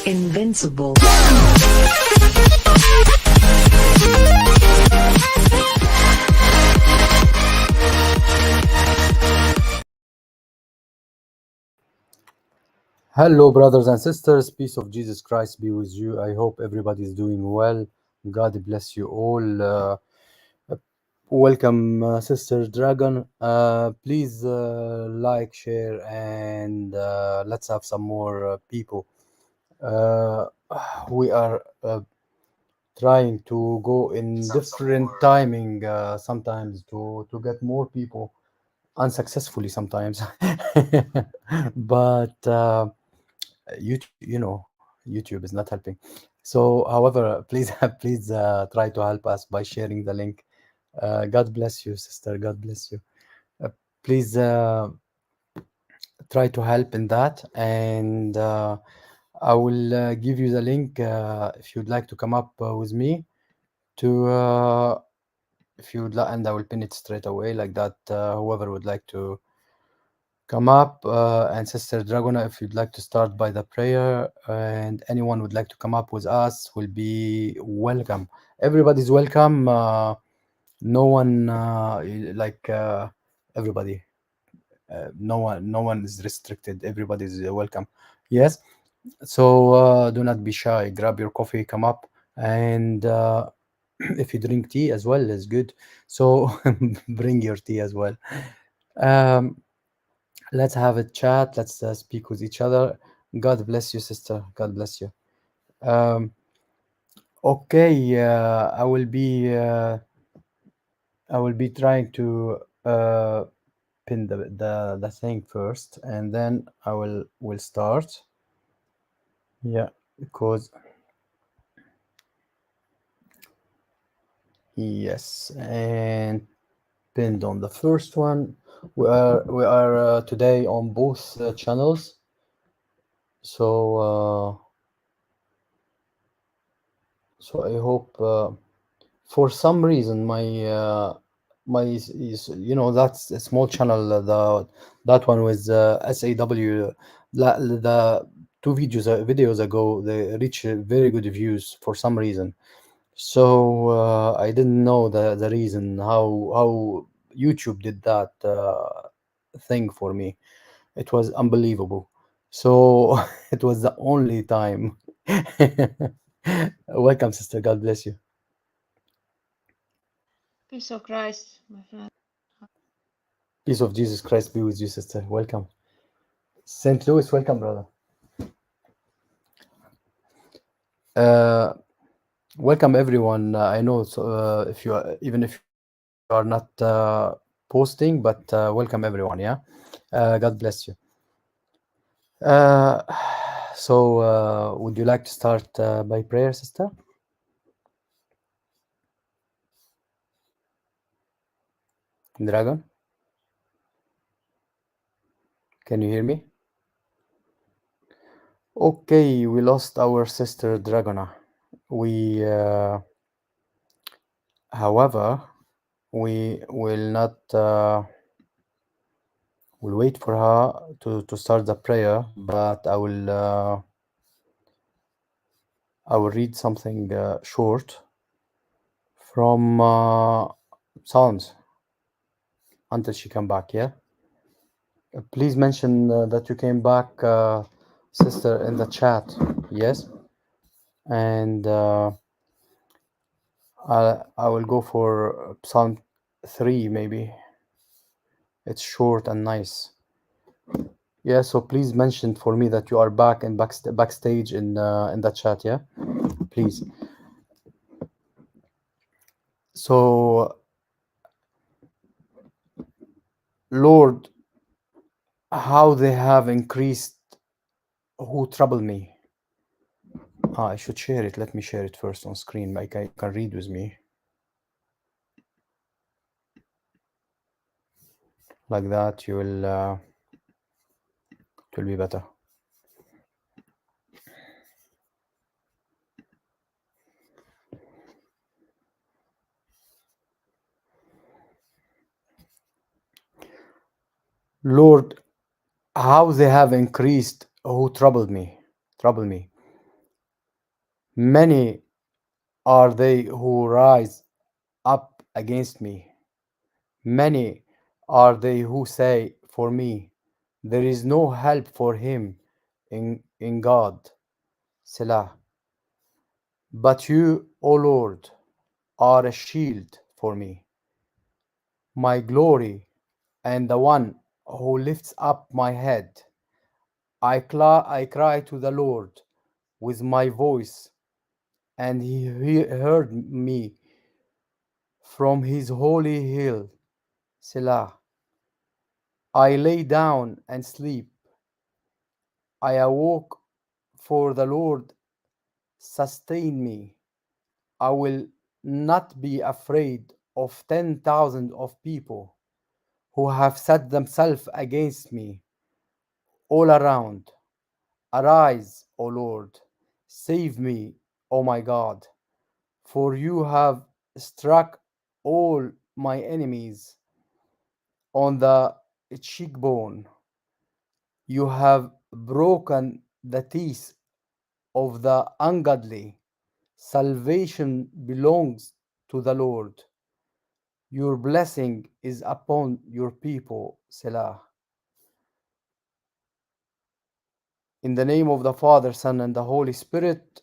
Invincible. Hello, brothers and sisters. Peace of Jesus Christ be with you. I hope everybody is doing well. God bless you all. Welcome, Sister Dragon. Please like, share, and let's have some more people. Uh, we are trying to go in different timing sometimes to get more people, unsuccessfully sometimes. But YouTube, YouTube is not helping. So, however, please, please try to help us by sharing the link. God bless you, sister. God bless you. Uh, Please try to help in that, and I will give you the link if you'd like to come up with me to. If you would like, and I will pin it straight away like that. Whoever would like to come up, and Sister Dragona, if you'd like to start by the prayer, and anyone would like to come up with us will be welcome. Everybody's welcome. No one like everybody. No one is restricted. Everybody is welcome. Yes. So do not be shy. Grab your coffee, come up, and if you drink tea as well is good. So bring your tea as well. Um, let's have a chat. Let's speak with each other. God bless you, sister. God bless you. Um, okay, I will be trying to pin the thing first, and then I will start. Yeah, because yes, and pinned on the first one. We are today on both channels. So I hope. For some reason my that's a small channel, that one with the two videos ago, they reach very good views for some reason. So I didn't know the reason how YouTube did that thing for me. It was unbelievable. So it was the only time. Welcome, sister. God bless you. Peace of Christ, my friend. Peace of Jesus Christ be with you, sister. Welcome. St. Louis, welcome, brother. Uh, welcome, everyone. I know, so, if you are, even if you are not posting, but welcome, everyone. Yeah. God bless you. Uh, so, would you like to start by prayer, sister? Dragon, can you hear me? Okay, we lost our sister Dragona. We, however, we will not. We'll wait for her to start the prayer, but I will read something short from Psalms until she come back. Yeah, please mention that you came back, sister, in the chat. Yes, and I will go for Psalm 3 maybe. It's short and nice. Yeah, so please mention for me that you are back and backstage in the chat. Yeah, please. So, Lord, how they have increased who trouble me. I should share it. Let me share it first on screen. Like, you can read with me. Like that, it will be better. Lord, how they have increased who trouble me. Many are they who rise up against me. Many are they who say for me, there is no help for him in God. Selah. But you, O Lord, are a shield for me, my glory, and the one who lifts up my head. I cry to the Lord with my voice, and he heard me from his holy hill. Selah. I lay down and sleep. I awoke, for the Lord sustained me. I will not be afraid of 10,000 of people who have set themselves against me all around. Arise, O Lord, save me, O my God, for you have struck all my enemies on the cheekbone. You have broken the teeth of the ungodly. Salvation belongs to the Lord. Your blessing is upon your people, Selah. In the name of the Father, Son, and the Holy Spirit,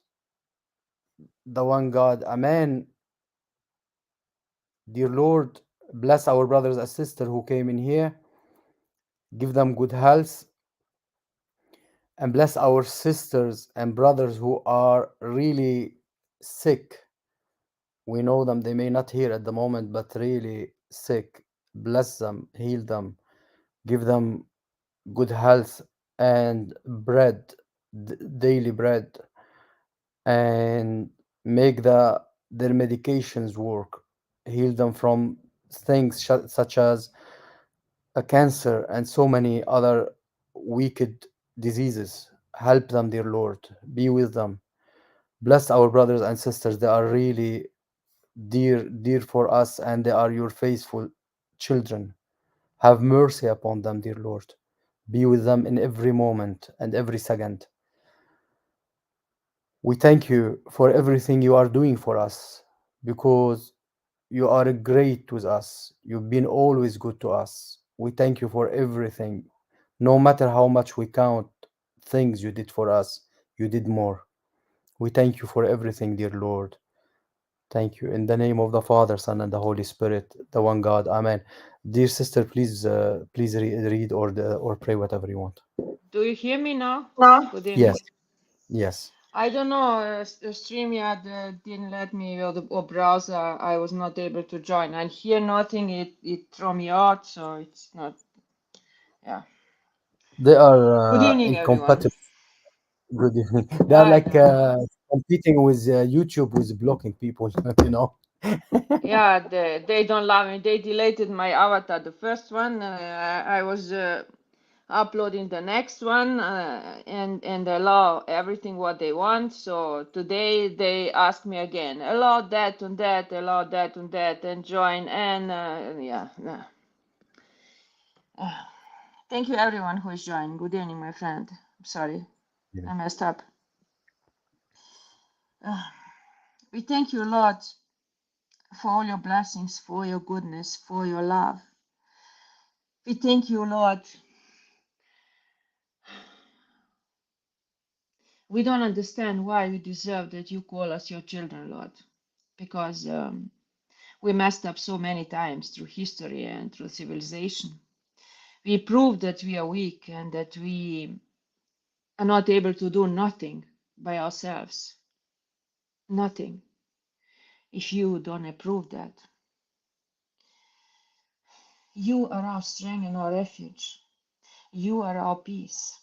the one God, Amen. Dear Lord, bless our brothers and sisters who came in here, give them good health, and bless our sisters and brothers who are really sick. We know them, they may not hear at the moment, but really sick. Bless them, heal them, give them good health and bread, daily bread, and make their medications work. Heal them from things such as a cancer and so many other wicked diseases. Help them, dear Lord. Be with them. Bless our brothers and sisters. They are really dear for us, and they are your faithful children. Have mercy upon them, dear Lord. Be with them in every moment and every second. We thank you for everything you are doing for us because you are great with us. You've been always good to us. We thank you for everything. No matter how much we count things you did for us, you did more. We thank you for everything, dear Lord. Thank you. In the name of the Father, Son, and the Holy Spirit, the one God. Amen. Dear sister, please read or pray whatever you want. Do you hear me now? Good Yes, evening. yes. I don't know, StreamYard didn't let me, or browser, I was not able to join. I hear nothing, it throw me out, so it's not, yeah. They are Good evening, everyone. incompatible. Good evening. They are I like know. competing with YouTube with blocking people, you know. Yeah, they don't love me. They deleted my avatar, the first one. I was uploading the next one and allow everything what they want. So today they asked me again, allow that and that, allow that and that, and join. And yeah, nah. Thank you everyone who is joining. Good evening, my friend. I'm sorry, Yeah. I messed up. Uh, we thank you, Lord, for all your blessings, for your goodness, for your love. We thank you, Lord. We don't understand why we deserve that you call us your children, Lord, because we messed up so many times through history and through civilization. We proved that we are weak and that we are not able to do nothing by ourselves. Nothing. If you don't approve that, you are our strength and our refuge. You are our peace.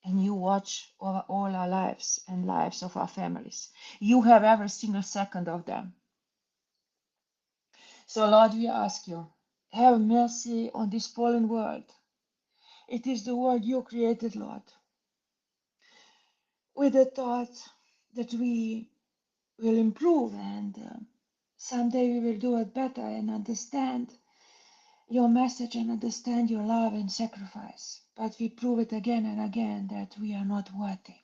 And you watch over all our lives and lives of our families. You have every single second of them. So, Lord, we ask you, have mercy on this fallen world. It is the world you created, Lord, with the thought that we will improve and someday we will do it better and understand your message and understand your love and sacrifice. But we prove it again and again that we are not worthy.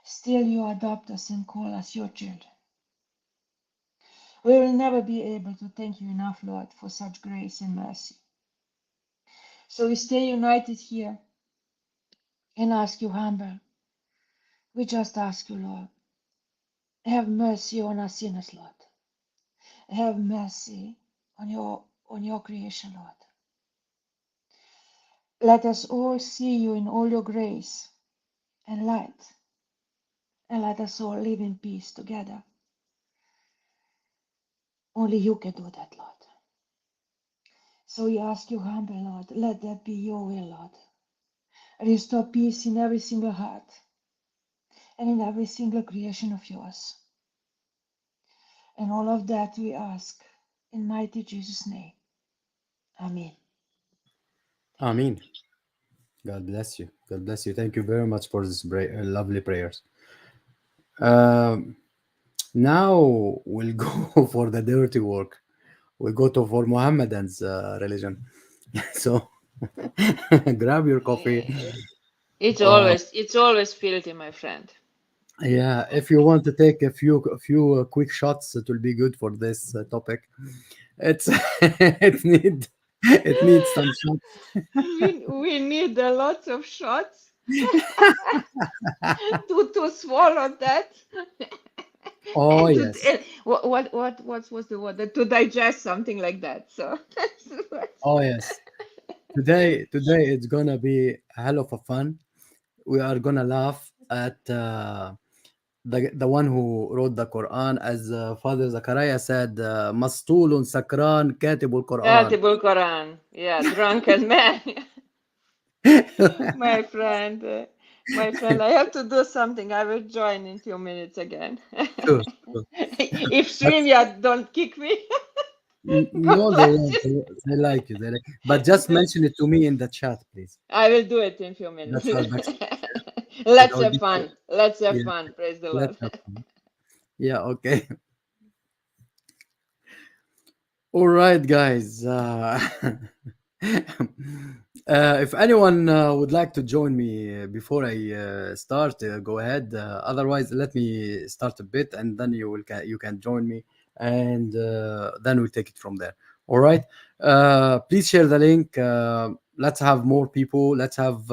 Still you adopt us and call us your children. We will never be able to thank you enough, Lord, for such grace and mercy. So we stay united here and ask you humble. We just ask you, Lord, have mercy on us sinners, Lord. Have mercy on your creation, Lord. Let us all see you in all your grace and light, and let us all live in peace together. Only you can do that, Lord. So we ask you humble, Lord, let that be your will, Lord. Restore peace in every single heart and in every single creation of yours. And all of that we ask in mighty Jesus' name. Amen. Amen. God bless you. God bless you. Thank you very much for this lovely prayers. Um, Now we'll go for the dirty work. We'll go to for Mohammedan's religion. So grab your coffee. Uh, It's always filthy, my friend. yeah, if you want to take a few quick shots, it will be good for this topic. It's it needs some shots. We need a lot of shots to swallow that Oh and to yes, what was the word, to digest something like that. So that's what. oh yes. Today it's gonna be a hell of a fun. We are gonna laugh at the one who wrote the Quran, as Father Zakaria said, "Mastulun sakran katibul Quran." Katibul Quran, yeah, drunken man. My friend, I have to do something. I will join in 2 minutes again. Sure, sure. If But StreamYard don't kick me, God no, they bless won't. you. They like you. They like. But just mention it to me in the chat, please. I will do it in few minutes. That's our best. But Let's I'll have give you. fun. Let's have Yeah, fun. Praise the let's Lord. have fun. Yeah, okay. All right, guys. If anyone would like to join me before I start, go ahead. Otherwise, let me start a bit, and then you can join me, and then we'll take it from there. All right. Please share the link. Let's have more people. Let's have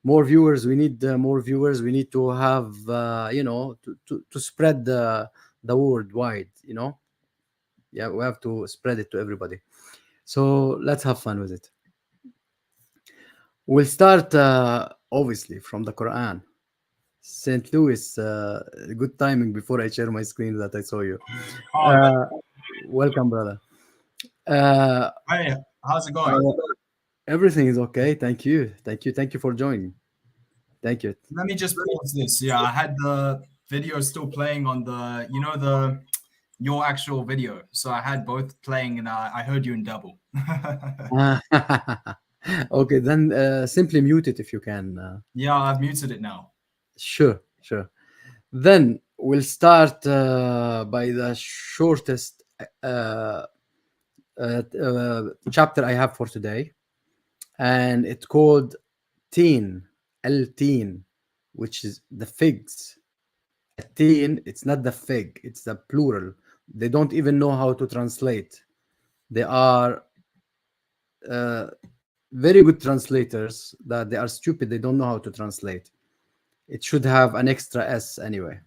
more viewers. We need more viewers. We need to have to spread the word wide. Yeah, we have to spread it to everybody. So let's have fun with it. We'll start obviously from the Quran. St. Louis, good timing before I share my screen that I saw you. Oh, Uh, Welcome, brother. Uh, hey, how's it going? uh, Everything is okay. Thank you. Thank you. Thank you for joining. Thank you. Let me just pause this. Yeah, I had the video still playing on the your actual video. So I had both playing and I heard you in double. Okay, then simply mute it if you can. Yeah, I've muted it now. Sure, sure. Then we'll start by the shortest chapter I have for today, and it's called Teen, Teen, which is the figs. A teen, it's not the fig, it's the plural. They don't even know how to translate. They are uh, very good translators, that they are stupid. They don't know how to translate. It should have an extra S anyway.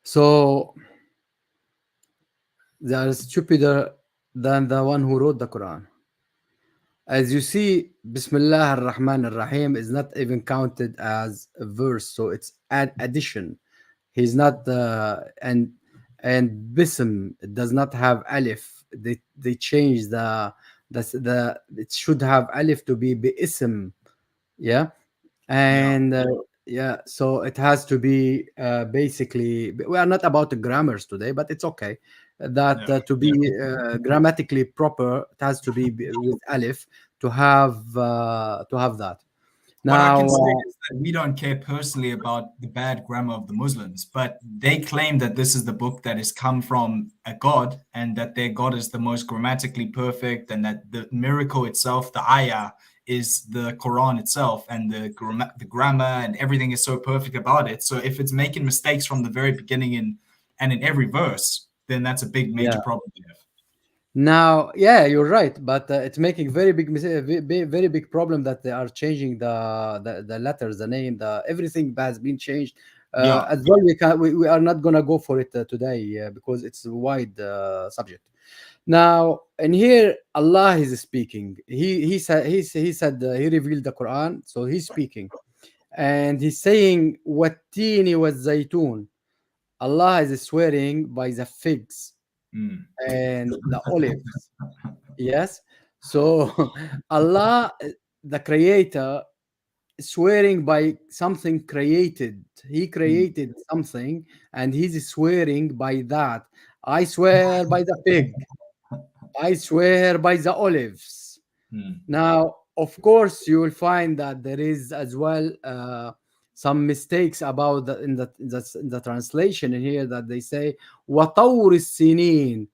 So they are stupider than the one who wrote the Quran. As you see, Bismillah ar-Rahman ar-Rahim is not even counted as a verse, so it's an addition. He's not and Bism does not have alif. They changed the it should have alif to be Bism, yeah, Yeah, and yeah, so it has to be basically. We are not about the grammars today, but it's okay. That yeah. to be grammatically proper, it has to be with alif to have that. What I Now, can say is that we don't care personally about the bad grammar of the Muslims, but they claim that this is the book that has come from a God and that their God is the most grammatically perfect and that the miracle itself, the ayah, is the Quran itself, and the grammar and everything is so perfect about it. So if it's making mistakes from the very beginning and in every verse, then that's a big major problem we have. Now, yeah, you're right, but it's making very big, very big problem that they are changing the letters, the name, the everything has been changed. As well, we are not gonna go for it today because it's a wide subject. Now, in here, Allah is speaking. He said he revealed the Quran, so he's speaking, and he's saying "Wattini was zaytun." Allah is swearing by the figs and the olives. Yes. So Allah, the creator, swearing by something created. He created something and he's swearing by that. I swear by the pig. I swear by the olives. Now, of course, you will find that there is as well some mistakes about in the translation in here that they say وَطَوْرِ السِّنِينَ.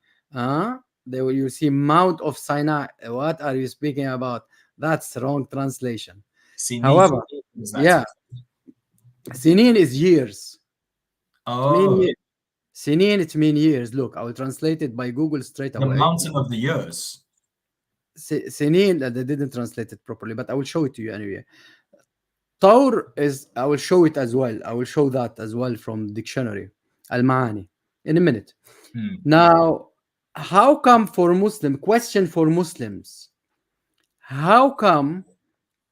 You see Mount of Sinai. What are you speaking about? That's wrong translation. However, yeah, Sinin is years. Sinin, it means years. Look, I will translate it by Google straight away. The mountain of the years. Sinin, they didn't translate it properly, but I will show it to you anyway. Taur is, I will show it as well. I will show that as well from dictionary. Al-Ma'ani in a minute. Now, how come for Muslim, question for Muslims, how come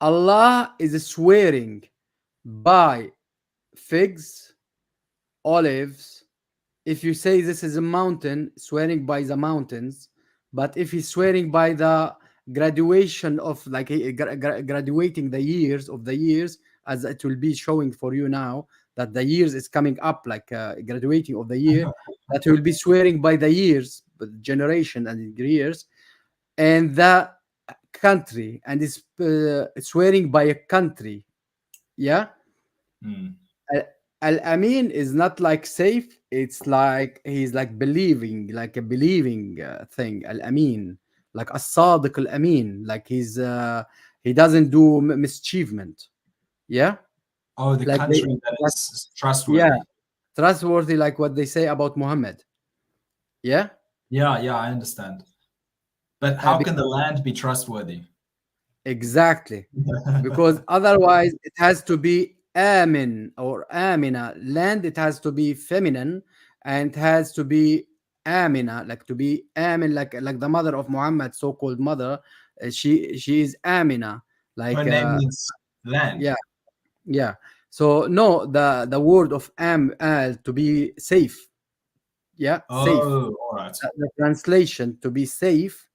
Allah is swearing by figs, olives? If you say this is a mountain, swearing by the mountains, but if he's swearing by the graduation of like graduating the years of the years, as it will be showing for you now that the years is coming up, like graduating of the year, that will be swearing by the years, but generation and years, and the country, and is swearing by a country. Yeah. Al-Amin is not like safe. It's like he's like believing, like a believing thing. Al-Amin, like as-Sadiq al-Amin, like he doesn't do mischievement. Yeah. Oh, the like country that is trustworthy. Yeah, trustworthy, like what they say about Muhammad. Yeah. Yeah, I understand. But how can the land be trustworthy? Exactly. Because otherwise it has to be Amin or Amina. Land, it has to be feminine, and it has to be Amina, like to be Amin, like the mother of Muhammad, so-called mother. She is Amina. Like her name means land. Yeah. So no, the word of al to be safe. Yeah, safe. Oh, all right. The translation to be safe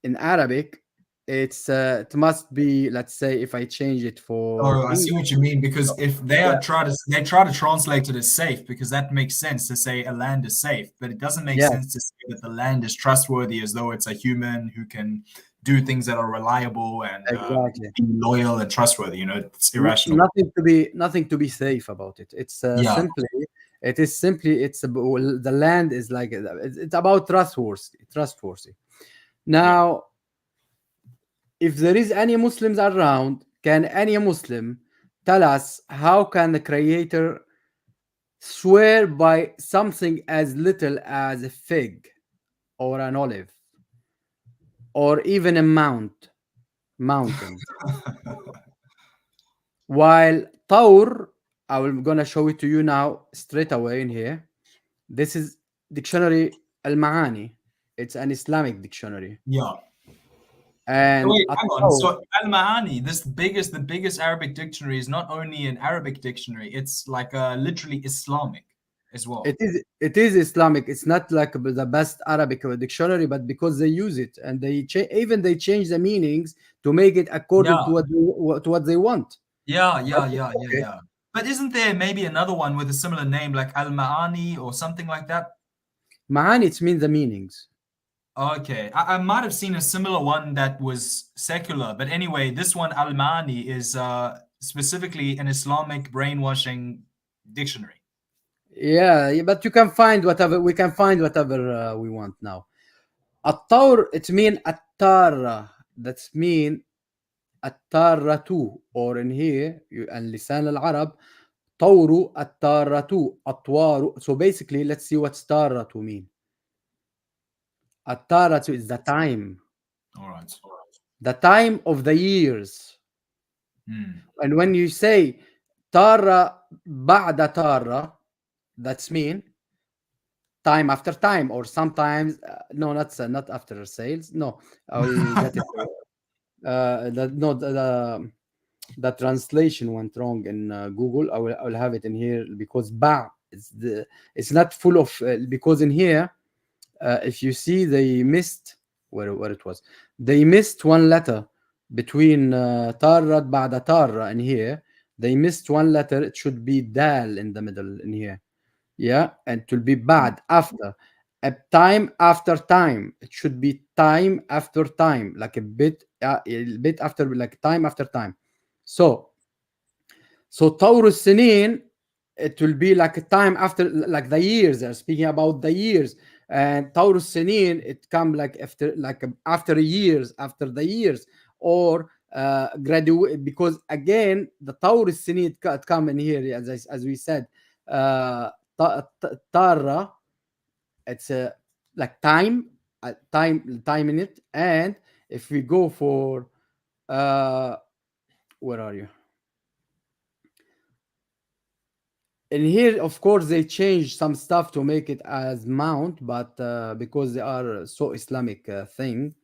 in Arabic, it must be, let's say, if I change it for I see what you mean, because if they try to translate it as safe, because that makes sense to say a land is safe, but it doesn't make sense to say that the land is trustworthy as though it's a human who can do things that are reliable and be loyal and trustworthy. It's irrational. Nothing to be safe about it. It's simply the land is like it's about trustworthy. Now, if there is any Muslims around, can any Muslim tell us how can the Creator swear by something as little as a fig or an olive or even a mountain? While Taur, I'm gonna show it to you now straight away in here. This is dictionary Al-Ma'ani. It's an Islamic dictionary. Yeah. And wait, hang on. So Al-Ma'ani, the biggest Arabic dictionary, is not only an Arabic dictionary, it's like literally Islamic as well. It is Islamic. It's not like the best Arabic dictionary, but because they use it and they change the meanings to make it according to what they want. Yeah. But isn't there maybe another one with a similar name, like Al-Ma'ani or something like that? Ma'ani, it means the meanings. Okay, I might have seen a similar one that was secular, but anyway, this one Al-Ma'ani is specifically an Islamic brainwashing dictionary. Yeah, but you can find whatever we want now. At-Tawr, it means At-Tarra. That's mean التارة, or in here and لسان العرب طور التارة أطوار. So basically, let's see what تارة mean. التارة is the time. All right. The time of the years. Mm. And when you say تارة بعد تارة, that's mean time after time, or sometimes no, not after sales. No, I'll get it. The translation went wrong in Google. I'll have it in here because ba it's not full of because in here if you see they missed where it was, they missed one letter between tarrat ba'da tarra in here. They missed one letter. It should be dal in the middle in here. Yeah, and it will be bad after a time after time. It should be time after time, like a bit after, like time after time. So Taurus Sinin, it will be like a time after, like the years. They're speaking about the years, and Taurus Sinin, it come like after years, after the years, or graduate, because again the Taurus Sinin it come in here as we said. Tara, it's a like time in it. And if we go for where are you? In here, of course, they changed some stuff to make it as mount, but because they are so Islamic thing,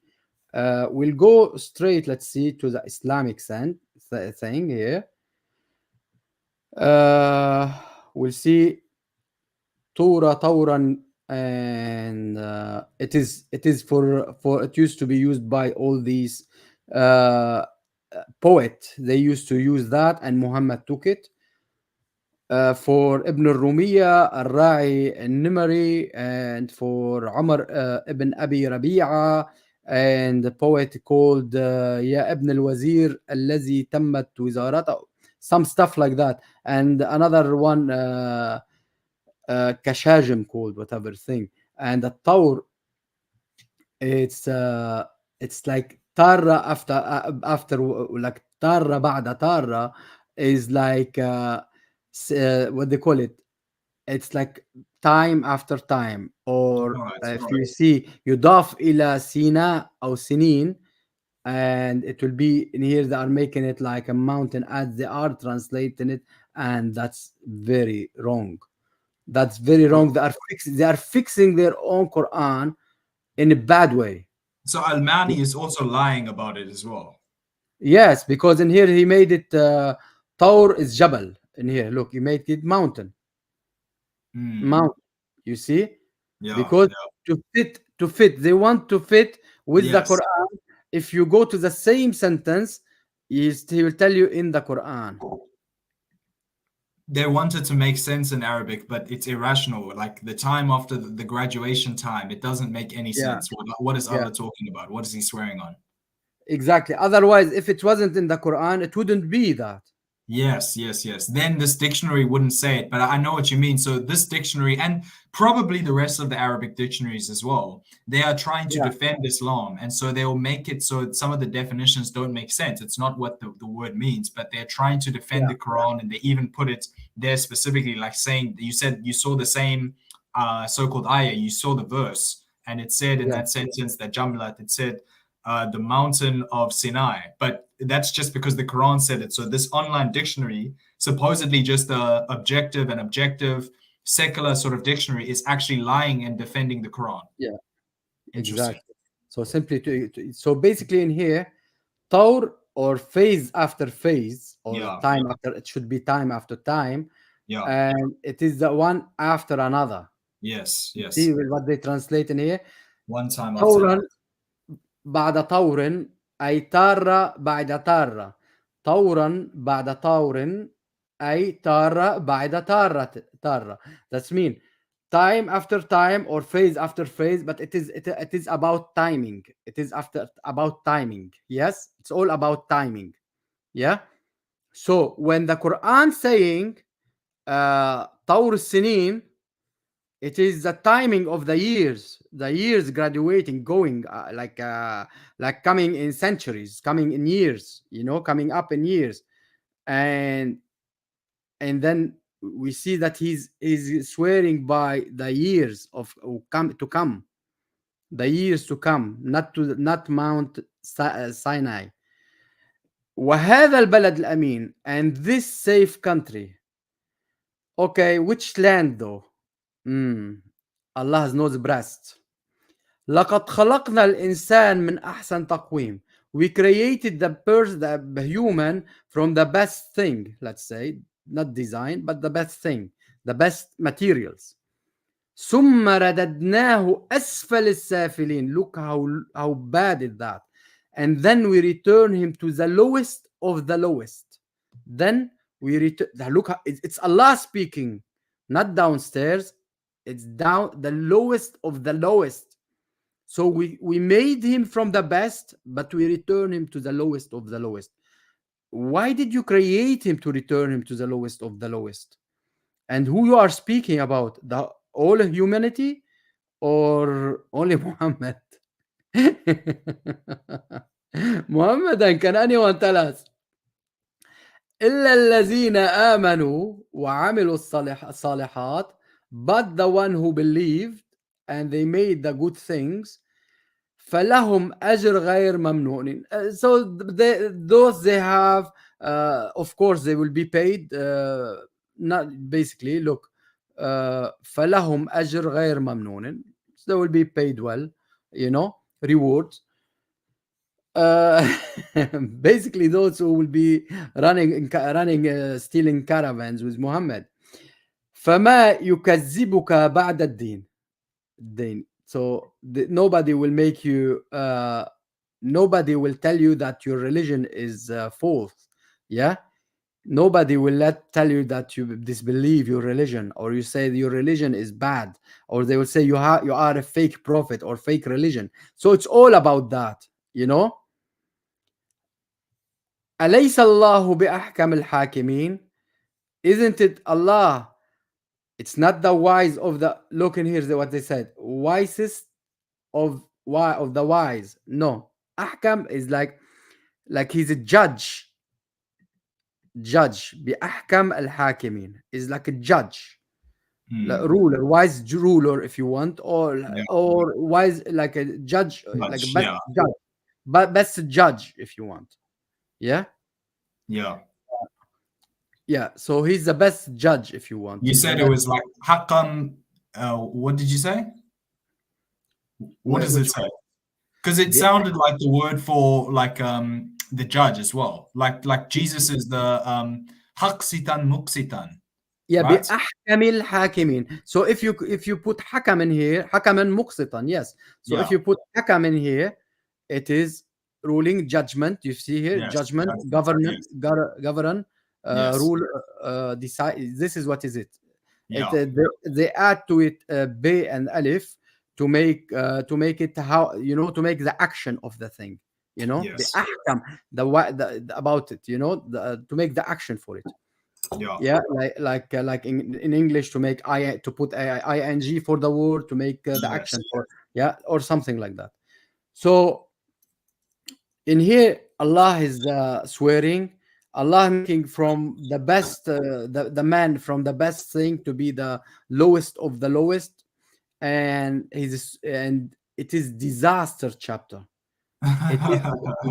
we'll go straight, let's see, to the Islamic thing here. We'll see Tauran, and it is for it used to be used by all these poet. They used to use that, and Muhammad took it. For Ibn al-Rumiya, al-Ra'i al-Nimari, and for Umar ibn Abi Rabi'a, and the poet called Ya Ibn al-Wazir allazi tammat wizarata, some stuff like that. And another one Kashajim called whatever thing. And the Taur, it's like Tarra after like Tarra ba'da Tarra is like what they call it. It's like time after time, or if you see yudaf ila sina or sinin, and it will be in here. They are making it like a mountain as they are translating it, and that's very wrong. That's very wrong. They are fixing their own Quran in a bad way. So Al-Mani is also lying about it as well. Yes, because in here he made it Taur is Jabal. In here, look, he made it mountain. Mountain. You see? Yeah. Because to fit, they want to fit with the Quran. If you go to the same sentence, he will tell you in the Quran. They wanted to make sense in Arabic, but it's irrational. Like the time after the graduation time, it doesn't make any sense. What is Allah talking about? What is he swearing on? Exactly. Otherwise, if it wasn't in the Quran, it wouldn't be that. Yes. Then this dictionary wouldn't say it, but I know what you mean. So this dictionary, and probably the rest of the Arabic dictionaries as well, they are trying to defend Islam, and so they will make it so some of the definitions don't make sense. It's not what the word means, but they're trying to defend the Quran, and they even put it there specifically, like saying, you said you saw the same so-called ayah, you saw the verse, and it said in that sentence, that Jamlat, it said the mountain of Sinai, but that's just because the Quran said it. So this online dictionary, supposedly just the objective secular sort of dictionary, is actually lying and defending the Quran. Yeah, exactly. So simply so basically in here, Taur, or phase after phase, or time after, it should be time after time. And it is the one after another. Yes. See what they translate in here? One time after another. بعد طور أي تارة بعد تارة. طورا بعد طور أي تارة بعد تارة. That's mean time after time, or phase after phase, but it is about timing. It is about timing. Yes, it's all about timing. Yeah. So when the Quran saying طور السنين, It is the timing of the years graduating, going like coming in centuries, coming in years, coming up in years, and then we see that he's swearing by the years of come to come, the years to come, not Mount Sinai. وهذا البلد الأمين, and this safe country. Okay, which land though? Allah knows best. لقد خلقنا الإنسان من أحسن تقويم. We created the human from the best thing, let's say, not design, but the best thing, the best materials. ثم رددناه أسفل السافلين. Look how bad is that. And then we return him to the lowest of the lowest. Then we return. Look, it's Allah speaking, not downstairs. It's down, the lowest of the lowest. So we made him from the best, but we return him to the lowest of the lowest. Why did you create him to return him to the lowest of the lowest? And who you are speaking about? The all humanity or only Muhammad? Muhammad, and can anyone tell us? إلا الذين آمنوا وعملوا الصالحات, but the one who believed and they made the good things, فلهم أجر غير ممنون. So those they have, of course they will be paid, not basically, look, فلهم أجر غير ممنون, so they will be paid well, rewards. Basically those who will be running stealing caravans with Muhammad. فما يكذبك بعد الدين. So nobody will make you, nobody will tell you that your religion is false. Yeah, nobody will tell you that you disbelieve your religion, or you say your religion is bad, or they will say you are a fake prophet or fake religion. So it's all about that, أليس الله بأحكم الحاكمين? Isn't it Allah? It's not the wise of the, look in here what they said, wisest of the wise. No, Ahkam is like he's a judge. بأحكم الحاكمين is like a judge, like ruler, wise ruler if you want, or wise like a judge, like a best judge, but best judge if you want. Yeah. So he's the best judge if you want. You said it was like Hakam. What did you say? What does it say? Because it sounded like the word for like the judge as well. Like Jesus is the Haksitan Muksitan. Yeah, right? بأحكم الحاكمين. So if you put Hakam in here, Hakaman Muksitan, yes. So if you put Hakam in here, it is ruling, judgment. You see here, judgment, government, govern, rule, decide. This is what is it. They add to it Bay and Alif to make it how, to make the action of the thing, the ahkam, the about it, to make the action for it. Like in English to make to put ing for the word to make the action for, or something like that. So in here Allah is swearing, Allah making from the best, the man from the best thing to be the lowest of the lowest, and it is disaster chapter. It is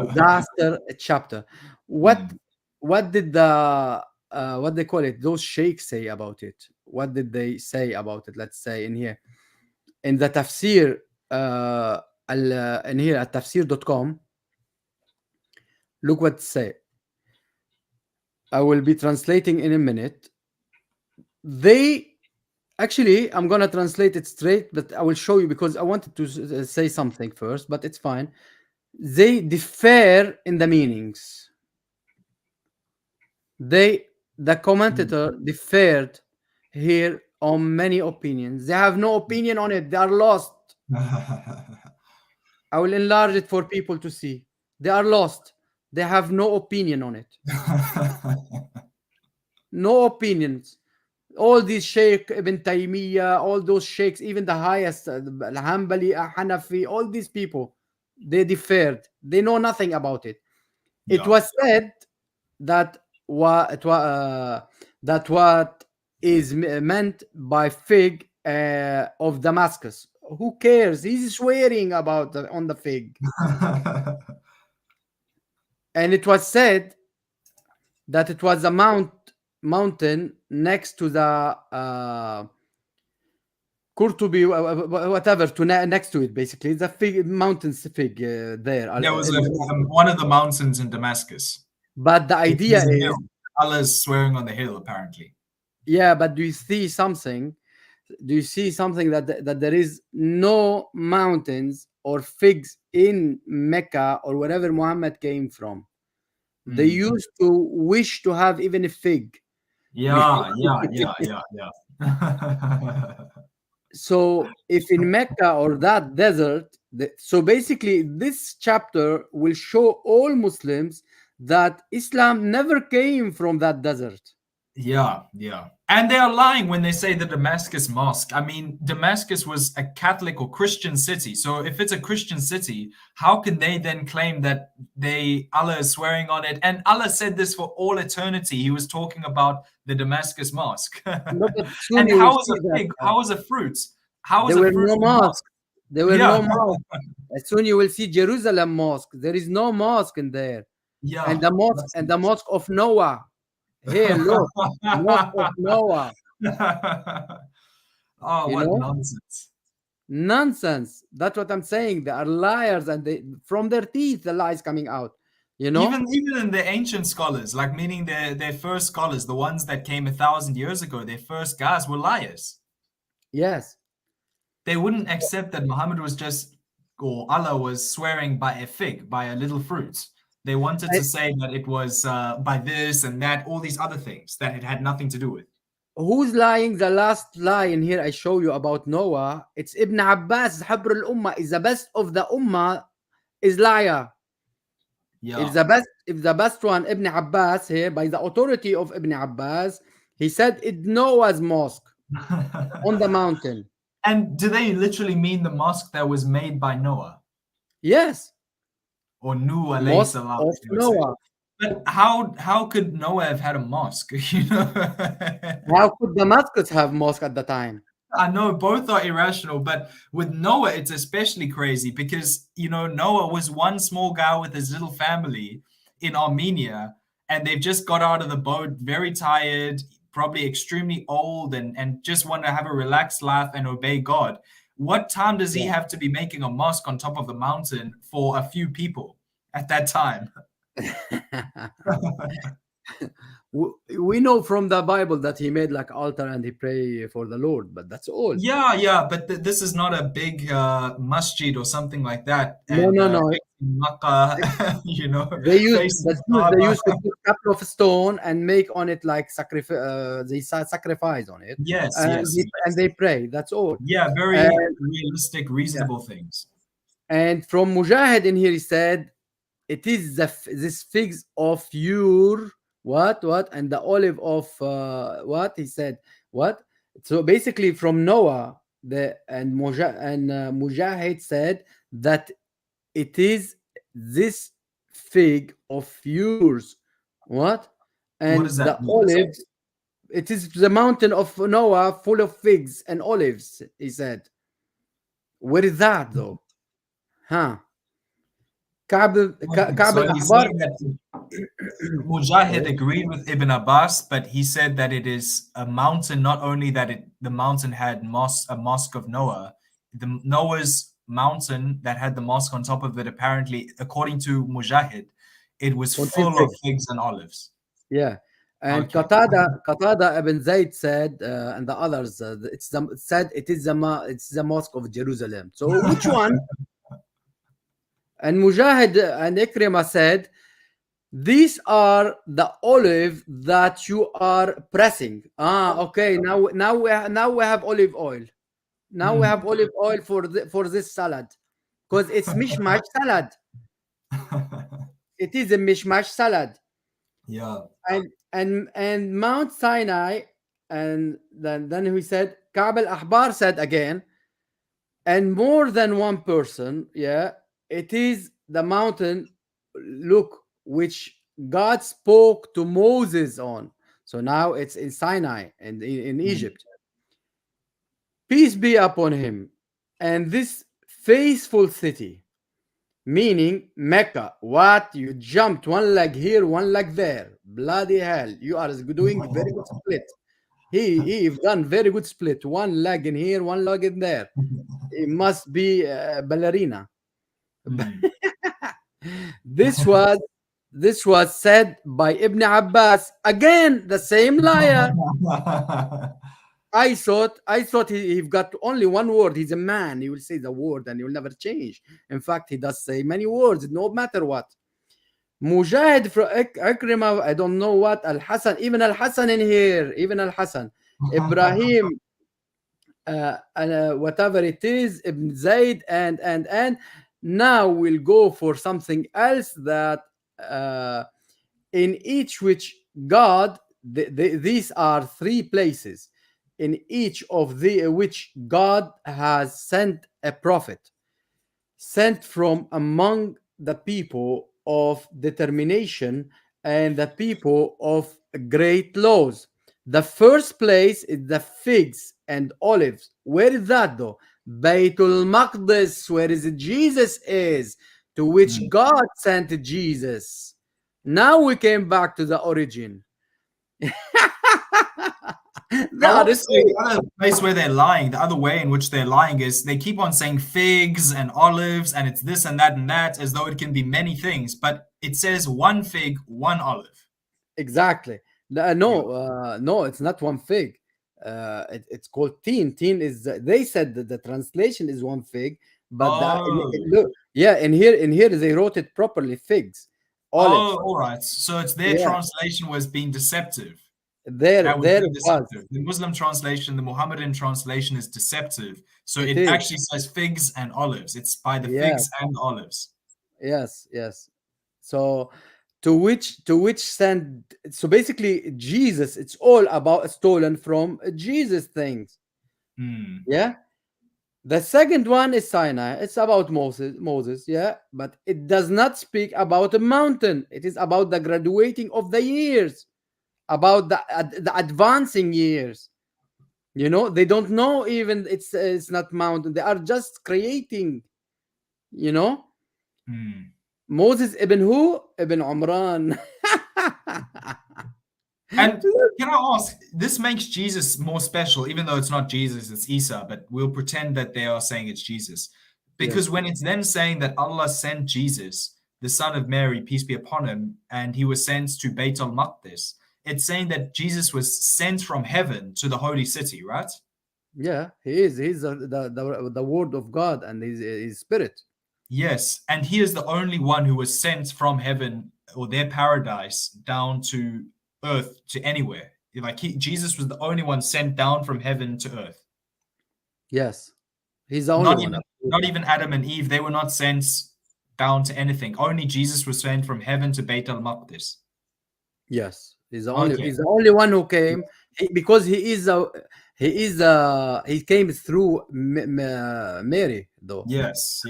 disaster chapter. What did the what they call it, those sheikhs say about it? What did they say about it? Let's say in here, in the tafsir, in here at tafsir.com, look what say. I will be translating in a minute. They actually, I'm gonna translate it straight, but I will show you because I wanted to say something first, but it's fine. They differ in the meanings. The commentator differed here on many opinions. They have no opinion on it. They are lost. I will enlarge it for people to see. They are lost. They have no opinion on it. No opinions. all these Sheikh Ibn Taymiyyah, all those sheikhs, even the highest, Al-Hanbali, Hanafi, all these people, they deferred. They know nothing about it. It Yeah. was said that that what is meant by fig of Damascus. Who cares? He's swearing about on the fig. And it was said that it was a mountain next to the Kurtubi, whatever, next to it, basically. The fig mountains fig there. There was one of the mountains in Damascus. But the idea is Allah is swearing on the hill, apparently. Yeah, but do you see something? Do you see something that there is no mountains or figs in Mecca or wherever Muhammad came from? They used to wish to have even a fig. Yeah. So if in Mecca or that desert, so basically this chapter will show all Muslims that Islam never came from that desert. Yeah. And they are lying when they say the Damascus Mosque. I mean, Damascus was a Catholic or Christian city. So if it's a Christian city, how can they then claim that Allah is swearing on it? And Allah said this for all eternity. He was talking about the Damascus Mosque. No, and how is a fig? How is a fruit? How is there a were fruit? No mosque. There were no mosque. As soon you will see Jerusalem Mosque. There is no mosque in there. Yeah. And the mosque of Noah. Here, look, mosque of Noah. Oh, what nonsense! Nonsense. That's what I'm saying. They are liars, and from their teeth, the lies coming out. Even in the ancient scholars, like meaning their first scholars, the ones that came 1,000 years ago, their first guys were liars. Yes. They wouldn't accept that Muhammad was or Allah was swearing by a fig, by a little fruit. They wanted to say that it was by this and that, all these other things that it had nothing to do with. Who's lying? The last lie in here I show you about Noah. It's Ibn Abbas. Habr al-Ummah is the best of the Ummah. Is liar. Yeah. If the best one, Ibn Abbas here, by the authority of Ibn Abbas, he said it Noah's mosque on the mountain. And do they literally mean the mosque that was made by Noah? Yes. Or Nuh alayhi salam. Noah. But how could Noah have had a mosque? How could Damascus have mosque at the time? I know both are irrational, but with Noah, it's especially crazy because, Noah was one small guy with his little family in Armenia, and they've just got out of the boat, very tired, probably extremely old, and just want to have a relaxed life and obey God. What time does he have to be making a mosque on top of the mountain for a few people at that time? We know from the Bible that he made like altar and he pray for the Lord, but that's all. Yeah, but this is not a big masjid or something like that. No. Makkah, they used to put a couple of stone and make on it like sacrifice. They sacrifice on it. Yes. And they pray. That's all. Yeah, very realistic, reasonable things. And from Mujahid in here, he said, it is this figs of your what and the olive of what he said what. So basically, from Noah, Mujahid said that it is this fig of yours. What? And what is that? The olive. It is the mountain of Noah full of figs and olives. He said. Where is that though? Huh? Mujahid agreed with Ibn Abbas, but he said that it is a mountain, not only that the mountain had a mosque of Noah, the Noah's mountain that had the mosque on top of it, apparently, according to Mujahid, it was full of figs and olives. Yeah. And Qatada ibn Zayd said, and the others, it said it is the mosque of Jerusalem. So which one? And Mujahid and Ikrimah said, these are the olive that you are pressing. Okay. Now we have olive oil. Now we have olive oil for this salad, because it's mishmash salad. It is a mishmash salad. Yeah. And Mount Sinai And then he said, Ka'b al-Ahbar said again, and more than one person, yeah, it is the mountain, look, which God spoke to Moses on. So now it's in Sinai and in Egypt. Peace be upon him. And this faithful city, meaning Mecca, what? You jumped one leg here, one leg there. Bloody hell. You are doing very good split. He've done very good split. One leg in here, one leg in there. It must be a ballerina. This was said by Ibn Abbas. Again, the same liar. I thought he got only one word. He's a man. He will say the word and he will never change. In fact, he does say many words, no matter what. Mujahid from Ikrimah, I don't know what. Al-Hasan, even Al-Hasan in here, even Al-Hasan. Ibrahim, whatever it is, Ibn Zaid, and now we'll go for something else that in each which God, these are three places in each of the which God has sent a prophet, sent from among the people of determination and the people of great laws. The first place is the figs and olives. Where is that though? Baytul Maqdis, where is it Jesus is, to which God sent Jesus. Now we came back to the origin. The other place where they're lying, the other way in which they're lying is they keep on saying figs and olives and it's this and that as though it can be many things, but it says one fig, one olive. Exactly. No, it's not one fig. It's called teen. Teen is, they said that the translation is one fig, but look, yeah, in here they wrote it properly, figs, olives. All right. So it's their translation was being deceptive. There was. The Muslim translation, the Muhammadan translation is deceptive. So it actually says figs and olives. It's by the figs and olives. Yes. So to which send, so basically Jesus, it's all about stolen from Jesus things. Yeah. The second one is Sinai. It's about Moses, yeah, but it does not speak about a mountain. It is about the graduating of the years, about the advancing years. You know, they don't know even it's not mountain. They are just creating, you know. Moses ibn who? Ibn Umran. And can I ask, this makes Jesus more special, even though it's not Jesus, it's Isa, but we'll pretend that they are saying it's Jesus. Because when it's then saying that Allah sent Jesus, the son of Mary, peace be upon him, and he was sent to Beit al-Maqdis, it's saying that Jesus was sent from heaven to the holy city, right? Yeah, he is. He's the word of God and his spirit. Yes, and he is the only one who was sent from heaven or their paradise down to earth, to anywhere. Like Jesus was the only one sent down from heaven to earth. Yes, he's the only one. Not even Adam and Eve, they were not sent down to anything. Only Jesus was sent from heaven to Beit al-Maqdis. Yes, he's the only one who came, because he came through Mary though. Yes.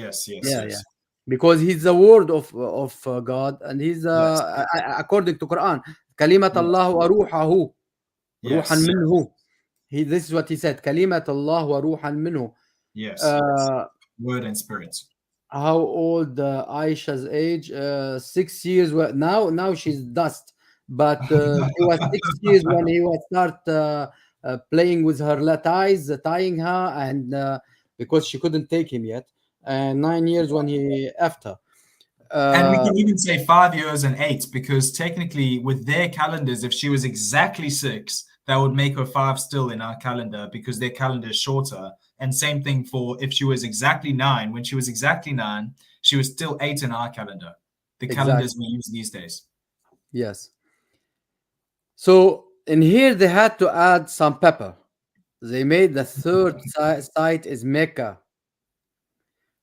Because he's the word of God, and he's according to Quran, Kalimat Allah wa ruhahu, ruhan minhu. This is what he said, Kalimat Allah wa ruhan minhu. Yes. Word and spirit. How old Aisha's age? 6 years. Now she's dust. But he was 6 years when he was start playing with her ties, tying her, and because she couldn't take him yet. And 9 years when he effed her. And we can even say 5 years and 8, because technically with their calendars, if she was exactly 6, that would make her 5 still in our calendar, because their calendar is shorter. And same thing for if she was exactly 9. When she was exactly 9, she was still 8 in our calendar. The calendars we use these days. Yes. So in here they had to add some pepper. They made the third site is Mecca,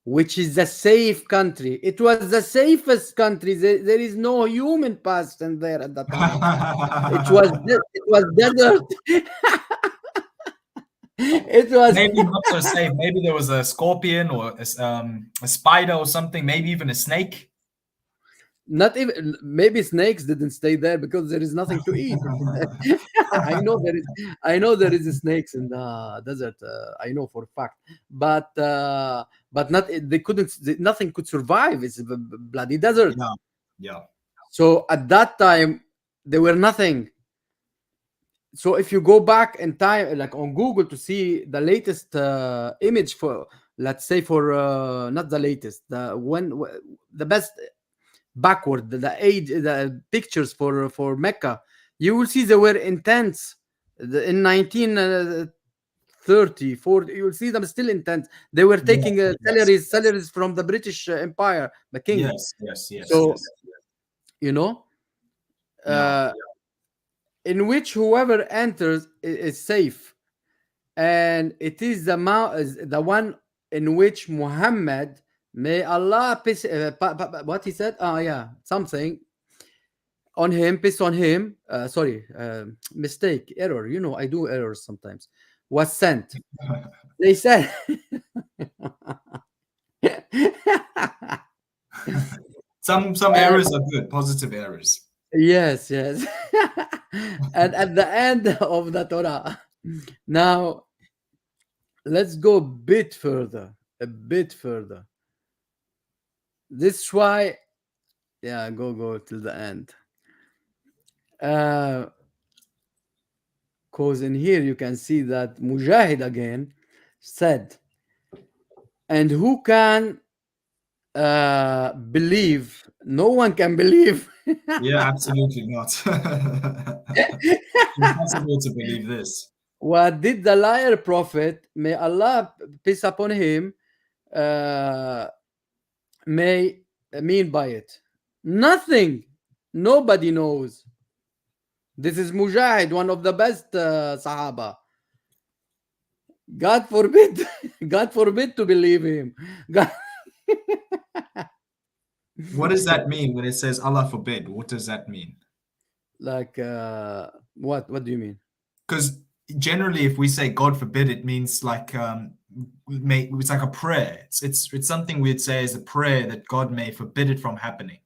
which is the safe country. It was the safest country. There is no human passed in there at that time. It was desert. It was Maybe not so safe. Maybe there was a scorpion or a spider or something. Maybe even a snake. not even, maybe snakes didn't stay there because there is nothing to eat. I know there is. I know there is snakes in the desert. I know for a fact, but not. They couldn't. Nothing could survive. It's a bloody desert. Yeah, yeah. So at that time, there were nothing. So if you go back in time, like on Google, to see the latest image for, let's say, for not the latest, the best backward, the age, the pictures for Mecca, you will see they were intense. In 1930, 40, you will see them still intense. They were taking Yes, salaries from the British Empire, the king. yes, So yes. you know, Yeah. in which whoever enters is safe, and it is the one in which Muhammad, may Allah peace, what he said, something on him, peace on him, sorry, mistake, error, I do errors sometimes, was sent. They said Some errors are good, positive errors. yes. And at the end of the Torah, now let's go a bit further. This is why, yeah, go till the end. Because in here you can see that Mujahid again said, and who can believe? No one can believe. Yeah, absolutely not. Impossible to believe this. What did the liar prophet, may Allah peace upon him, may mean by it? Nothing. Nobody knows. This is Mujahid, one of the best Sahaba. God forbid, God forbid to believe him. God... What does that mean when it says Allah forbid? What does that mean? Like, what? What do you mean? Because generally, if we say God forbid, it means like it's like a prayer. It's something we'd say is a prayer that God may forbid it from happening.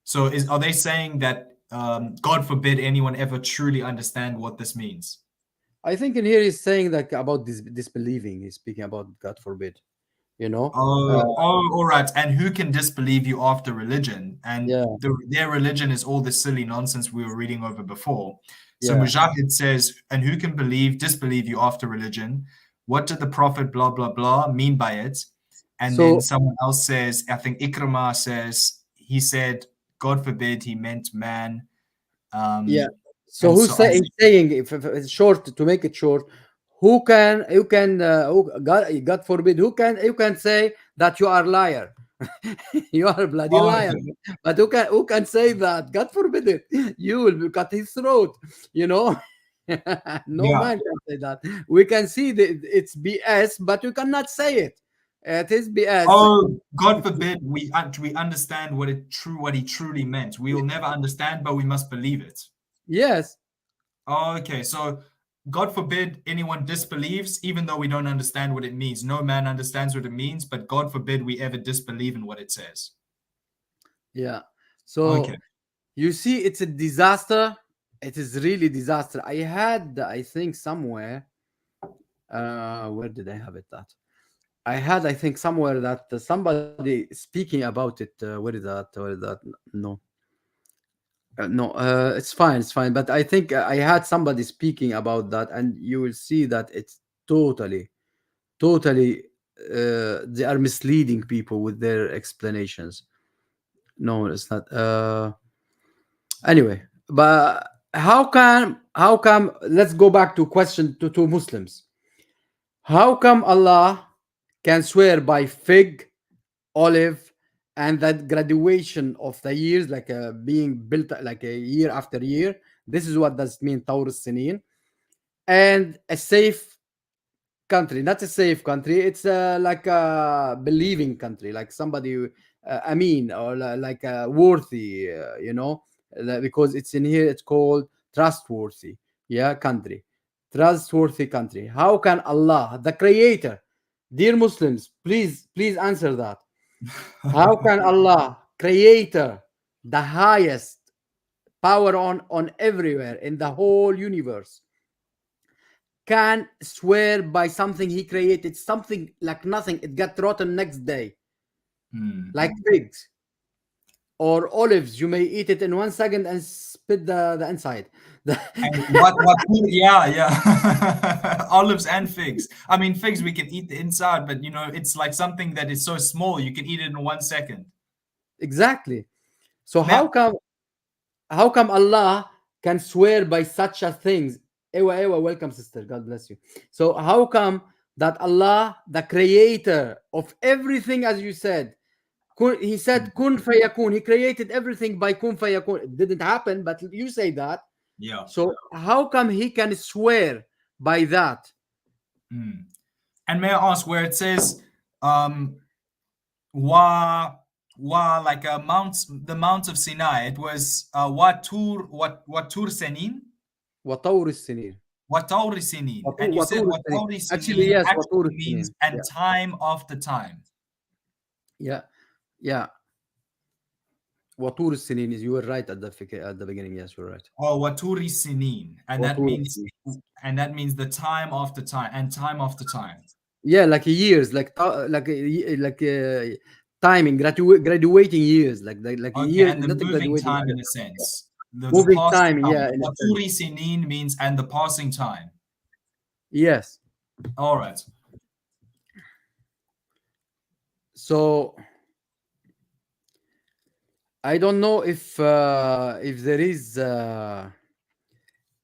So are they saying that God forbid anyone ever truly understand what this means? I think in here he's saying that about disbelieving. He's speaking about God forbid. All right. And who can disbelieve you after religion? And Yeah. their religion is all the silly nonsense we were reading over before. So Yeah. Mujahid says, and who can disbelieve you after religion? What did the Prophet blah, blah, blah mean by it? And then someone else says, I think Ikramah says, he said, God forbid, he meant man. Yeah. So who's saying, if it's short, to make it short, who can God forbid, who can say that you are a liar? You are a bloody liar. But who can say that? God forbid it. You will cut his throat. No man can say that. We can see that it's BS, but we cannot say it. It is BS. Oh, God forbid we understand what he truly meant. We will never understand, but we must believe it. Yes. Oh, okay. So God forbid anyone disbelieves, even though we don't understand what it means. No man understands what it means, but God forbid we ever disbelieve in what it says. Yeah. So you see, it's a disaster. It is really disaster. I think somewhere, where did I have it at? I think somewhere that somebody speaking about it. Where is that? No. No, it's fine. But I think I had somebody speaking about that, and you will see that it's totally, they are misleading people with their explanations. No, it's not. Anyway, but how come? Let's go back to question to Muslims. How come Allah can swear by fig, olive, and that graduation of the years, like being built like a year after year? This is what does mean Taurus Sinin. And a safe country, not a safe country, it's like a believing country, like somebody Amin, or like worthy, because it's in here, it's called trustworthy, country. trustworthy country. How can Allah, the creator, dear Muslims, please answer that. How can Allah, creator, the highest power on everywhere in the whole universe, can swear by something he created, something like nothing, it got rotten next day, like figs or olives, you may eat it in 1 second and spit the inside. And what yeah. Olives and figs. I mean, figs we can eat the inside, but you know, it's like something that is so small you can eat it in 1 second. Exactly. So Now, how come Allah can swear by such a things? Ewa, welcome, sister. God bless you. So how come that Allah, the creator of everything, as you said, he said kun fayakun, he created everything by kun fayakun. It didn't happen, but you say that. yeah. So how come he can swear by that? And may I ask where it says wa like a the Mount of Sinai, it was what tur Senin? وطور السنين. Watauri Sinin. And you said Watauri Sinin actually, yes, actually means and time after time. Yeah. Watur Sinin is, you were right at the beginning. Yes, you're right. Oh, Waturi Sinin. And that means the time after time and time after time. Yeah, like years, like timing, graduating years, like Okay, years, and the moving time in a sense. The moving time, yeah. Waturi Sinin means and the passing time. Yes. All right. So I don't know if there is.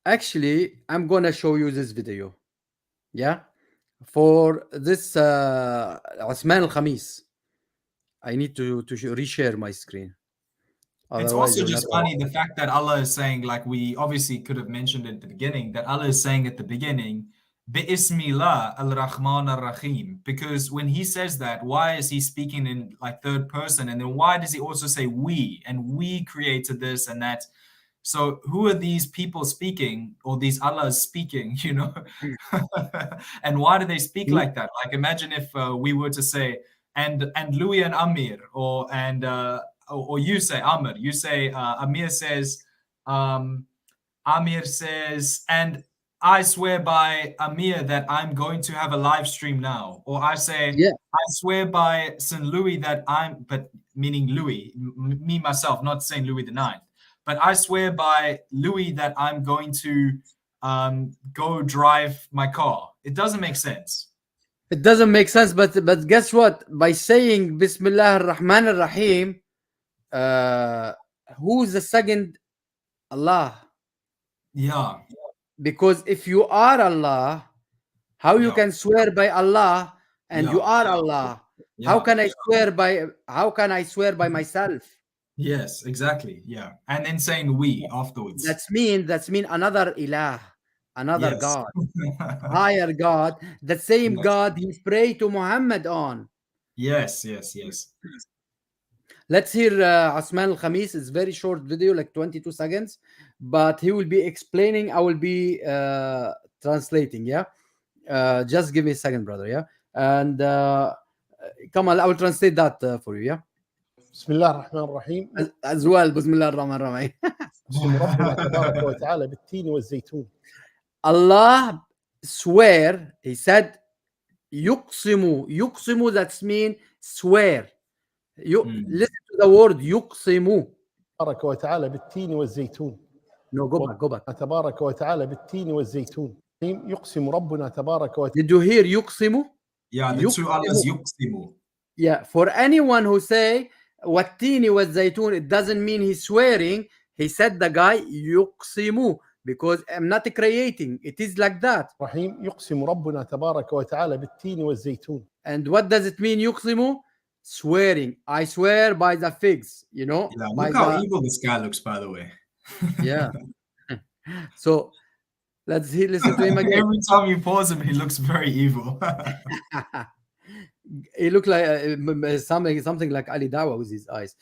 Actually, I'm gonna show you this video. Yeah, for this Osman al-Khamis, I need to reshare my screen. It's also just funny the fact that Allah is saying, like we obviously could have mentioned at the beginning, that Allah is saying at the beginning, Bismillah al-Rahman ar-Rahim. Because when he says that, why is he speaking in like third person? And then why does he also say we? And we created this and that. So who are these people speaking, or these Allahs speaking, you know? And why do they speak like that? Like imagine if we were to say, and Louis and Amir, or you say Amir, you say Amir says, and I swear by Amir that I'm going to have a live stream now. Or I say, I swear by St. Louis that but meaning Louis, me myself, not St. Louis the Ninth. But I swear by Louis that I'm going to go drive my car. It doesn't make sense. It doesn't make sense, but guess what? By saying Bismillah ar-Rahman ar-Rahim, who's the second Allah? Yeah. Because if you are Allah, how you can swear by Allah and you are Allah? How can I swear by myself? Yes, exactly. Yeah. And then saying we afterwards. That's mean another ilah, another God, higher God, the same God he prayed to Muhammad on. Yes. Let's hear Osman al-Khamis. It's very short video, like 22 seconds, but he will be explaining. I will be translating. Yeah, just give me a second, brother. Yeah, and come on, I will translate that for you. Yeah. بسم الله الرحمن الرحيم. As well, بسم الله الرحمن الرحيم. بسم ربنا تبارك وتعالى بالتين والزيتون. Allah swear. He said, يقسم. يقسم. That's mean swear. Listen to the word يقسم. تبارك وتعالى بالتين والزيتون. No, go back. تبارك وتعالى بالتين والزيتون. يقسم ربنا تبارك وتعالى. Did you hear يقسم? Yeah, the two Allahs يقسم. Yeah, for anyone who say والتين والزيتون, it doesn't mean he's swearing. He said the guy يقسم because I'm not creating. It is like that. رحيم يقسم ربنا تبارك وتعالى بالتين والزيتون. And what does it mean يقسم? Swearing. I swear by the figs, you know. Yeah, look how evil this guy looks, by the way. Yeah. So let's listen to him again. Every time you pause him, he looks very evil. He looked like something like Ali Dawa with his eyes.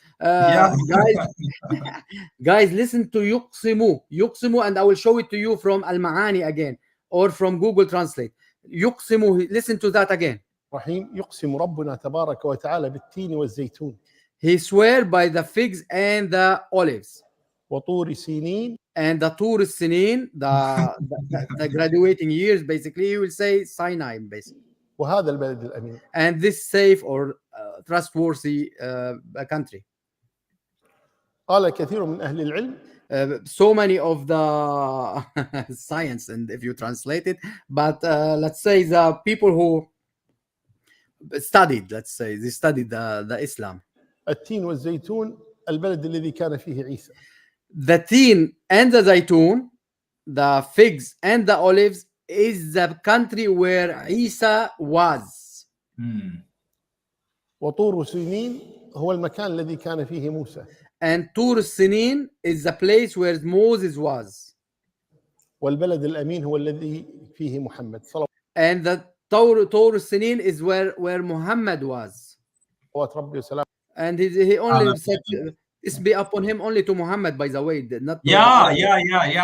Guys, listen to يقسم, and I will show it to you from Al Maani again. or from Google Translate. يقسم, listen to that again. رحيم يقسم ربنا تبارك وتعالى بالتين والزيتون He swear by the figs and the olives. وطور سينين And the Tur Sinin, the graduating years, basically, he will say Sinai, basically. وهذا البلد الأمين. And this safe or trustworthy country. قال كثير من أهل العلم So many of the science, and if you translate it, but let's say the people who studied, let's say they studied the Islam. التين والزيتون البلد الذي كان فيه عيسى. The tin and the zaytun, the figs and the olives, is the country where Isa was. وطور سينين هو المكان الذي كان فيه موسى. And Tur Sinin is the place where Moses was. والبلد الأمين هو الذي فيه محمد صلى And the Tur Sinin is where Muhammad was. الله ربي وسلامه. And he only said this be upon him only to Muhammad, by the way, not to Yeah.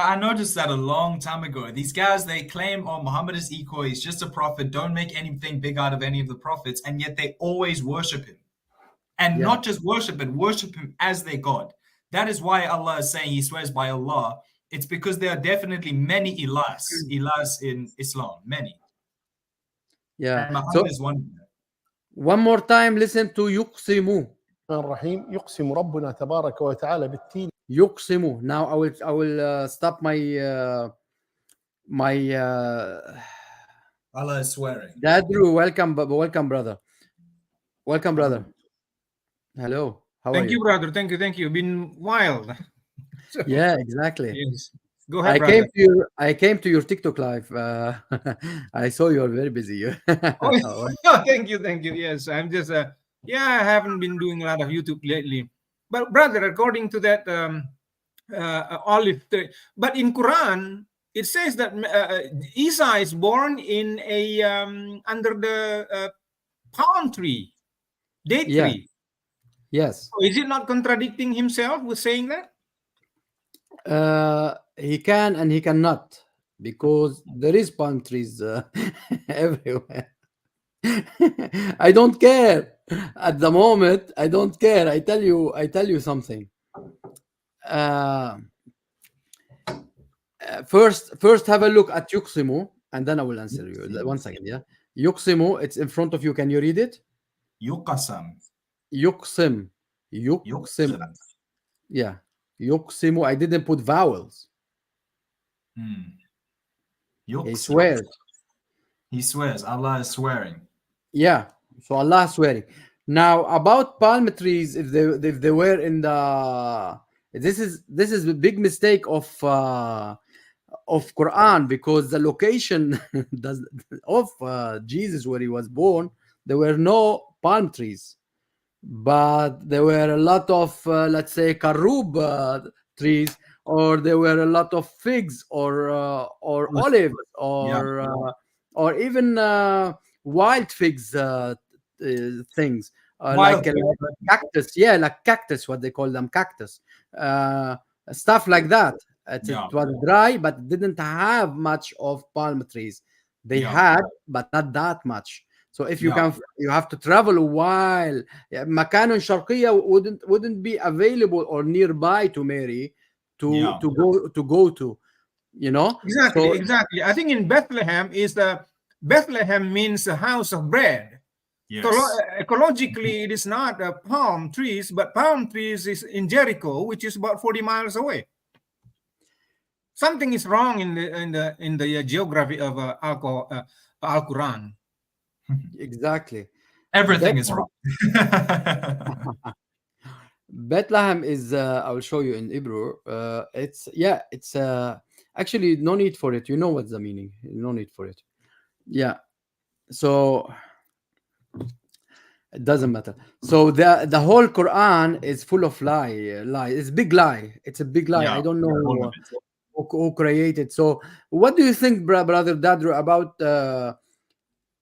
I noticed that a long time ago. These guys, they claim, oh, Muhammad is equal, he's just a prophet, don't make anything big out of any of the prophets, and yet they always worship him. And not just worship him as their God. That is why Allah is saying he swears by Allah. It's because there are definitely many ilahs in Islam, many. Yeah. And Muhammad is one of them. One more time, listen to يقسم. الرحيم يقسم ربنا تبارك وتعالى بالتين. يقسم. Now I will stop my Allah is swearing. Dadru, welcome brother. Welcome brother. Hello. How Thank are you, brother. Thank you. Been wild. Yeah, exactly. Yes. Go ahead, brother. I came to your TikTok live. I saw you are very busy. Oh, thank you. Yes, I'm just I haven't been doing a lot of YouTube lately. But brother, according to that olive tree, but in Quran it says that Isa is born in a under the palm tree, date tree. Yes. So is it not contradicting himself with saying that? He can and he cannot, because there is palm trees everywhere. I don't care at the moment. I don't care. I tell you something. First have a look at يقسم, and then I will answer you. 1 second. Yeah, يقسم. It's in front of you. Can you read it? يقسم. يقسم. Yeah. يقسم. I didn't put vowels. He swears. Allah is swearing. Yeah. So Allah is swearing. Now about palm trees, if they were in the, this is a big mistake of Quran, because the location of Jesus where he was born, there were no palm trees, but there were a lot of let's say karub trees, or there were a lot of figs or olives or even wild figs things, like cactus. Yeah, like cactus, what they call them, cactus, stuff like that. It was dry, but didn't have much of palm trees. They had, but not that much. So if you you have to travel a while. مكان شرقية wouldn't be available or nearby to Mary to go to, you know. Exactly. I think in Bethlehem Bethlehem means a house of bread. Yes. So ecologically, it is not palm trees, but palm trees is in Jericho, which is about 40 miles away. Something is wrong in the geography of Al Quran. Exactly. Everything is wrong. Bethlehem is I will show you in Hebrew. It's actually no need for it. You know what's the meaning. No need for it. Yeah. So it doesn't matter. So the whole Quran is full of lie. It's a big lie. It's a big lie. I don't know who created. So what do you think, brother Dadru, about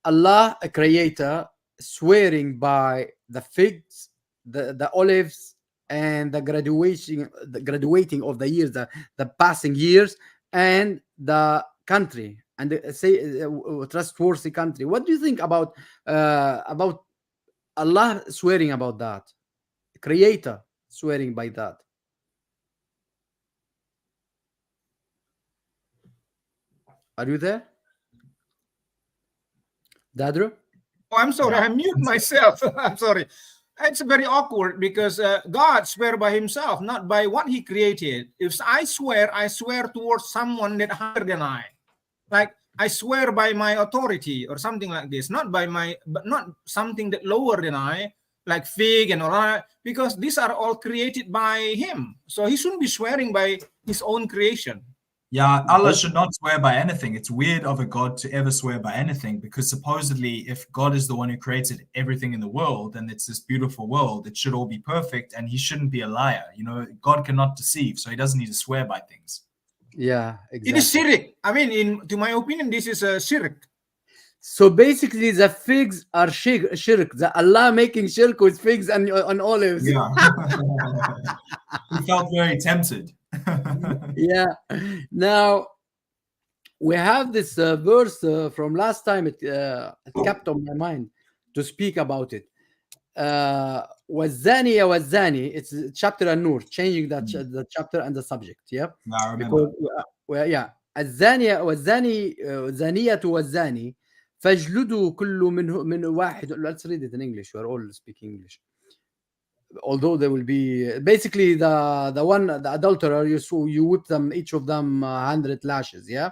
Allah, a creator, swearing by the figs, the olives, and the graduating of the years, the passing years, and the country, and say trustworthy country. What do you think about Allah swearing about that? Creator swearing by that? Are you there, Dadro? Oh, I'm sorry, I mute myself. I'm sorry. It's very awkward because God swear by himself, not by what he created. If I swear towards someone that higher than I. Like I swear by my authority or something like this, not something that lower than I, like fig and all that, because these are all created by him. So he shouldn't be swearing by his own creation. Yeah, Allah should not swear by anything. It's weird of a God to ever swear by anything, because supposedly if God is the one who created everything in the world and it's this beautiful world, it should all be perfect, and he shouldn't be a liar. You know, God cannot deceive, so he doesn't need to swear by things. Yeah, exactly. It is shirk. I mean, to my opinion, this is a shirk. So basically, the figs are shirk. The Allah making shirk with figs and on olives. Yeah. He felt very tempted. Yeah. Now we have this verse from last time. It kept on my mind to speak about it. والزانية والزاني. It's chapter An-Nur, changing that the chapter and the subject. Yeah. I remember. Because yeah, الزانية والزاني زانية والزاني فاجلدوا كل من واحد. Let's read it in English. We're all speaking English. Although there will be basically the adulterer, you whip them, each of them 100 lashes. Yeah.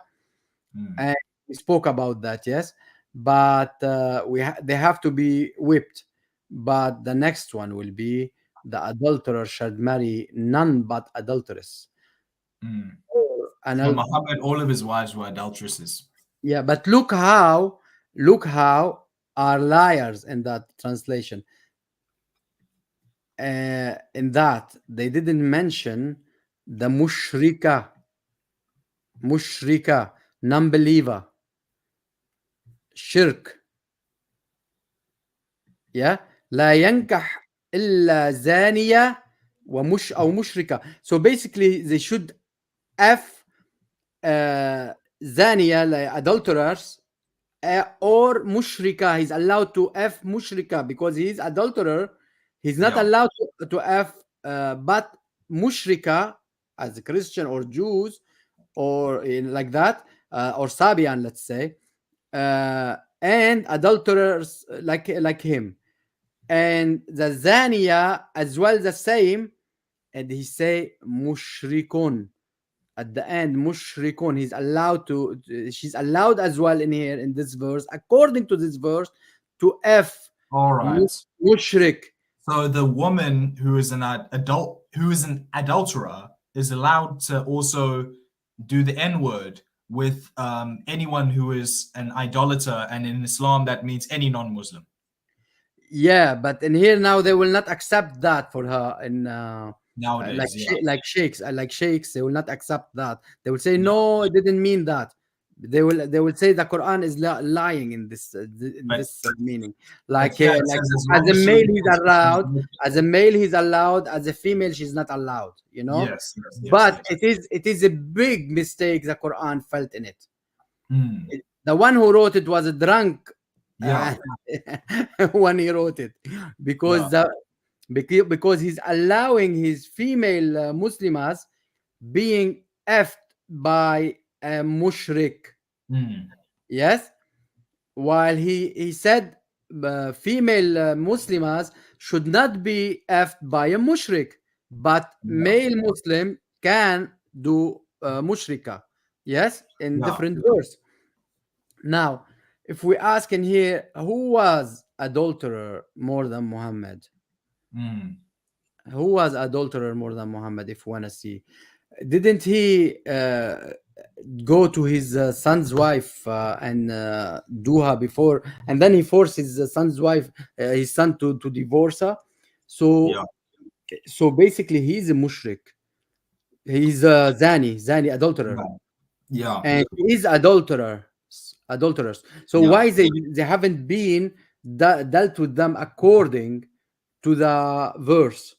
And we spoke about that. Yes. But they have to be whipped. But the next one will be the adulterer should marry none but adulteress. And so Muhammad, all of his wives were adulteresses. Yeah, but look how are liars in that translation. In that they didn't mention the mushrika, non-believer, shirk. Yeah, لا ينكح إلا زانية أو مشركة. So basically they should F زانية, like adulterers, or mushrika. He's allowed to F mushrika because he's adulterer. He's not allowed to F, but mushrika as a Christian or Jews or like that, or Sabian, let's say, and adulterers like him. And the Zaniya as well the same, and he say mushrikun at the end. Mushrikun, she's allowed as well in here in this verse, according to this verse, to F. All right. Mushrik. So the woman who is an adulterer is allowed to also do the N-word with anyone who is an idolater, and in Islam that means any non-Muslim. Yeah, but in here now they will not accept that for her. And nowadays, like sheikhs, they will not accept that. They will say no, it didn't mean that. They will say the Quran is lying in this meaning. Like as a male he's allowed, as a male he's allowed, as a female she's not allowed. You know. Yes. But it is a big mistake the Quran felt in it. The one who wrote it was a drunk. When he wrote it, because he's allowing his female Muslimas being effed by a mushrik. Yes, while he said female Muslimas should not be effed by a mushrik, but male Muslim can do mushrika. Yes, in different verse. Now, if we ask in here, who was adulterer more than Muhammad? Who was adulterer more than Muhammad? If you want to see, didn't he go to his son's wife and do her before, and then he forced his son's wife, his son, to divorce her? So basically, he's a mushrik. He's a zani, adulterer. Yeah, and he's adulterers. So why they haven't been dealt with them according to the verse?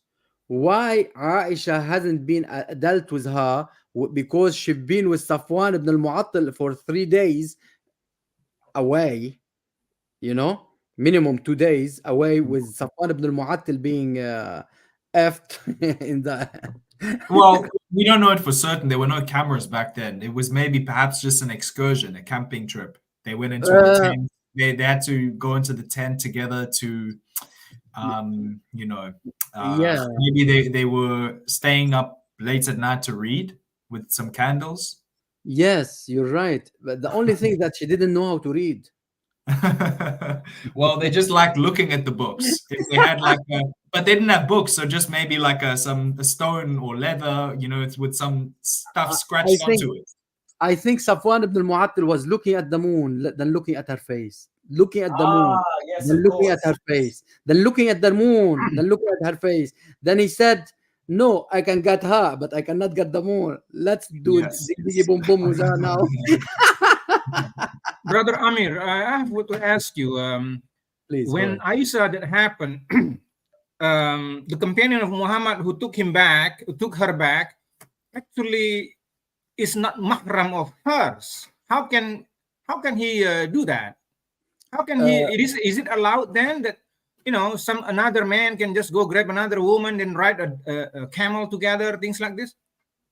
Why Aisha hasn't been dealt with her because she's been with Safwan ibn al-Mu'attal for 3 days away, minimum 2 days away, with Safwan ibn al-Mu'attal being effed in the... Well, we don't know it for certain. There were no cameras back then. It was maybe perhaps just an excursion, a camping trip. They went into the tent. They had to go into the tent together to, maybe they were staying up late at night to read with some candles. Yes, you're right. But the only thing that she didn't know how to read. Well, they just like looking at the books. If they had but they didn't have books, so just maybe like a stone or leather, it's with some stuff scratched onto it. I think Safwan ibn al-Mu'attal was looking at the moon, then looking at her face, looking at the moon, yes, then looking at her face, then looking at the moon, then looking at her face. Then he said, "No, I can get her, but I cannot get the moon. Let's do it boom boom with her now." Brother Amir, I have to ask you. Please. When Aisha that happened, the companion of Muhammad who took her back, actually is not mahram of hers. How can he do that? How can he? Is it allowed then that another man can just go grab another woman and ride a camel together, things like this?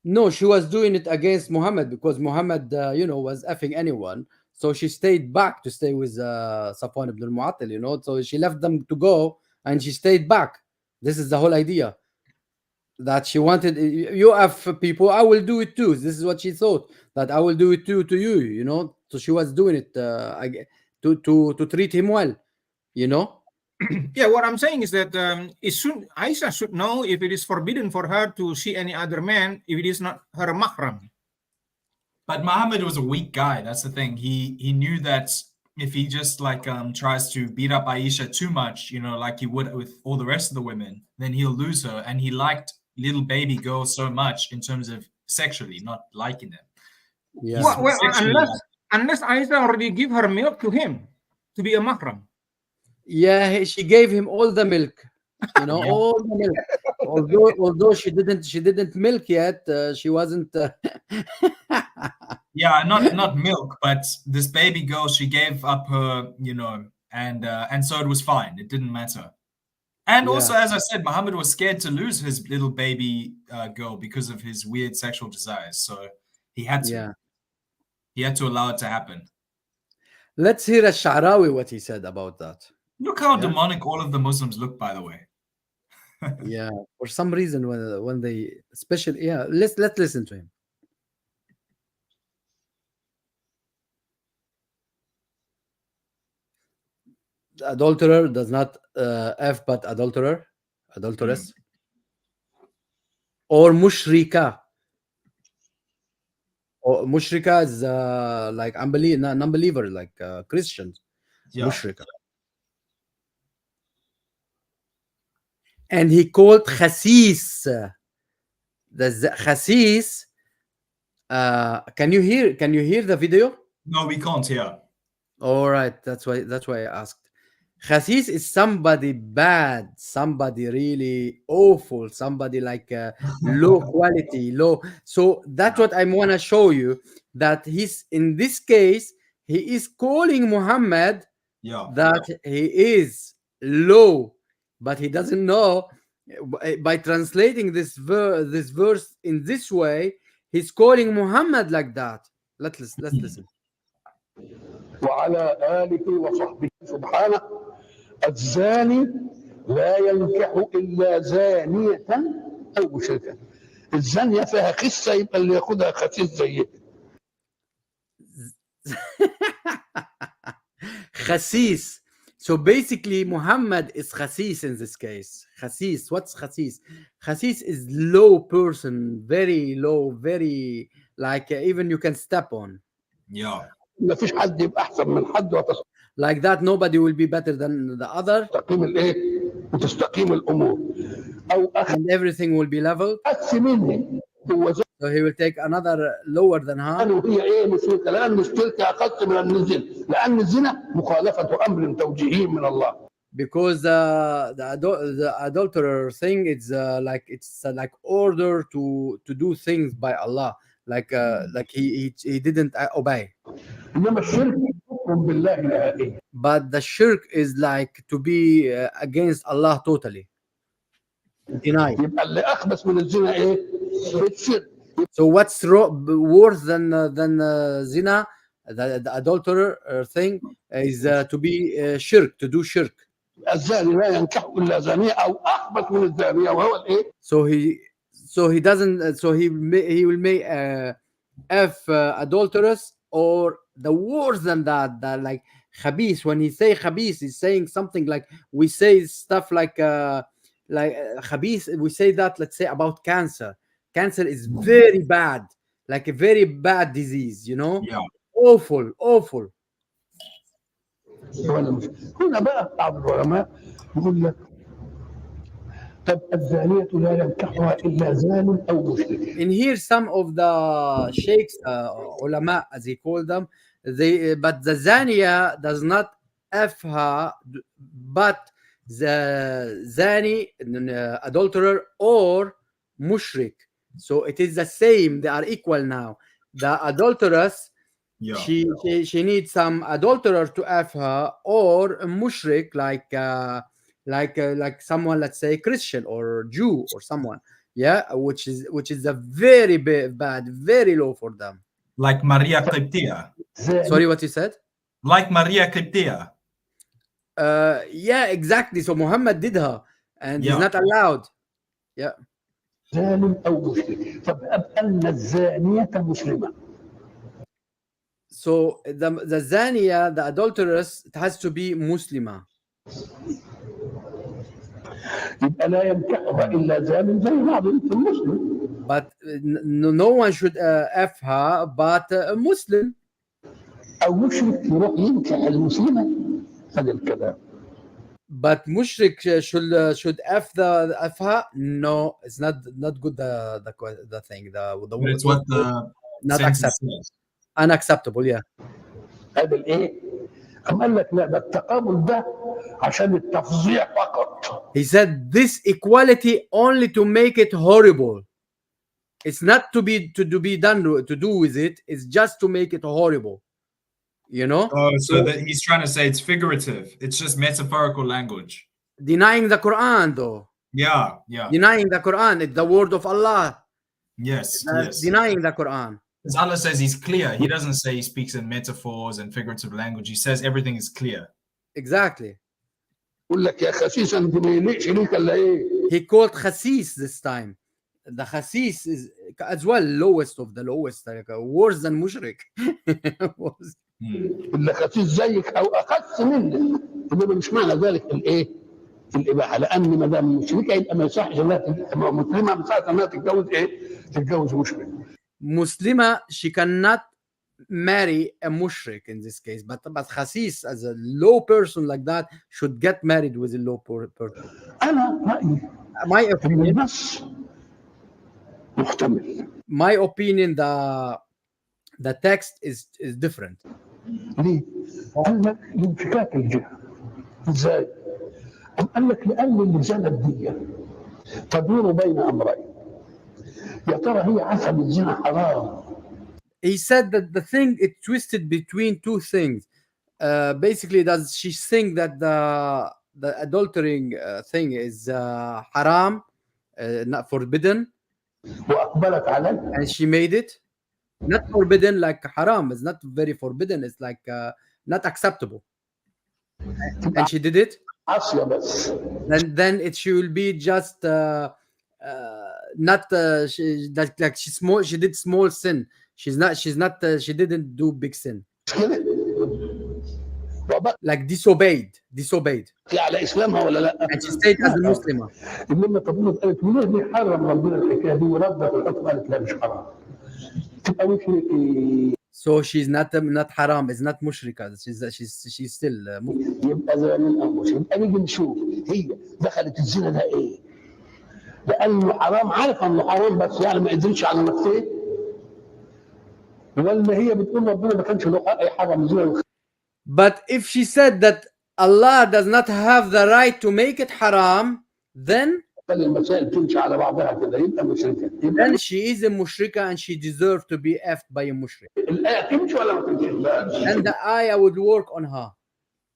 No, she was doing it against Muhammad because Muhammad, was effing anyone. So she stayed back to stay with Safwan ibn al-Mu'attal, So she left them to go and she stayed back. This is the whole idea. That she wanted, you have people, I will do it too. This is what she thought, that I will do it too to you, So she was doing it to treat him well, Yeah, what I'm saying is that Aisha should know if it is forbidden for her to see any other man if it is not her mahram. But Muhammad was a weak guy. That's the thing. He knew that if he just tries to beat up Aisha too much, like he would with all the rest of the women, then he'll lose her. And he liked little baby girls so much in terms of sexually, not liking them. Yeah. Well, unless Aisha already give her milk to him to be a mahram. Yeah, she gave him all the milk, all the milk. Although she didn't milk yet, she wasn't. Yeah, not milk, but this baby girl, she gave up her, and so it was fine. It didn't matter. And also, as I said, Muhammad was scared to lose his little baby girl because of his weird sexual desires. So he had to. Yeah. He had to allow it to happen. Let's hear Ash-Sha'rawi what he said about that. Look how demonic all of the Muslims look, by the way. Yeah, for some reason when they especially let's listen to him. The adulterer does not F but adulteress, or mushrika. Or mushrika is like non-believer, like Christians. Yeah. Mushrika. And he called khasis. The khasis. Can you hear the video? No, we can't hear. All right, that's why I asked. Khasis is somebody bad, somebody really awful, somebody like low quality, low. So that's what I want to show you, that he's in this case he is calling Muhammad that he is low, but he doesn't know. By translating this verse in this way, he's calling Muhammad like that. Let's listen. وعلى آله وصحبه سبحانه الزاني لا ينكح إلا زانية أو مشركة. الزانية فيها خسة، يبقى اللي ياخدها خسيس زيها. خسيس. So basically Muhammad is khasis in this case. Khasis, what's khasis? Khasis is low person, very low, very like even you can step on. Yeah. ما فيش حد يبقى أحسن من حد like that, nobody will be better than the other. تستقيم الإيه؟ وتستقيم الأمور. And everything will be level. مني. So he will take another lower than her. وهي إيه مشركة؟ لأن الشرك أقل من الزنا، لأن الزنا مخالفة أمر توجيهي من الله. Because the adulterer thing, it's like order to do things by Allah. like he didn't obey. انما الشرك كفر بالله نهائيا. But the shirk is like to be against Allah totally. Deny. يبقى اللي اخبث من الزنا ايه؟ الشرك. So what's worse than zina, the adulterer thing, is to be shirk, to do shirk. الزاني لا ينكح الا زانيه او اخبث من الزانيه وهو الايه؟ So he doesn't. So he will make adulterous, or the worse than that. That like khabith. When he say khabith, he's saying something like we say stuff like khabith. We say that, let's say, about cancer. Cancer is very bad, like a very bad disease. You know, Yeah. awful. هنا بقى بعض العلماء يقول لك طب الزانية لا ينكحها إلا زان أو مشرك. In here, some of the sheikhs, ulama, as he called them, but the zaniya does not her, but the zani, adulterer, or mushrik. So it is the same. They are equal now. The adulteress, Yeah. she needs some adulterer to her, or a mushrik, like someone, let's say Christian or Jew or someone, which is a very bad, very low for them. Like Maria Qibtiyya. Sorry, what you said? Like Maria Qibtiyya. Yeah, exactly. So Muhammad did her, and he's Yeah. not allowed. Yeah. زان أو مشرك. طب أن الزانية مسلمة. So the zaniya, the adulteress, it has to be Muslima. يبقى لا ينكحها إلا زان زي بعض المسلم. But no one should F her, but a Muslim. أو مشرك يروح ينكح المسلمة. هذا الكلام. But mushrik should F her. No, it's not good. The thing. But it's what the not sentence acceptable. says. Unacceptable. Yeah. هذا الإيه؟ أم قال لك لا ده التقابل ده عشان التفظيع فقط. He said this equality only to make it horrible. It's not to be done to do with it. It's just to make it horrible. You know. Oh, so that he's trying to say it's figurative. It's just metaphorical language. Denying the Quran, though. Yeah. Denying the Quran. It's the word of Allah. Yes. Denying the Quran. Because Allah says he's clear. He doesn't say he speaks in metaphors and figurative language. He says everything is clear. Exactly. يقول لك يا خسيس أنت ما يليقش ليك إلا إيه؟ He called khasis this time. The khasis is as well lowest of the lowest, like worse than mushrik. ولا خسيس زيك أو أخس منك. إنما مش معنى ذلك الإيه؟ الإباحة، لأن ما دام مشركة يبقى ما يصحش إنها مسلمة، ما يصحش إنها تتجوز إيه؟ تتجوز مشرك. Muslima, she cannot marry a mushrik in this case, but khasis, as a low person like that, should get married with a low person. أنا رأيي My opinion, النص محتمل. my opinion, the text is different. ليه؟ قال لك لانفكاك الجهة. ازاي؟ قال لك لأن اللجان الدية تدور بين أمرين. يا ترى هي عارفة الزنا حرام. He said that the thing it twisted between two things. Basically, does she think that the adultering thing is haram, not forbidden, وأقبلت عليه. and she made it not forbidden like haram. It's not very forbidden. It's like not acceptable, and she did it. عاصية بس. Then she will be just not like she did small sin. She didn't do big sin. Like disobeyed. على إسلامها ولا لا؟ And she stayed as a Muslim. إنما طبيعة قالت وليه بيحرم ربنا الحكاية دي وردت الحكم قالت لا مش حرام. تبقى مشركة. So she's not haram. It's not mushrika. She's still Muslim. يبقى زمان أو مشرك. يبقى نيجي نشوف هي دخلت الزنا ده إيه؟ لأنه حرام، عارفة إنه حرام بس يعني ما قدرتش على نفسها. ولا هي بتقول ربنا ما كانش له حق يحرم الزنا. But if she said that Allah does not have the right to make it haram, then خلي المسائل تمشي على بعضها كده يبقى مشركه. then يبقى she is a mushrika and she deserves to be effed by a mushrik. الايه تمشي ولا ما تمشيش؟ Then the ayah would work on her.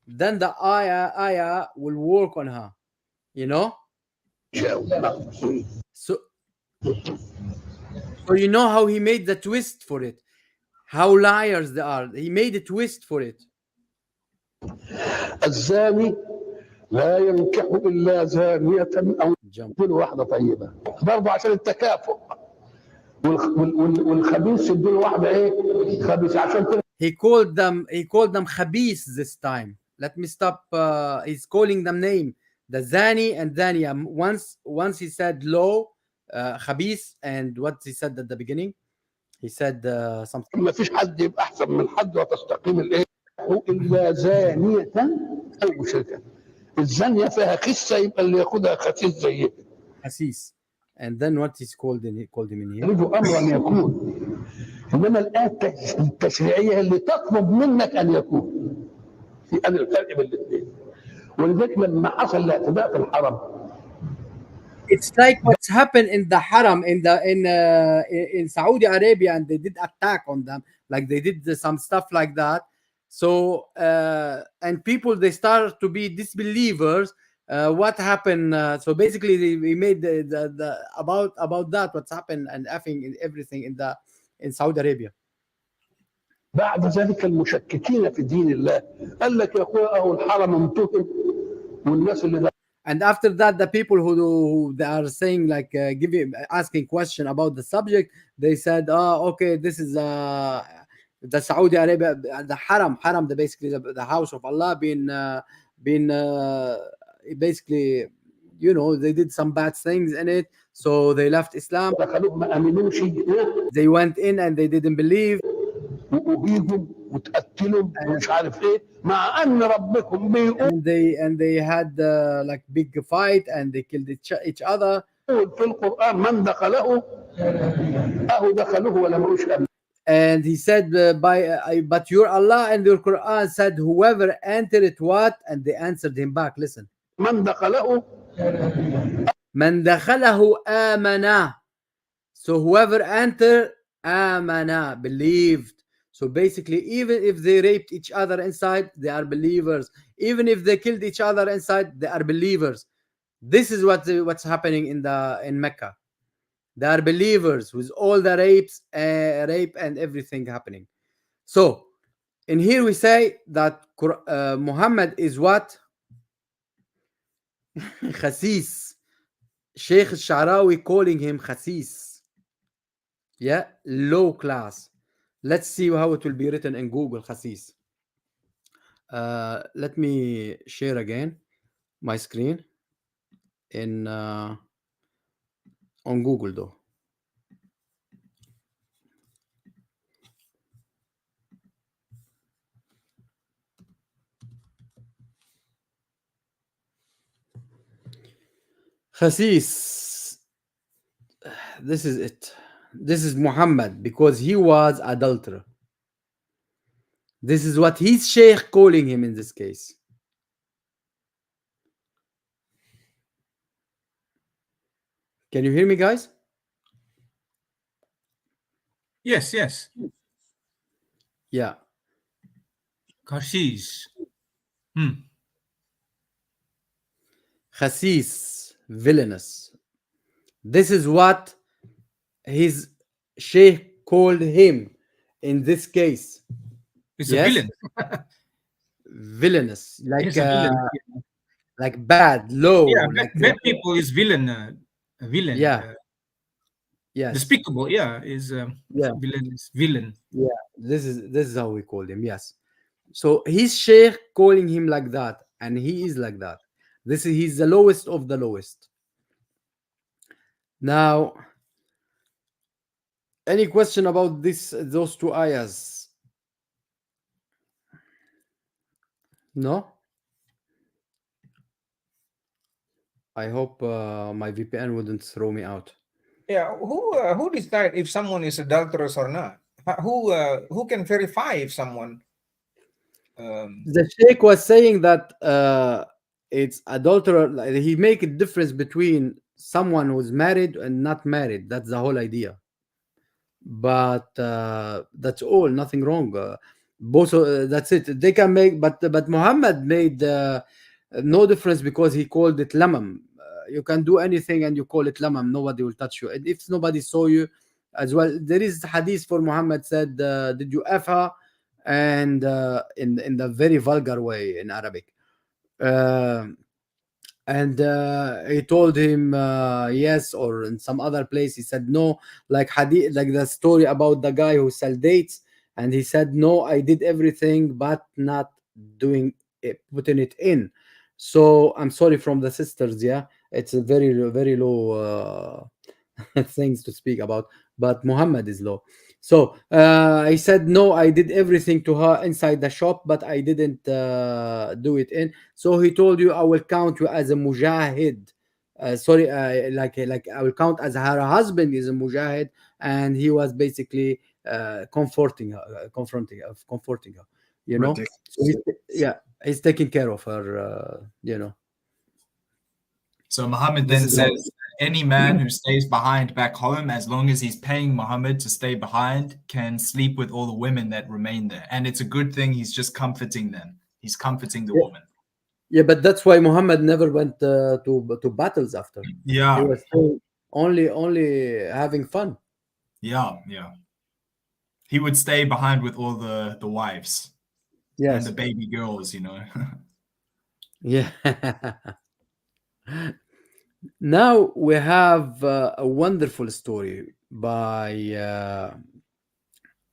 Then the ayah will work on her. You know? So you know how he made the twist for it. How liars they are. He made a twist for it. الزاني لا ينكح الا زانيه او Jump. يديله واحده طيبه برضه عشان التكافؤ. والخبيث يديله واحده ايه؟ خبيث عشان كده. He called them khabis this time. Let me stop. He's calling them name. The Zani and Dania. Once he said low, khabis, and what he said at the beginning, he said something. ما فيش حد يبقى احسن من حد وتستقيم الايه؟ الا زانيه او مشركه. الزانيه فيها خسه يبقى اللي ياخدها خسيس زيه. Hasis. And then what he's called in, he called him in here. يريد امرا يكون. انما الايه التشريعيه اللي تطلب منك ان يكون. في هذا الفرق بين الاثنين. ولذلك لما حصل الاعتداء في الحرم. It's like what's happened in the haram in Saudi Arabia, and they did attack on them, like they did some stuff like that. So and people, they start to be disbelievers. What happened? So basically, we made the about that what's happened and effing in everything in Saudi Arabia. بعد ذلك المشككين في دين الله قال لك يا اخويا اهو الحرم ممتهن والناس اللي And after that, the people who they are saying like asking question about the subject, they said, "Oh, okay, this is the Saudi Arabia, the haram, basically the house of Allah, been basically, you know, they did some bad things in it, so they left Islam. They went in and they didn't believe." وأبيهم وتقتلهم ومش عارف ايه مع ان ربكم بيقول and they had like big fight and they killed each other. في القرآن من دخله اهو دخلوه ولا ملوش امن. And he said but your Allah and your Quran said whoever entered it what, and they answered him back, listen, من دخله آمنا. So whoever entered آمنا, believed. So basically, even if they raped each other inside, they are believers. Even if they killed each other inside, they are believers. This is what's happening in Mecca. They are believers with all the rape and everything happening. So in here we say that Muhammad is what? Khasis. Sheikh Sha'rawi calling him Khasis. Yeah, low class. Let's see how it will be written in Google, Khasis. Let me share again my screen in on Google though. Khasis. This is it. This is Muhammad because he was adulterer. This is what his sheikh calling him in this case. Can you hear me, guys? Yes. Yeah. Khasis. Khasis, villainous. This is what his sheikh called him in this case. It's a villain. Villainous, like Villain. like bad, low. Yeah, like, bad people is villain. Villain. Yeah. Yes. Despicable. Yeah, is villain. Is villain. Yeah. This is how we called him. Yes. So his sheikh calling him like that, and he is like that. He's the lowest of the lowest. Now, any question about those two ayahs? No? I hope my VPN wouldn't throw me out. Yeah, who decide if someone is adulterous or not? Who can verify if someone? The sheikh was saying that it's adulterer. He make a difference between someone who's married and not married. That's the whole idea. But that's all. Nothing wrong. Both. That's it. They can make. But Muhammad made no difference because he called it lamam. You can do anything and you call it lamam. Nobody will touch you. And if nobody saw you, as well, there is hadith for Muhammad said, "Did you F her?" And in the very vulgar way in Arabic. And he told him yes, or in some other place he said no, like hadith, like the story about the guy who sell dates, and he said no, I did everything but not doing it, putting it in. So I'm sorry from the sisters. Yeah, it's a very low things to speak about, but Muhammad is low. So I said no, I did everything to her inside the shop, but I didn't do it in. So he told you, I will count you as a mujahid. Like I will count as her husband is a mujahid, and he was basically comforting her. You know, so he's taking care of her. You know. So Muhammad then says, any man who stays behind back home, as long as he's paying Muhammad to stay behind, can sleep with all the women that remain there. And it's a good thing. He's just comforting them. He's comforting the woman. Yeah, but that's why Muhammad never went to battles after. Yeah. He was only having fun. Yeah. He would stay behind with all the wives. Yes. And the baby girls, you know. Yeah. Now we have a wonderful story by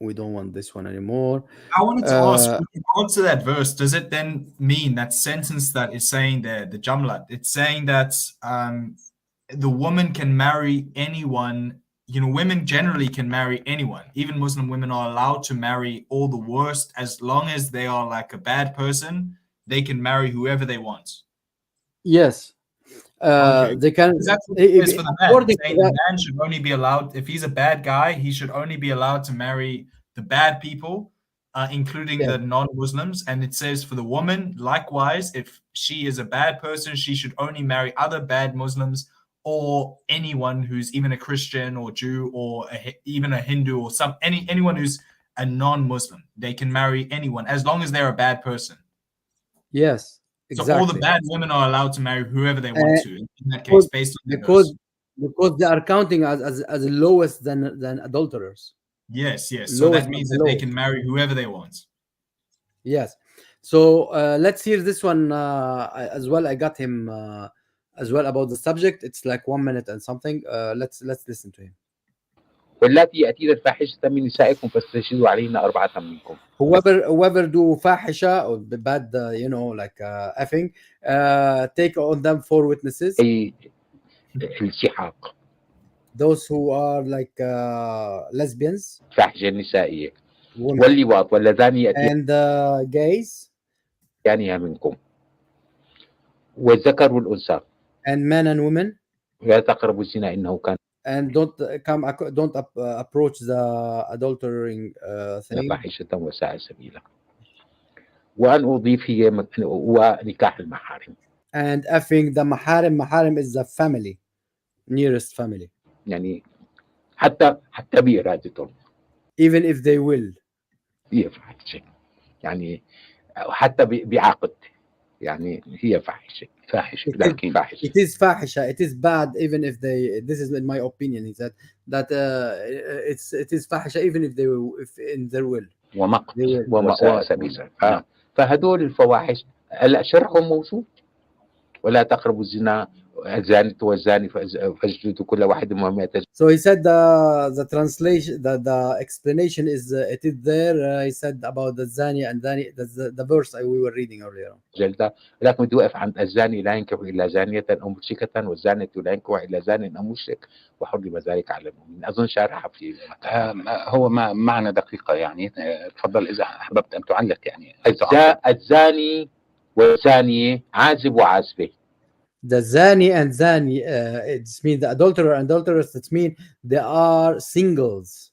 we don't want this one anymore. I wanted to ask, with regards to that verse, does it then mean that sentence that is saying there, the Jamlat, it's saying that the woman can marry anyone, you know, women generally can marry anyone. Even Muslim women are allowed to marry all the worst, as long as they are like a bad person, they can marry whoever they want. Yes. Okay. They can. That's what it is for the man. The man should only be allowed, if he's a bad guy, he should only be allowed to marry the bad people, including the non-Muslims. And it says for the woman, likewise, if she is a bad person, she should only marry other bad Muslims or anyone who's even a Christian or Jew or even a Hindu or anyone who's a non-Muslim. They can marry anyone as long as they're a bad person. Yes. Exactly. So all the bad women are allowed to marry whoever they want to. In that case, based on because they are counting as lowest than adulterers. Yes. So that means that they can marry whoever they want. Yes. So let's hear this one as well. I got him as well about the subject. It's like 1 minute and something. Let's listen to him. واللاتي يأتين الفاحشة من نسائكم فاستشهدوا عليهن أربعة منكم. Whoever do fahisha or bad, you know, like effing, take on them 4 witnesses. السحاق. Those who are like lesbians. فاحشة نسائية. واللواط واللذان يأتين. And gays. يعنيها منكم. والذكر والأنثى. And men and women. لا تقربوا الزنا إنه كان. And don't approach the adultering thing. فاحشة وساء سبيلا. وأن أضيف هي ونكاح المحارم. And effing the maharim is the family, nearest family. يعني حتى بإرادتهم. Even if they will. هي فاحشة. يعني حتى بعقد. يعني هي فاحشة. لكن فاحشة. It is fahisha. It is bad even if they. This is in my opinion. He said that it is fahisha even if they will, if in their will. ومقت وساء سبيلا. فهدول الفواحش هلا شرعهم موجود. ولا تقربوا الزنا الزانية والزاني فاجلدوا كل واحد منهم 100 جلدة. So he said the translation, the explanation is it is there. He said about the zani and zani. That's the verse we were reading earlier. جلدة. لكن بدي أوقف عند الزاني لا ينكح إلا زانية أو مشركة والزانية لا ينكح إلا زان أو مشرك وحرم ذلك على المؤمن. أظن شارحها في هو ما معنى دقيقة يعني. تفضل إذا أحببت أن تعلق يعني. الزاني والزانية عازب وعازبة. The zani and zani, it means the adulterer and adulteress. It means they are singles.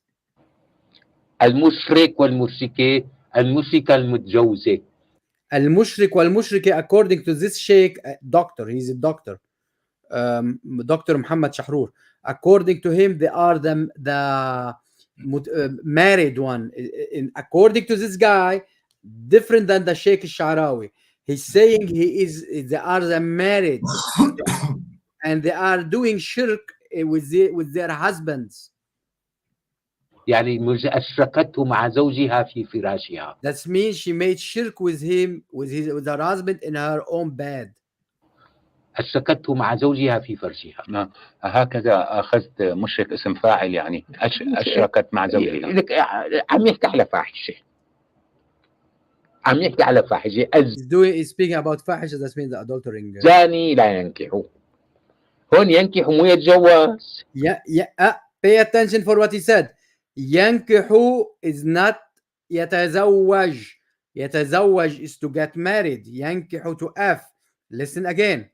المشرك والمشركة المشركة المتجوزة. المشرك والمشركة, according to this sheikh, doctor. He's a doctor. Dr. Muhammad Shahrur. According to him, they are the married one. According to this guy, different than the Sheikh Sharawi. He's saying they are the married, and they are doing shirk with their husbands. يعني أشركته مع زوجها في فراشها. That means she made shirk with him, with her husband in her own bed. أشركته مع زوجها في فرشها. هكذا أخذت مشرك اسم فاعل، يعني أشركت مع زوجها. لك عم يحكي على فاحشة، عم يحكي على فاحشة. He's speaking about fahisha, that means the adultering. زاني لا ينكح. هون ينكح مو يتجوز. Pay attention for what he said. ينكح is not يتزوج. يتزوج is to get married. ينكح to F. Listen again.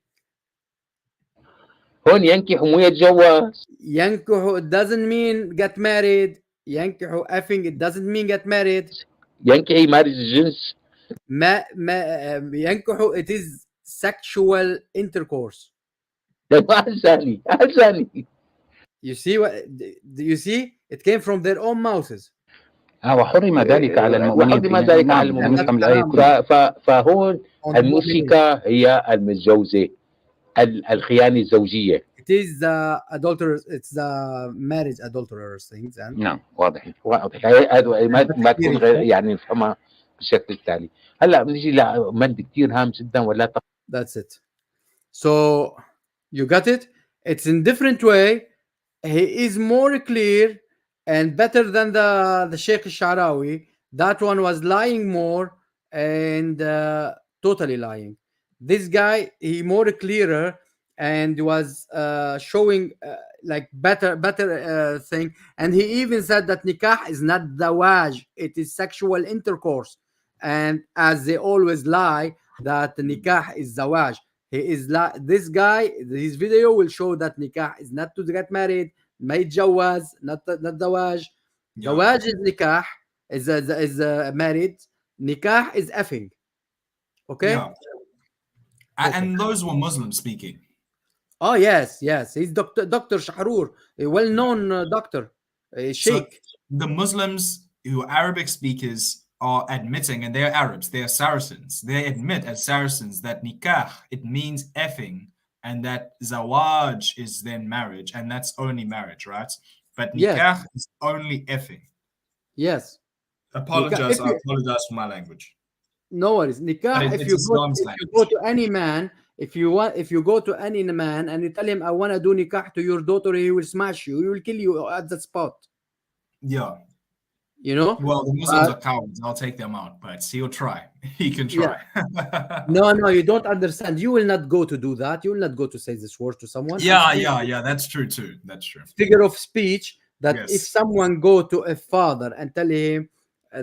هون ينكح مو يتجوز. ينكح it doesn't mean get married. ينكح effing it doesn't mean get married. ينكح يمارس الجنس. ما ينكح it is sexual intercourse. زاني زاني. You see what? You see? It came from their own mouths. وحرم ذلك على المؤمنين. وحرم ذلك على المؤمنين. فهون المشركة هي المتجوزة، الخيانة الزوجية. It is the adulterers. It's the marriage adulterers things. نعم واضح. هذا ما تكون غير يعني نفهمها بالشكل التالي. هلا بنيجي لمد كثير هام جدا ولا That's it. So you got it. It's in different way. He is more clear and better than the Sheikh Sharawi. That one was lying more and totally lying. This guy, he more clearer and was showing like better thing. And he even said that nikah is not zawaj, it is sexual intercourse. And as they always lie, that nikah is zawaj. He is this guy. His video will show that nikah is not to get married. ما يتجوز, not زواج. زواج is nikah, is married. Nikah is effing. Okay. Yeah. And those were Muslims speaking. Oh yes. He's Dr. Shahrur, a well-known doctor, a sheikh. So the Muslims who are Arabic speakers are admitting, and they're Arabs, they're Saracens. They admit as Saracens that nikah, it means effing, and that zawaj is then marriage, and that's only marriage, right? But nikah is only effing. Yes. I apologize for my language. No worries. Nikah, if you go to any man, if you go to any man and you tell him, I want to do nikah to your daughter, he will smash you. He will kill you at that spot. Yeah. You know? Well, the Muslims are cowards. I'll take them out, but he'll try. He can try. Yeah. No, you don't understand. You will not go to do that. You will not go to say this word to someone. Yeah. That's true too. That's true. Figure of speech that if someone go to a father and tell him,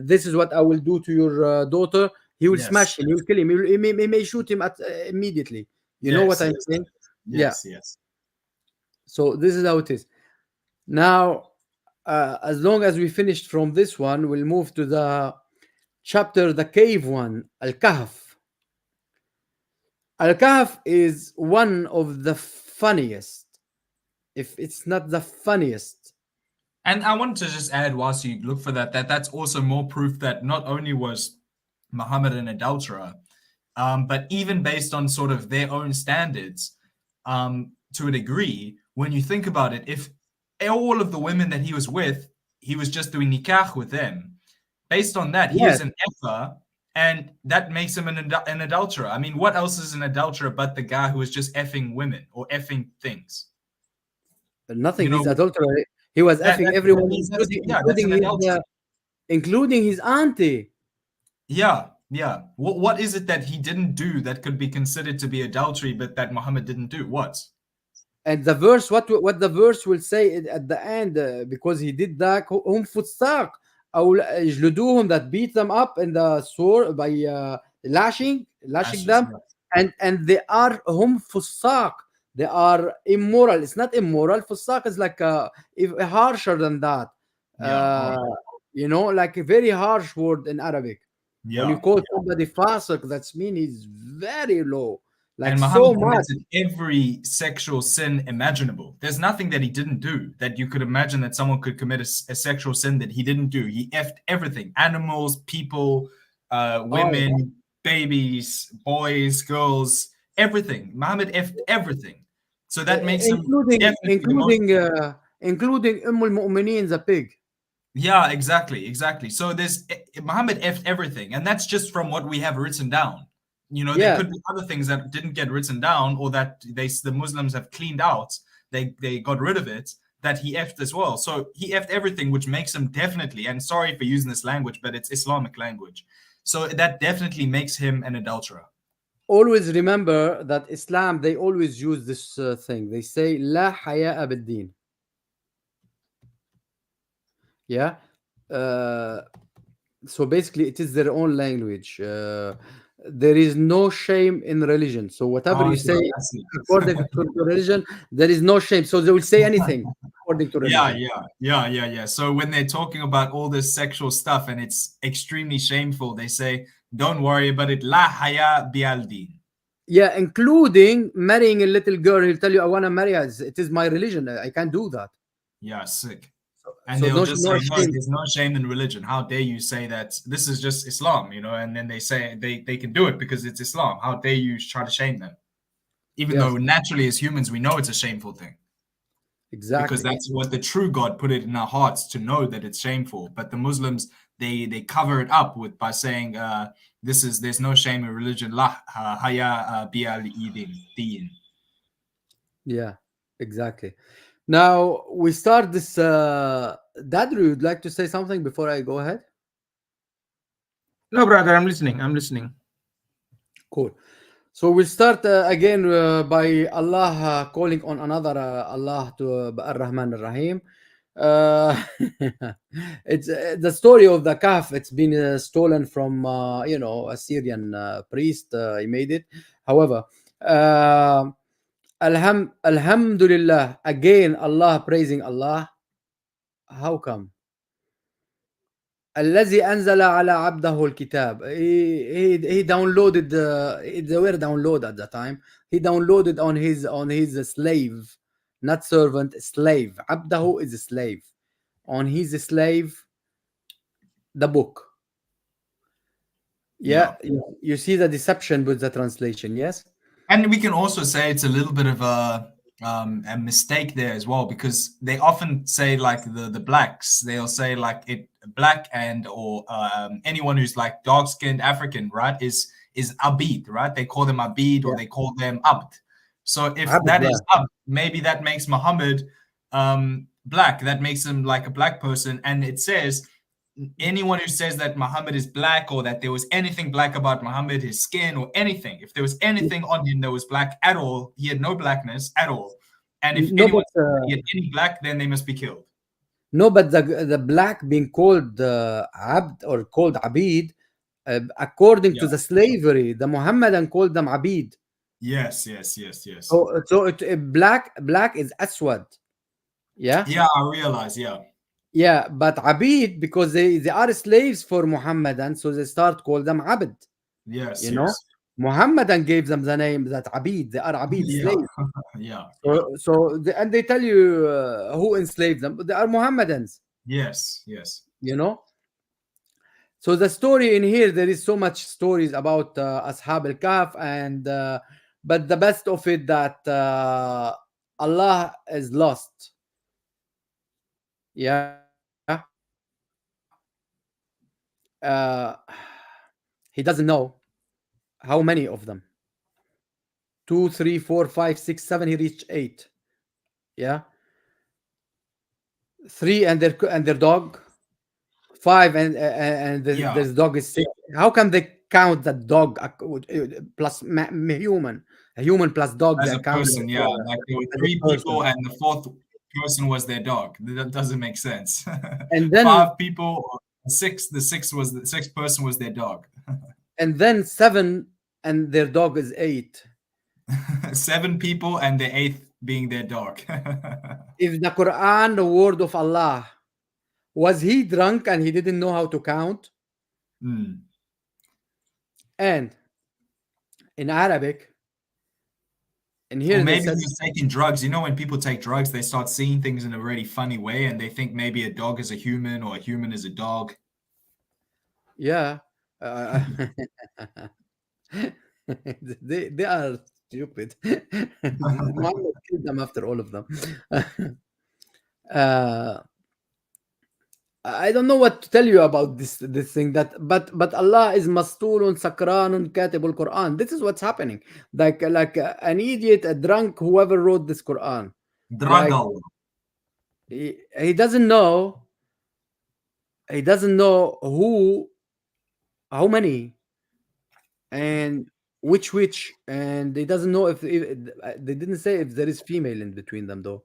this is what I will do to your daughter, he will smash him. He will kill him. He may shoot him immediately. You know what I'm saying? Yes. So this is how it is. Now, as long as we finished from this one, we'll move to the chapter, the cave one, Al-Kahf. Al-Kahf is one of the funniest, if it's not the funniest. And I wanted to just add, whilst you look for that's also more proof that not only was Muhammad an adulterer, but even based on sort of their own standards, to a degree, when you think about it, if all of the women that he was with, he was just doing nikah with them, based on that, he is an effer, and that makes him an adulterer. I mean, what else is an adulterer but the guy who is just effing women or effing things? Nothing. He's adulterer. He was effing everyone, including his auntie. Yeah. What is it that he didn't do that could be considered to be adultery, but that Muhammad didn't do? What? And the verse, what the verse will say at the end, because he did that, hum futsaq, أو يجلدوهم, that beat them up in the sword by lashing them, and they are hum fusaq. They are immoral. It's not immoral. Fusaq is like harsher than that. You know, like a very harsh word in Arabic. When you call somebody fasiq, that means he's very low. Like and so Muhammad much. committed every sexual sin imaginable. There's nothing that he didn't do that you could imagine that someone could commit a sexual sin that he didn't do. He effed everything: animals, people, women, babies, boys, girls, everything. Muhammad effed everything. So that makes him including al-Mu'mineen, the pig. Yeah, exactly. So there's Muhammad effed everything, and that's just from what we have written down. There could be other things that didn't get written down, or that the Muslims have cleaned out. They got rid of it, that he effed as well. So he effed everything, which makes him definitely, and sorry for using this language, but it's Islamic language. So that definitely makes him an adulterer. Always remember that Islam, they always use this thing. They say, La haya'a bid-din. Yeah. So basically, it is their own language. There is no shame in religion. So whatever you say according to religion, there is no shame. So they will say anything according to religion. Yeah. So when they're talking about all this sexual stuff and it's extremely shameful, they say, don't worry about it. La haya bi'al-din. Yeah, including marrying a little girl. He'll tell you, I want to marry her. It is my religion. I can't do that. Yeah, sick. And they'll just say, no, there's no shame in religion. How dare you say that this is just Islam, and then they say they can do it because it's Islam. How dare you try to shame them? Even though naturally as humans, we know it's a shameful thing. Exactly. Because that's what the true God put it in our hearts to know that it's shameful. But the Muslims, they cover it up by saying there's no shame in religion. La haya bi'al-din. Yeah, exactly. Now we start this. Dadru, you'd like to say something before I go ahead? No, brother, I'm listening. Cool. So we'll start again by Allah calling on another Allah to Ar-Rahman Ar-Rahim. It's the story of the Kahf. It's been stolen from a Syrian priest. He made it. However, Alhamdulillah, again Allah praising Allah. How come? الذي أنزل على عبده الكتاب. He downloaded the word download at the time. He downloaded on his slave, not servant, slave. عبده is a slave. On his slave, the book. Yeah. You see the deception with the translation, yes? And we can also say it's a little bit of a mistake there as well, because they often say like the blacks, they'll say like it black or anyone who's like dark-skinned African, right, is abid, right? They call them abid or they call them abd. So if that is abd, maybe that makes Muhammad black. That makes him like a black person. And it says anyone who says that Muhammad is black, or that there was anything black about Muhammad, his skin or anything, if there was anything on him that was black at all, he had no blackness at all. And if anyone he had any black, then they must be killed. No, but the black being called abd or called abid, according to the slavery, the Muhammadan called them abid. Yes. So black is aswad. Yeah, I realize. Yeah, but abid, because they are slaves for Muhammadan, so they start call them abd. Yes, Muhammadan gave them the name that abid. They are abid, slaves. So and they tell you who enslaved them. They are Muhammadans. Yes. So the story in here, there is so much stories about Ashab al-Kahf, and but the best of it that Allah is lost. Yeah. He doesn't know how many of them. 2, 3, 4, 5, 6, 7. He reached 8. Yeah. 3 and their dog. 5 and their dog is 6. How can they count the dog plus human? A human plus dog. As a person, like there were 3 people and the 4th person was their dog. That doesn't make sense. And then 5 people. The sixth person was their dog. And then 7 and their dog is 8. 7 people and the 8th being their dog. If the Quran, the word of Allah, was he drunk and he didn't know how to count? And in Arabic, And here Or they maybe said, he was taking drugs. You know, when people take drugs, they start seeing things in a really funny way, and they think maybe a dog is a human or a human is a dog. yeah, they are stupid. Muhammad killed them after all of them. uh, I don't know what to tell you about this thing, that but Allah is mastulun sakranun katibul Quran. This is what's happening. Like an idiot, a drunk, whoever wrote this Quran. Like, Dragal. he doesn't know. He doesn't know how many, and which, and he doesn't know if they didn't say if there is female in between them though.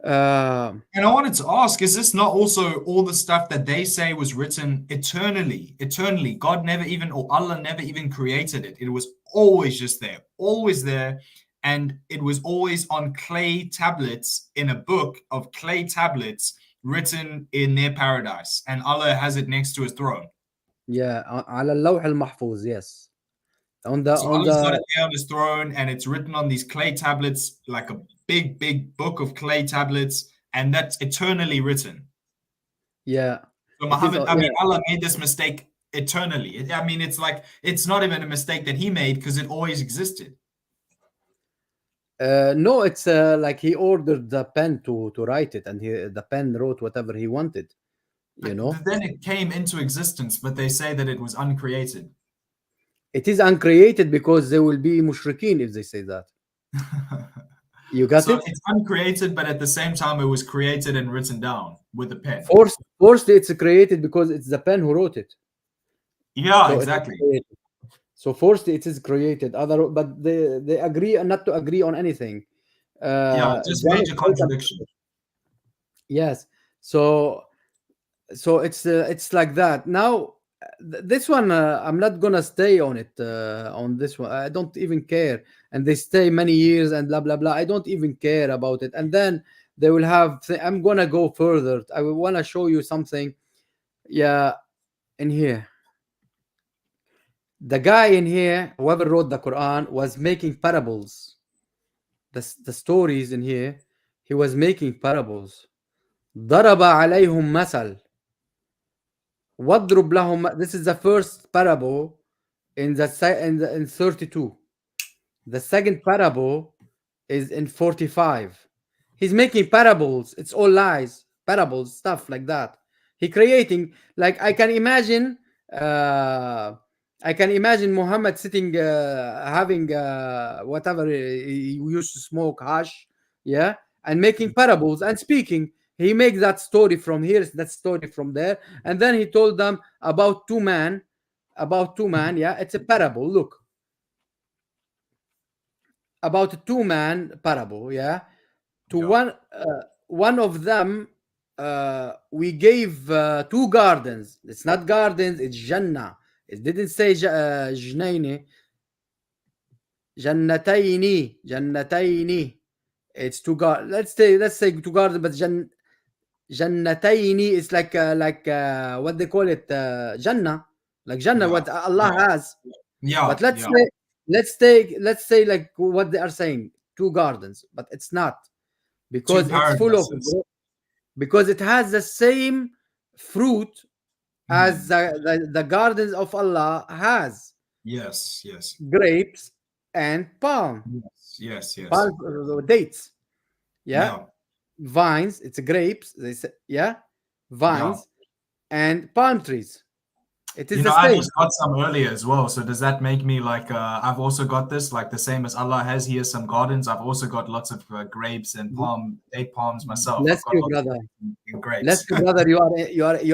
And I wanted to ask, is this not also all the stuff that they say was written eternally? Eternally. God never even, or Allah never even created it. It was always just there, always there. And it was always on clay tablets in a book of clay tablets written in their paradise. And Allah has it next to his throne. Yeah, على اللوح المحفوظ, yes. On the So Allah's got it there on his throne, and it's written on these clay tablets, like a big book of clay tablets, and that's eternally written. Yeah. So Muhammad, Allah made this mistake eternally. I mean, it's like, it's not even a mistake that he made because it always existed. No, it's like he ordered the pen to write it, and the pen wrote whatever he wanted. You know. Then it came into existence, but they say that it was uncreated. It is uncreated because they will be mushrikeen if they say that. You got so it? It's uncreated, but at the same time, it was created and written down with a pen. Forced, it's created because it's the pen who wrote it. Yeah, so exactly. So forced, it is created. But they agree not to agree on anything. Just major contradiction. Yes. So it's like that. Now, this one, I'm not gonna stay on it. On this one, I don't even care. And they stay many years and blah blah blah. I don't even care about it. And then they will have. I'm gonna go further. I want to show you something. Yeah, in here, the guy in here, whoever wrote the Quran, was making parables. The stories in here, he was making parables. ضرب عليهم مثل. واضرب لهم. This is the first parable in 32. The second parable is in 45. He's making parables. It's all lies, parables, stuff like that. He creating, like, I can imagine Muhammad sitting, having whatever he used to smoke hash, yeah, and making parables and speaking. He makes that story from here, that story from there, and then he told them about two men. Yeah, it's a parable. Look, about a two-man parable. Yeah, one of them, we gave two gardens. It's not gardens, it's Jannah. It didn't say Jnaini. Jannataini. It's two gardens. Let's say two gardens, but Jannataini is like what they call it, Jannah, like Jannah, what Allah has. Yeah. But let's say like what they are saying, two gardens, but it's not, because it's full of, because it has the same fruit as the gardens of Allah has. Yes. Grapes and palm. Yes. Palm, dates. Yeah. Vines, it's grapes. They say, vines and palm trees. It is the same. I just got some earlier as well. So does that make me like I've also got this, like the same as Allah has here, some gardens. I've also got lots of grapes and date palms myself. Bless you, brother. Bless you, brother. You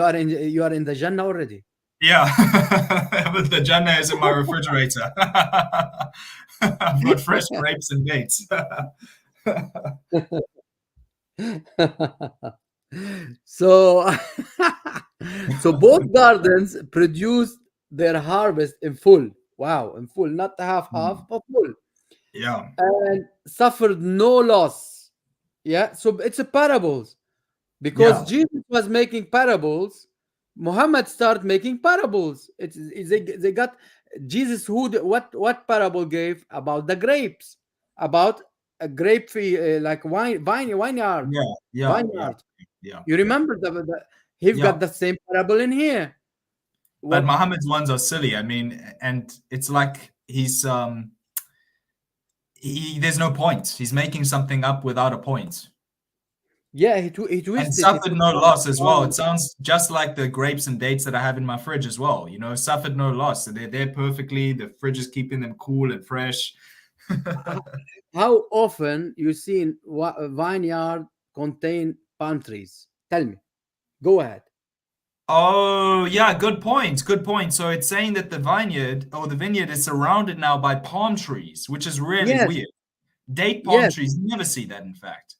are in the Jannah already. Yeah, but the Jannah is in my refrigerator. I've got fresh grapes and dates. So both gardens produced their harvest in full. Wow, in full, not half, but full. Yeah. And suffered no loss. Yeah, so it's a parables. Because Jesus was making parables, Muhammad started making parables. They got Jesus, what parable gave about the grapes, about a grape like vineyard. Vineyard. Yeah. You remember he've got the same parable in here. But Muhammad's ones are silly. I mean, and it's like there's no point. He's making something up without a point. Yeah, he twisted and suffered no loss as well. It sounds just like the grapes and dates that I have in my fridge as well. You know, suffered no loss. So they're there perfectly. The fridge is keeping them cool and fresh. How often you see a vineyard contain palm trees? Tell me. Go ahead. Oh, yeah, good point. Good point. So it's saying that the vineyard is surrounded now by palm trees, which is really weird. Date palm trees, you never see that, in fact.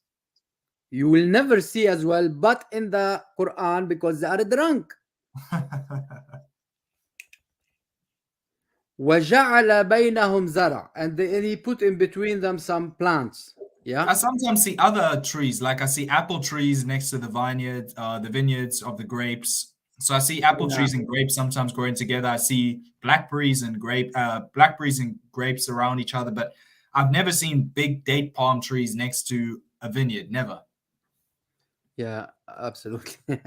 You will never see as well, but in the Quran, because they are drunk. وَجَعَلَ بَيْنَهُمْ زَرْعًا, and he put in between them some plants. Yeah. I sometimes see other trees, like I see apple trees next to the vineyard, the vineyards of the grapes. So I see apple trees and grapes sometimes growing together. I see blackberries and grapes around each other, but I've never seen big date palm trees next to a vineyard. Never. Yeah, absolutely.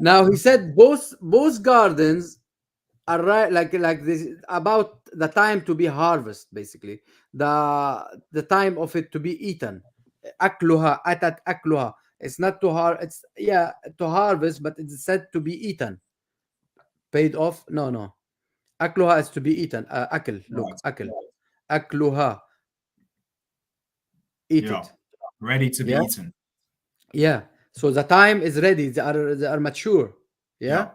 Now he said both gardens are right, like this, about the time to be harvest, basically the time of it to be eaten. Akluha, atat akluha. It's not to it's to harvest, but it's said to be eaten. Paid off? No. Akluha is to be eaten. Akl, look, akl. Akluha. Eat it. Ready to be eaten. Yeah. So the time is ready. They are mature. Yeah.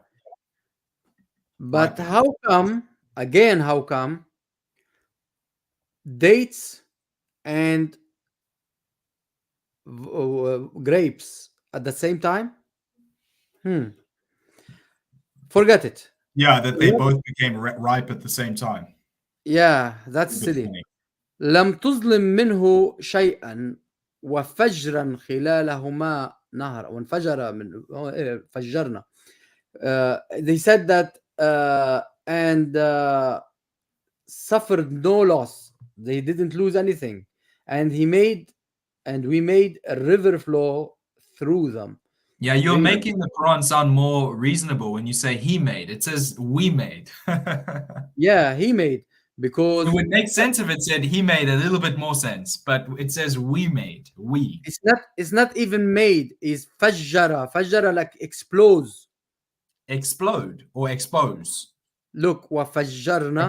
But how come dates and grapes at the same time? Forget it. Yeah, that they both became ripe at the same time. Yeah, that's silly. لم تظلم منه شيئا وفجرا خلالهما نهر وانفجر من فجرنا. They said that and suffered no loss. They didn't lose anything, and we made a river flow through them. Yeah, you're making the Quran sound more reasonable when you say he made. It says we made. Yeah, he made, because it would make sense if it said he made, a little bit more sense, but it says we made. We. It's not even made. It's fajjara. Fajjara, like explodes. Explode or expose. Look, وفجرنا.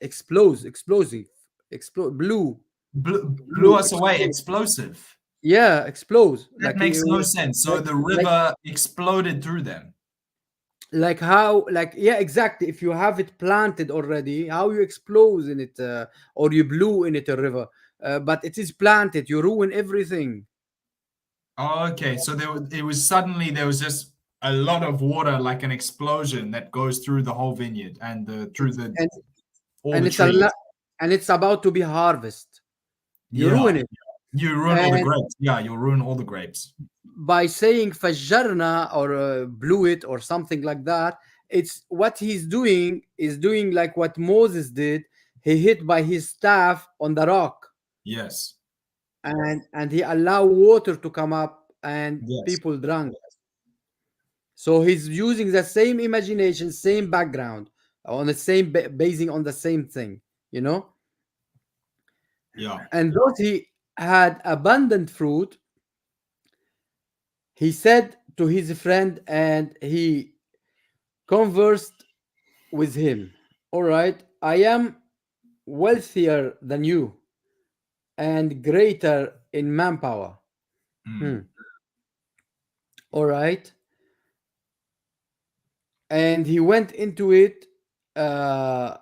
Exposed. Explosive. Blew us away. Explosive. Yeah, explode. That makes no sense. So the river exploded through them. Like how? Yeah, exactly. If you have it planted already, how you explode in it, or you blew in it a river, but it is planted, you ruin everything. Oh, okay. So there was just a lot of water, like an explosion that goes through the whole vineyard and it's about to be harvest. You ruin it. You ruin all the grapes. Yeah, you'll ruin all the grapes. By saying fajjarna or blew it or something like that, it's what he's doing is doing like what Moses did. He hit by his staff on the rock. Yes. And he allowed water to come up and people drank. So he's using the same imagination, same background, on the same basing on the same thing, you know? Yeah. And those he had abundant fruit, he said to his friend, and he conversed with him, all right, I am wealthier than you and greater in manpower. All right. And he went into it, and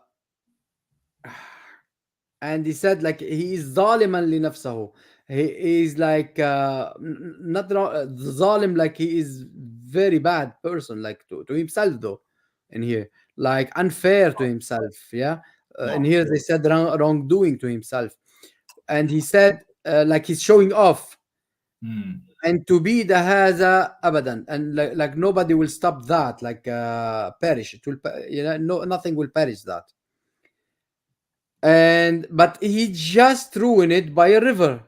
he said, like, he is zaliman li nafsahu. He is like not zalim, like he is very bad person, like to himself though. In here, like unfair to himself. Yeah. And here they said wrongdoing to himself, and he said like he's showing off. And to be the haza abadan, and like nobody will stop that, like perish. It will, nothing will perish that. but he just ruined it by a river.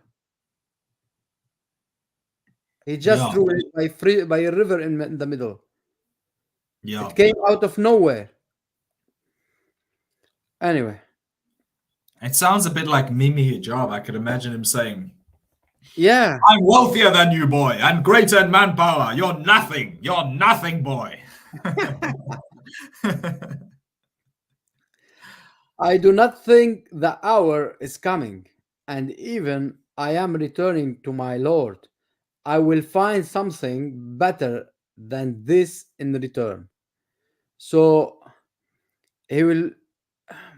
He just ruined it by a river in the middle. Yeah. It came out of nowhere. Anyway. It sounds a bit like Mimi Hijab. I could imagine him saying, yeah, I'm wealthier than you, boy, and greater in manpower. You're nothing. You're nothing, boy. I do not think the hour is coming, and even I am returning to my Lord. I will find something better than this in return. So he will.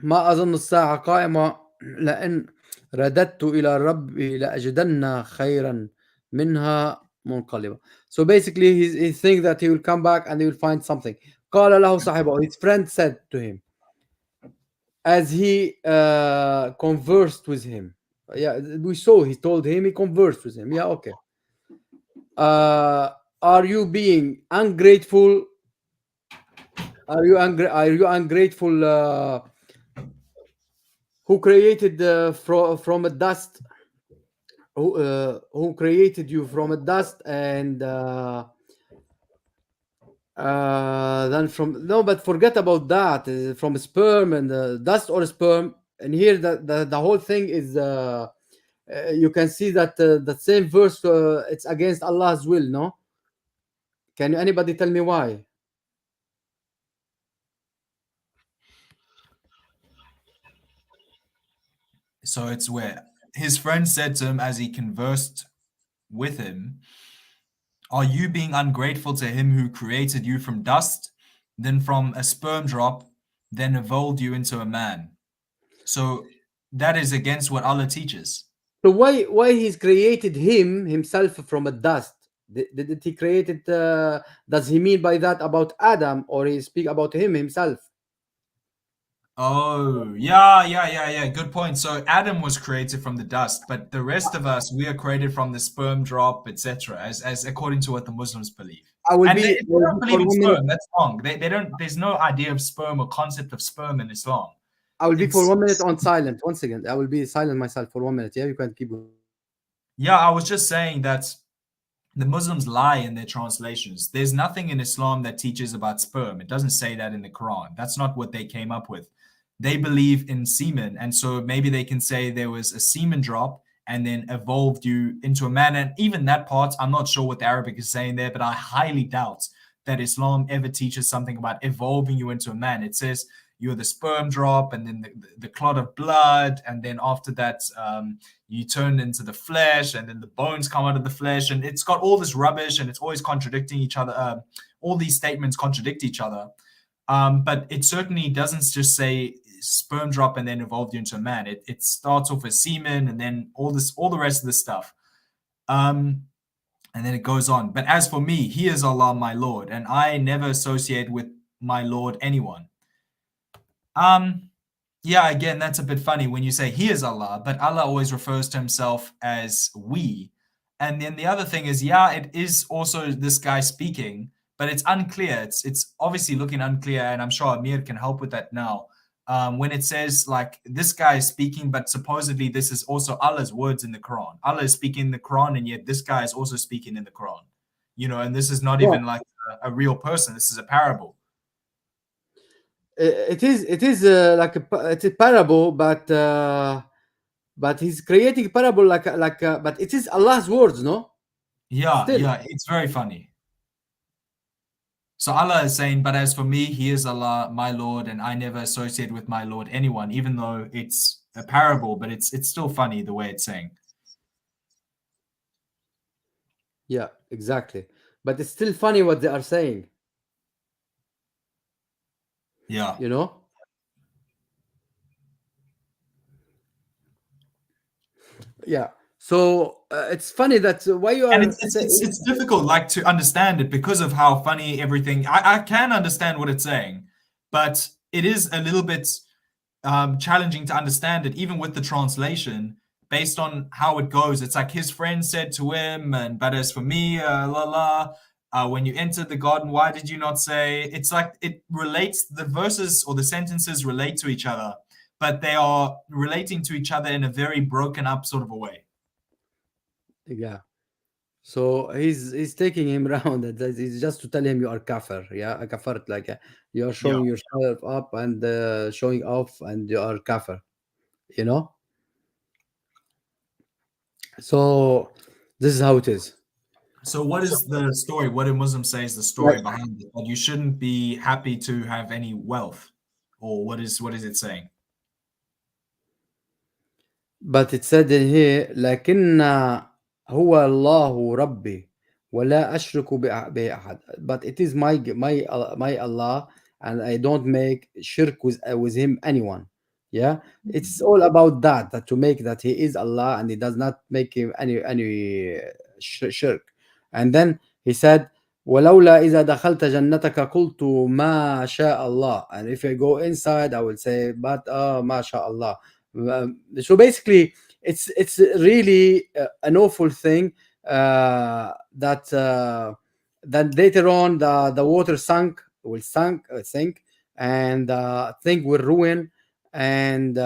ما أظن الساعة قائمة لأن رددت إلى ربي لأجدن خيرا منها منقلبا. So basically he thinks that he will come back and he will find something. قال له صاحبه, his friend said to him as he conversed with him. Yeah, we saw he told him, he conversed with him. Yeah, okay. Are you being ungrateful? Are you ungrateful? Who created from a dust? Who created you from a dust and then from but forget about that. From sperm and dust or sperm. And here the whole thing is you can see that the same verse it's against Allah's will. No, can anybody tell me why? So it's where his friend said to him as he conversed with him, are you being ungrateful to him who created you from dust, then from a sperm drop, then evolved you into a man? So that is against what Allah teaches. So why he's created himself from a dust? Did he create it? Does he mean by that about Adam, or he speak about him himself? Oh, yeah. Good point. So Adam was created from the dust, but the rest of us, we are created from the sperm drop, etc. As according to what the Muslims believe. They don't believe in sperm. That's wrong. They don't. There's no idea of sperm or concept of sperm in Islam. I will be for 1 minute on silent. Once again, I will be silent myself for 1 minute. Yeah, you can keep going. Yeah, I was just saying that the Muslims lie in their translations. There's nothing in Islam that teaches about sperm. It doesn't say that in the Quran. That's not what they came up with. They believe in semen, and so maybe they can say there was a semen drop and then evolved you into a man. And even that part, I'm not sure what the Arabic is saying there, but I highly doubt that Islam ever teaches something about evolving you into a man. It says you're the sperm drop and then the clot of blood, and then after that you turn into the flesh, and then the bones come out of the flesh, and it's got all this rubbish, and it's always contradicting each other. All these statements contradict each other, but it certainly doesn't just say sperm drop and then evolved you into a man. It starts off with semen and then all the rest of the stuff, and then it goes on. But as for me, he is Allah my Lord, and I never associate with my Lord anyone. Yeah, again, that's a bit funny when you say he is Allah, but Allah always refers to himself as we. And then the other thing is, yeah, it is also this guy speaking, but it's unclear. It's obviously looking unclear, and I'm sure Amir can help with that now. When it says like this guy is speaking, but supposedly this is also Allah's words in the Quran. Allah is speaking in the Quran, and yet this guy is also speaking in the Quran. And this is not even like a real person. This is a parable. It is like it's a parable, but he's creating a parable but it is Allah's words, no? Yeah, it's very funny. So Allah is saying, but as for me, he is Allah, my Lord, and I never associate with my Lord anyone, even though it's a parable, but it's still funny the way it's saying. Yeah, exactly. But it's still funny what they are saying. Yeah. Yeah. So it's funny that why you are. And it's difficult, like, to understand it because of how funny everything. I can understand what it's saying, but it is a little bit challenging to understand it, even with the translation, based on how it goes. It's like his friend said to him, but as for me, when you entered the garden, why did you not say? It's like it relates. The verses or the sentences relate to each other, but they are relating to each other in a very broken up sort of a way. Yeah. So he's taking him around, and he's just to tell him you are kafir. Yeah, a kafir, like you are showing yourself up and showing off, and you are kafir. You know. So this is how it is. So what is the story? What do Muslims say is the story behind it? That you shouldn't be happy to have any wealth, or what is it saying? But it said in here, لكن هو الله ربي ولا أشرك به أحد. But it is my Allah, and I don't make shirk with him anyone. Yeah, it's all about that to make that he is Allah and he does not make him any shirk. And then he said, ولولا إذا دخلت جنتك قلت ما شاء الله. And if I go inside, I will say, but ما شاء الله. So basically, it's really an awful thing that later on the water sink, and thing will ruin, and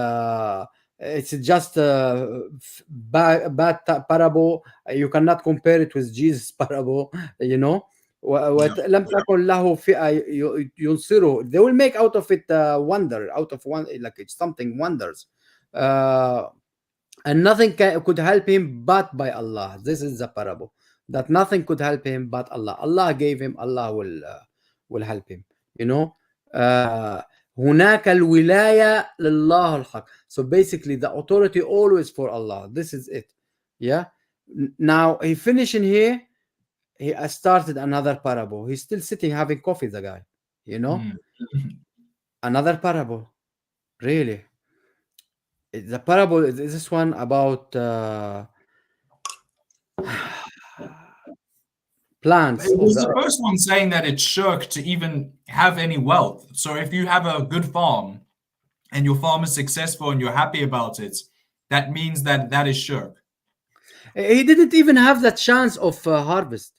it's just a bad parable. You cannot compare it with Jesus' parable, you know. لم تكن له فئة ينصره. They will make out of it wonder, out of one, like it's something wonders. And nothing could help him but by Allah. This is the parable, that nothing could help him but Allah. Allah gave him, Allah will help him, you know. هناك الولاية لله الحق. So basically the authority always for Allah. This is it. Yeah. Now he finishing here, he started another parable. He's still sitting having coffee, the guy, you know. Another parable, really. The parable is this one about plants. It was the first one saying that it's shirk to even have any wealth. So if you have a good farm and your farm is successful and you're happy about it, that means that is shirk. He didn't even have that chance of harvest.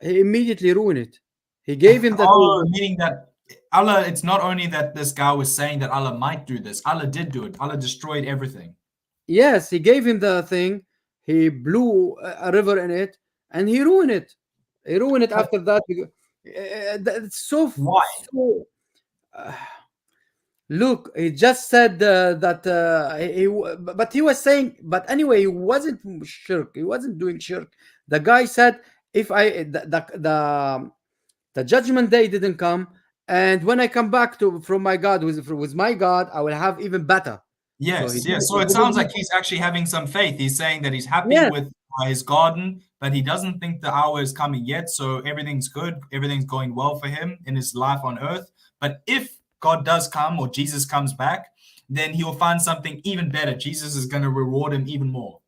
He immediately ruined it. He gave him that. Meaning that Allah, it's not only that this guy was saying that Allah might do this. Allah did do it. Allah destroyed everything. Yes, he gave him the thing. He blew a river in it, and he ruined it. He ruined it after that. It's so why? So, look, he just said that but he was saying, but anyway, he wasn't shirk. He wasn't doing shirk. The guy said, if the judgment day didn't come, and when I come back from my God with my God, I will have even better. Yes, so it sounds like he's actually having some faith. He's saying that he's happy with his garden, but he doesn't think the hour is coming yet. So everything's good. Everything's going well for him in his life on earth. But if God does come, or Jesus comes back, then he'll find something even better. Jesus is going to reward him even more.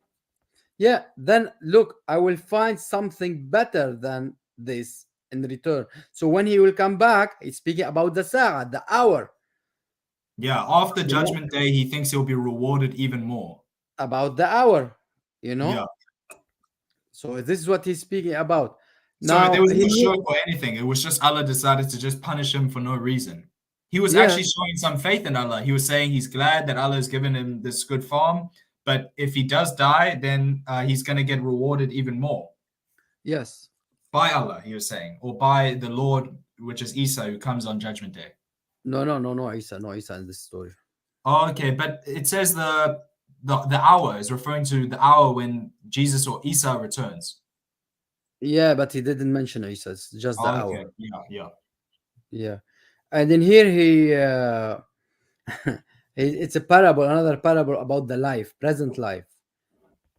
Yeah, then look, I will find something better than this in return. So when he will come back, he's speaking about the sa'a, the hour. Yeah, after judgment day, he thinks he'll be rewarded even more. About the hour, you know? Yeah. So this is what he's speaking about. So now, there was no shirk or anything. It was just Allah decided to just punish him for no reason. He was actually showing some faith in Allah. He was saying he's glad that Allah has given him this good farm. But if he does die, then he's going to get rewarded even more. Yes. By Allah, he was saying, or by the Lord, which is Isa, who comes on Judgment Day. No, Isa in this story. Oh, okay, but it says the hour is referring to the hour when Jesus or Isa returns. Yeah, but he didn't mention Isa. It's just the hour. Yeah. And in here it's a parable, another parable about the life, present life.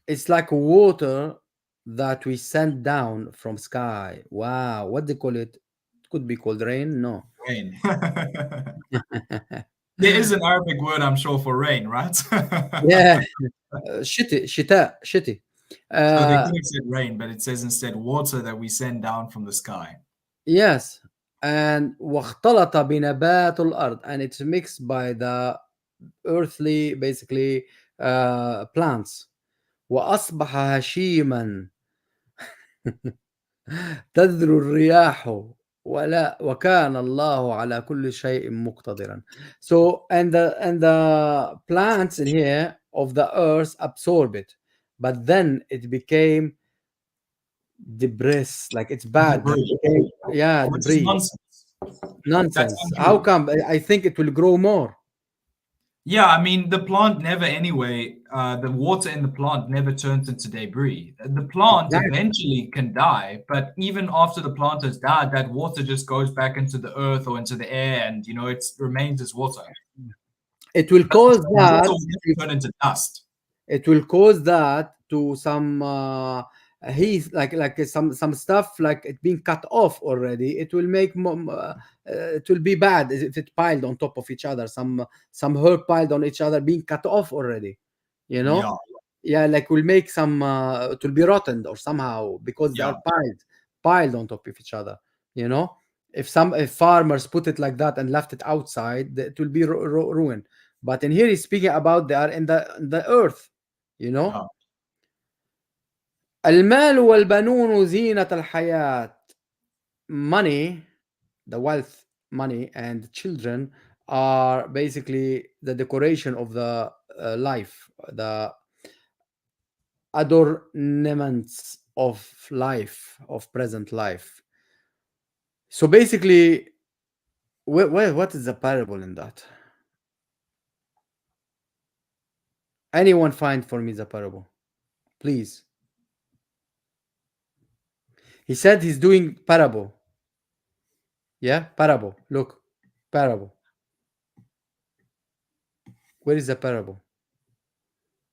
It's like water that we send down from sky. Wow, what they call it? It could be called rain. No, rain. There is an Arabic word, I'm sure, for rain, right? Yeah, shitty. So they could have said rain, but it says instead water that we send down from the sky. Yes, and واختلط بنبات الأرض, and it's mixed by the earthly, basically, plants. وأصبح هشيما تذر الرياح وكان الله على كل شيء مقتدرا. So and the plants in here of the earth absorb it, but then it became debris, like it's bad. Debris. Yeah, Which is debris. Nonsense. That's How come? I think it will grow more. Yeah, I mean, the plant never anyway, the water in the plant never turns into debris. The plant eventually can die, but even after the plant has died, that water just goes back into the earth or into the air, and you know, it remains as water. It will cause that water will turn into dust. It will cause that to some heat, like some stuff like it being cut off already. It will make it will be bad if it piled on top of each other. Some herb piled on each other being cut off already. You know, yeah, like will make some it will be rotten or somehow because they are piled on top of each other. You know, if farmers put it like that and left it outside, it will be ruined. But in here he's speaking about they are in the earth. You know, المال والبنون زينة الحياة. Money, the wealth, money, and children are basically the decoration of the life, the adornments of life, of present life. So basically, what is the parable in that? Anyone find for me the parable, please? He said he's doing parable. Yeah, parable. Look, parable. Where is the parable?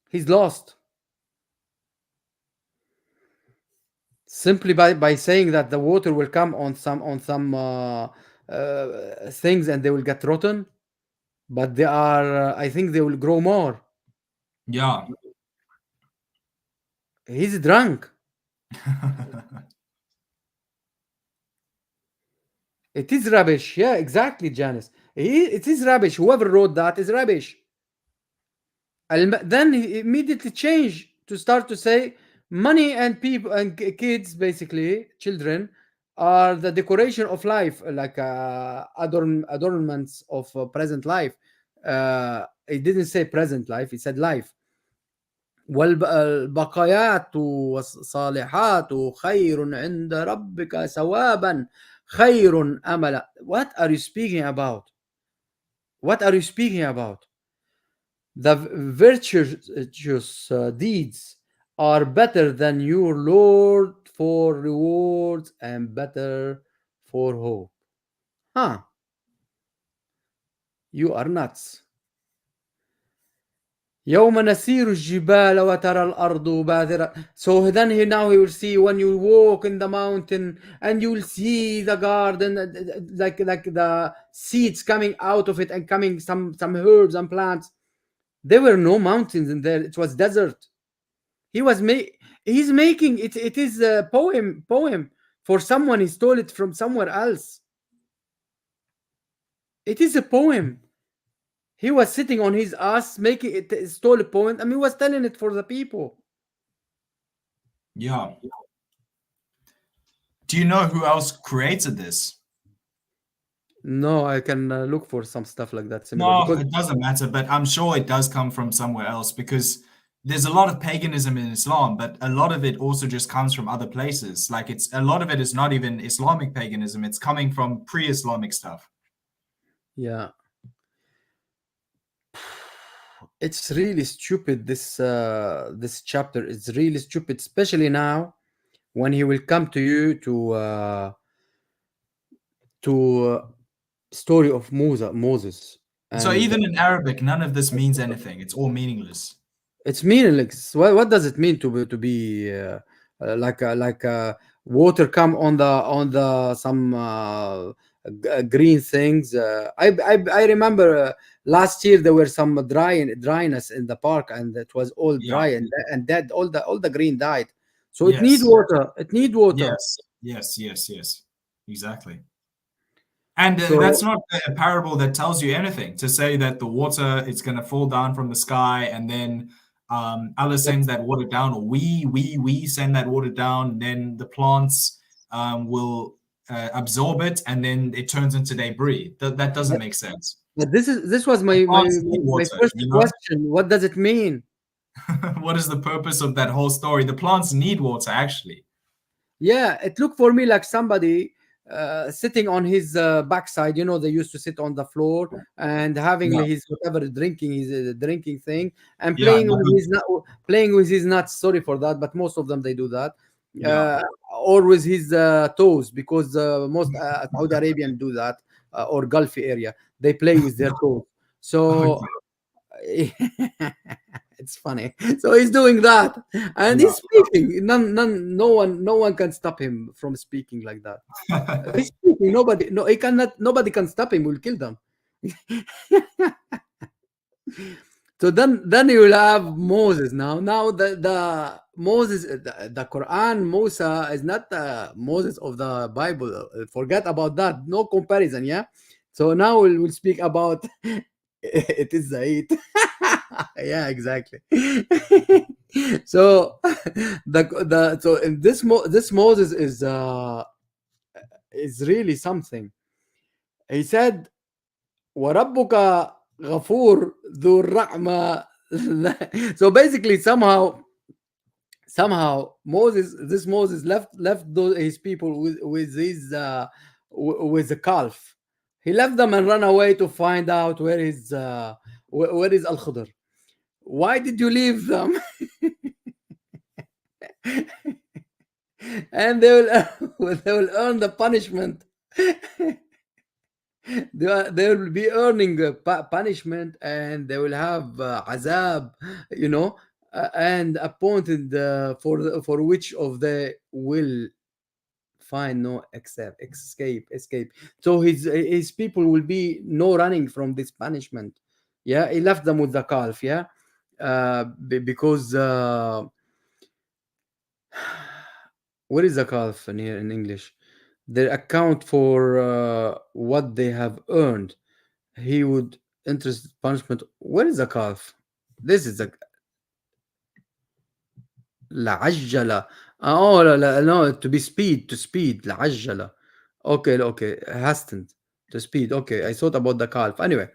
He's lost. Simply by saying that the water will come on some things and they will get rotten, but they are. I think they will grow more. Yeah. He's drunk. It is rubbish. Yeah, exactly, Janice. It is rubbish. Whoever wrote that is rubbish. Then he immediately changed to start to say money and people and kids, basically children, are the decoration of life, like adornments of present life. He didn't say present life, he said life. والبقايات والصالحات خير عند ربك ثوابا خير أملا. What are you speaking about? What are you speaking about? The virtuous deeds are better than your Lord for rewards and better for hope. Huh? You are nuts. يوم نسير الجبال وترى الأرض بادرة. So then now he will see when you walk in the mountain and you will see the garden, like the seeds coming out of it and coming some herbs and plants. There were no mountains in there. It was desert. He's making it. It is a poem for someone. He stole it from somewhere else. It is a poem. He was sitting on his ass making it, stole a poem. I mean, he was telling it for the people. Yeah. Do you know who else created this? No, I can look for some stuff like that. No, it doesn't matter, but I'm sure it does come from somewhere else because there's a lot of paganism in Islam, but a lot of it also just comes from other places. Like a lot of it is not even Islamic paganism. It's coming from pre-Islamic stuff. Yeah. It's really stupid. This chapter is really stupid, especially now when he will come to you to story of Moses. So even in Arabic, none of this means anything. It's all meaningless. It's meaningless. What does it mean to be like water come on the some green things? I remember last year there were some dryness in the park and it was all dry and dead. All the green died. So it needs water. It needs water. Yes. Exactly. And that's not a parable that tells you anything to say that the water is going to fall down from the sky and then Allah sends that water down, or we send that water down, and then the plants will absorb it, and then it turns into debris. That doesn't make sense. But this was my Plants need my water, first you know? question. What does it mean? What is the purpose of that whole story? The plants need water, actually. Yeah, it looked for me like somebody sitting on his backside. You know, they used to sit on the floor and having Yeah. his whatever drinking, his drinking thing, and Yeah, playing with his playing with his nuts. Sorry for that, but most of them they do that. Yeah. Or with his toes, because most Saudi Arabian do that, or Gulf area, they play with their toes. So it's funny. So he's doing that, and he's speaking. No one can stop him from speaking like that. He's speaking. Nobody can stop him. We'll kill them. So then you will have Moses. Now the Moses, the Quran, Musa is not the Moses of the Bible. Forget about that. No comparison. Yeah. So now we'll speak about it is Zaid. Yeah, exactly. So so in this Moses is really something. He said, وَرَبُّكَ غَفُورٌ ذُو الرَّحْمَةِ. So basically, somehow this Moses left his people with the calf. He left them and ran away to find out where is Al-Khidr. Why did you leave them? And they will earn the punishment. They will be earning punishment, and they will have azab, you know, and appointed for which of they will find no escape. So his people will be no running from this punishment. Yeah, he left them with the calf. Yeah, because what is the calf in here in English? They account for what they have earned. He would interest punishment. What is the calf? This is a لعجلة. Oh, no, to speed. لعجلة. Okay, hastened to speed. Okay, I thought about the calf. Anyway,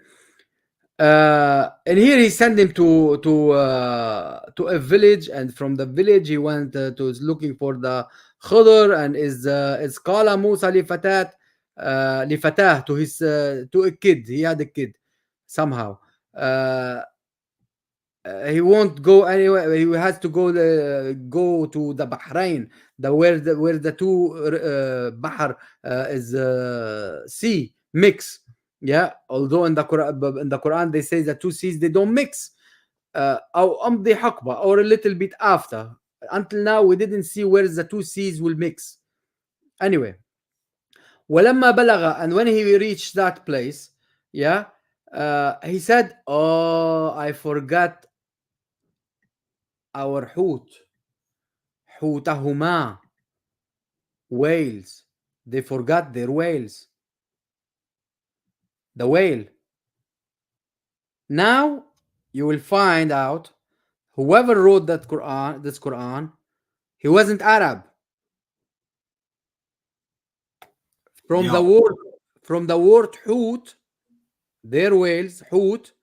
and here he sent him to a village, and from the village he went to looking for the Khidr, and is قال موسى لفتاه to his to a kid. He had a kid somehow. He won't go anywhere. He has to go to the Bahrain, where the two Bahr is sea mix. Yeah, although in the Quran they say the two seas they don't mix. أو أمضي حقبة, or a little bit after. Until now we didn't see where the two seas will mix. Anyway, ولما بلغ, and when he reached that place, yeah, he said, oh, I forgot our حوتهما, whales. They forgot their whales. The whale. Now you will find out whoever wrote this Quran, he wasn't Arab. From the word hoot, their whales, hoot,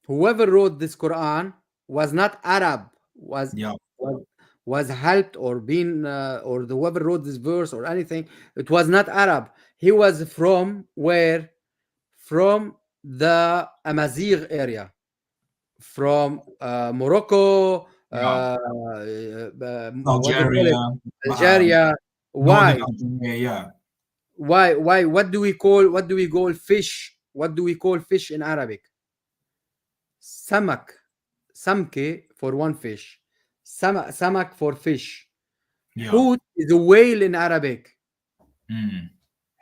whoever wrote this Quran was not Arab, was helped or been or whoever wrote this verse or anything, it was not Arab. He was from where? From the Amazigh area, from Morocco, Algeria. Why? Yeah. Why? What do we call fish? What do we call fish in Arabic? Samak. Samke for one fish. Samak for fish. Yeah. Hoot is a whale in Arabic.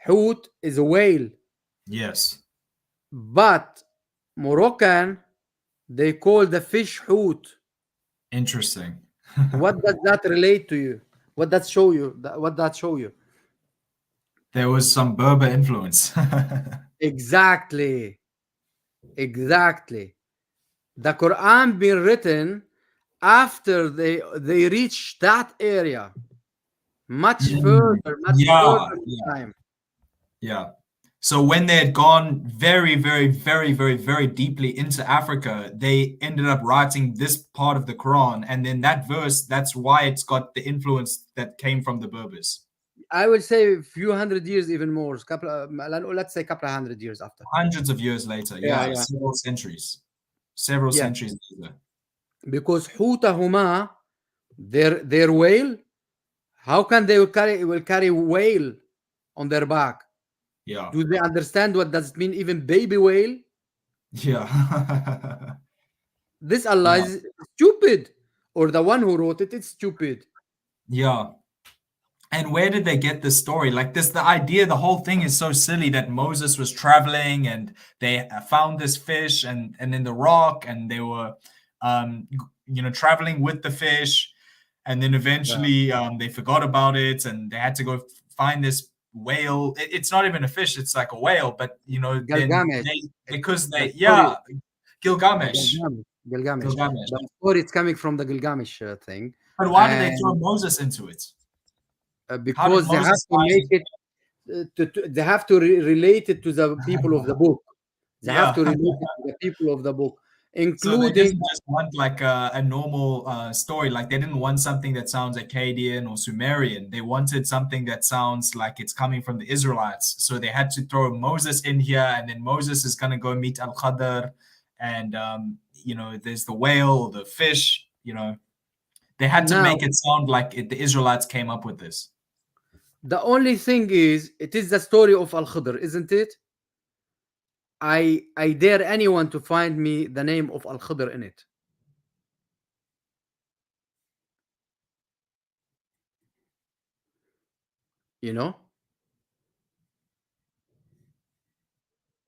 Hoot is a whale. Yes. But Moroccan, they call the fish hoot. Interesting. What does that relate to you? What that show you? What that show you? There was some Berber influence. Exactly. The Quran being written after they reach that area. much further time. Yeah. So when they had gone very, very, very, very, very deeply into Africa, they ended up writing this part of the Quran, and then that verse, that's why it's got the influence that came from the Berbers. I will say a few hundred years, even more. Let's say a couple of hundred years after. Hundreds of years later, several centuries. Centuries later. Because Hutahuma, their whale, how can they will carry whale on their back? Yeah. Do they understand what does it mean, even baby whale? Yeah. This Allah is stupid, or the one who wrote it is stupid. Yeah. And where did they get this story? Like this, the idea, the whole thing is so silly that Moses was traveling and they found this fish and in the rock, and they were, traveling with the fish, and then eventually they forgot about it and they had to go find this whale. It's not even a fish; it's like a whale. But Gilgamesh. Gilgamesh. The story is coming from the Gilgamesh thing. But why did they throw Moses into it? Because they have to make it. They have to relate it to the people of the book. They have to relate it to the people of the book, including. So they didn't just want like a normal story. Like they didn't want something that sounds Akkadian or Sumerian. They wanted something that sounds like it's coming from the Israelites. So they had to throw Moses in here, and then Moses is gonna go meet Al-Khadr, and there's the whale, the fish. They had to make it sound like the Israelites came up with this. The only thing is, it is the story of Al-Khadr, isn't it? I dare anyone to find me the name of Al-Khadr in it.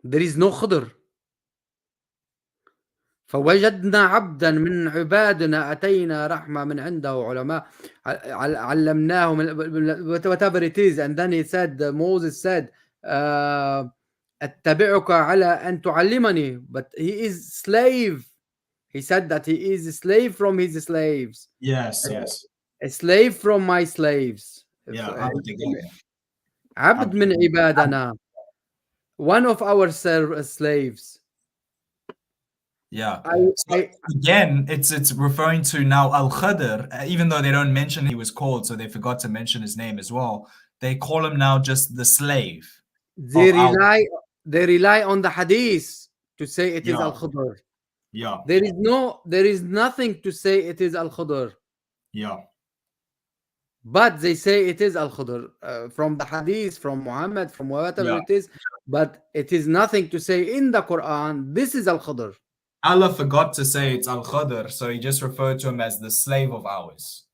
There is no Khadr. فوجدنا عبدا من عبادنا أتينا رحمة من عنده علماء علمناه whatever it is. And then he said, Moses said, أتبعك على أن تعلمني. But he is slave. He said that he is a slave from his slaves. Yes. A slave from my slaves. عبد من عبادنا. One of our slaves. Yeah. Again, it's referring to now Al-Khadr, even though they don't mention he was called, so they forgot to mention his name as well. They call him now just the slave. They rely on the hadith to say it is Al-Khadr. Yeah. There is nothing to say it is Al-Khadr. Yeah. But they say it is Al-Khadr from the hadith, from Muhammad, from whatever it is. But it is nothing to say in the Quran, this is Al-Khadr. Allah forgot to say it's Al-Khadr, so he just referred to him as the slave of ours.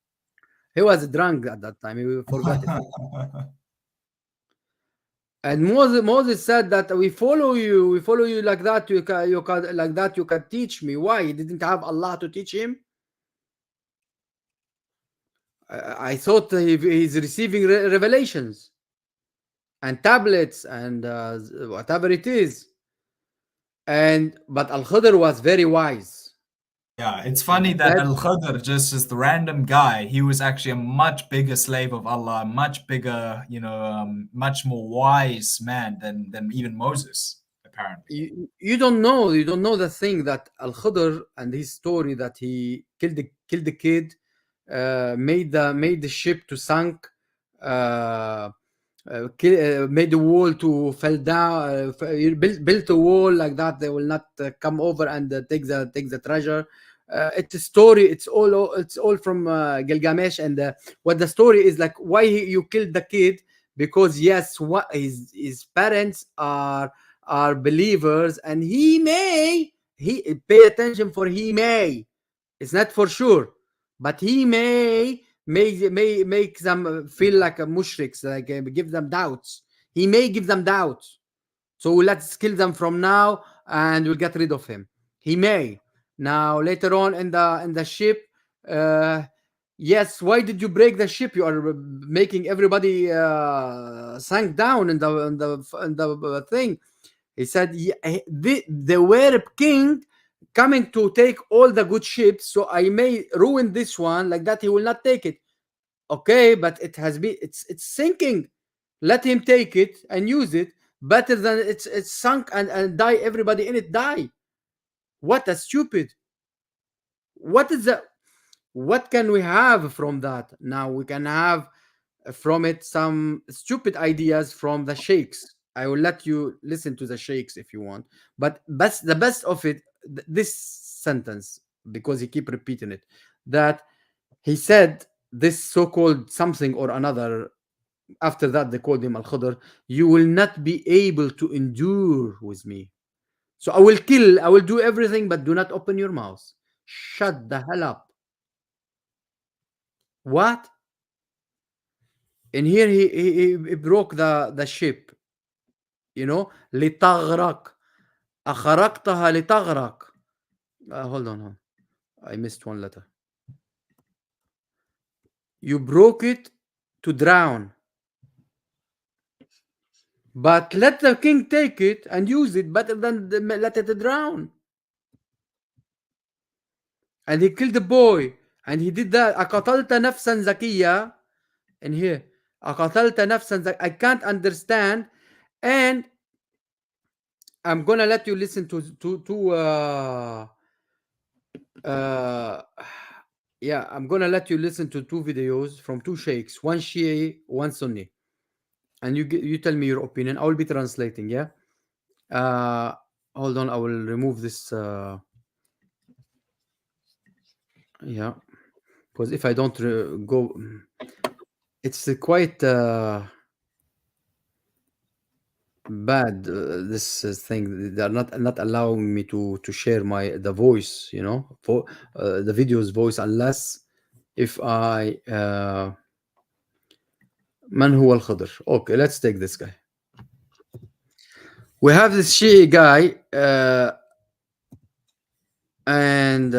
He was drunk at that time. He forgot it. And Moses said that we follow you like that. You can teach me. Why? He didn't have Allah to teach him. I thought he's receiving revelations and tablets and whatever it is. But Al-Khadr was very wise. Yeah, it's funny that Al-Khadr, just as the random guy, he was actually a much bigger slave of Allah, much bigger, much more wise man than even Moses, apparently. You don't know the thing that Al-Khadr and his story that he killed the kid, made the ship to sink, made the wall to fall down, built a wall like that they will not come over and take the treasure. It's a story. It's all from Gilgamesh, and what the story is like. Why you killed the kid? Because what his parents are believers, and he pay attention for he may. It's not for sure, but he may make them feel like a mushriks, like give them doubts. He may give them doubts, so let's kill them from now and we'll get rid of him. He may. Now later on in the ship, yes, why did you break the ship? You are making everybody sank down in the thing. He said the were king coming to take all the good ships, so I may ruin this one like that. He will not take it. Okay, but it has been, it's sinking. Let him take it and use it. Better than it's sunk and die. Everybody in it die. What a stupid. What is that? What can we have from that? Now we can have from it some stupid ideas from the sheikhs. I will let you listen to the sheikhs if you want. But the best of it, this sentence, because he keep repeating it, that he said this so-called something or another. After that, they called him Al-Khidr. You will not be able to endure with me. So I will kill, I will do everything, but do not open your mouth. Shut the hell up. What? And here he broke the ship. You know, لتغرق. أخرقتها لتغرق. Hold on. I missed one letter. You broke it to drown. But let the king take it and use it better than let it drown. And he killed the boy. And he did that. أقتلت نفسا زكية. And here. أقتلت نفسا زكية. I can't understand. And I'm gonna let you listen to yeah, I'm gonna let you listen to 2 videos from 2 sheikhs, one Shia, one Sunni, and you tell me your opinion. I will be translating. Yeah. Hold on, I will remove this. Yeah, because if I don't go, it's quite bad. This thing, they're not allowing me to share the voice, you know, for the video's voice, unless if I Man huwa al-Khidr. Okay, let's take this guy. We have this Shi'i guy, and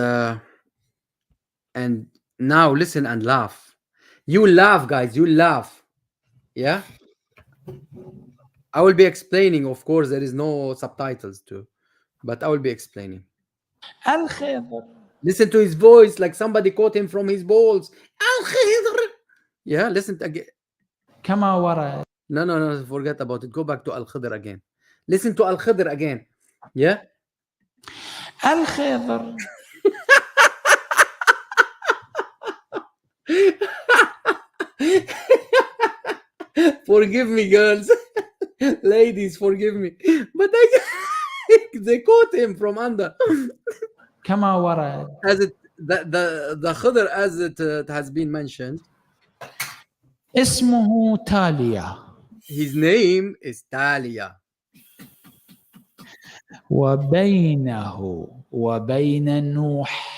now listen and laugh. You laugh, guys. You laugh. Yeah. I will be explaining. Of course, there is no subtitles too, but I will be explaining. Al-Khidr. Listen to his voice, like somebody caught him from his balls. Al-Khidr. Yeah, listen again. كما ورد. No, forget about it. Go back to Al-Khidr again. Listen to Al-Khidr again. Yeah. Al-Khidr. Forgive me, girls. Ladies, forgive me. But they caught him from under. كما ورد. As it the Khidr, as it has been mentioned, اسمه تاليا. his name is Talia. وبينه وبين نوح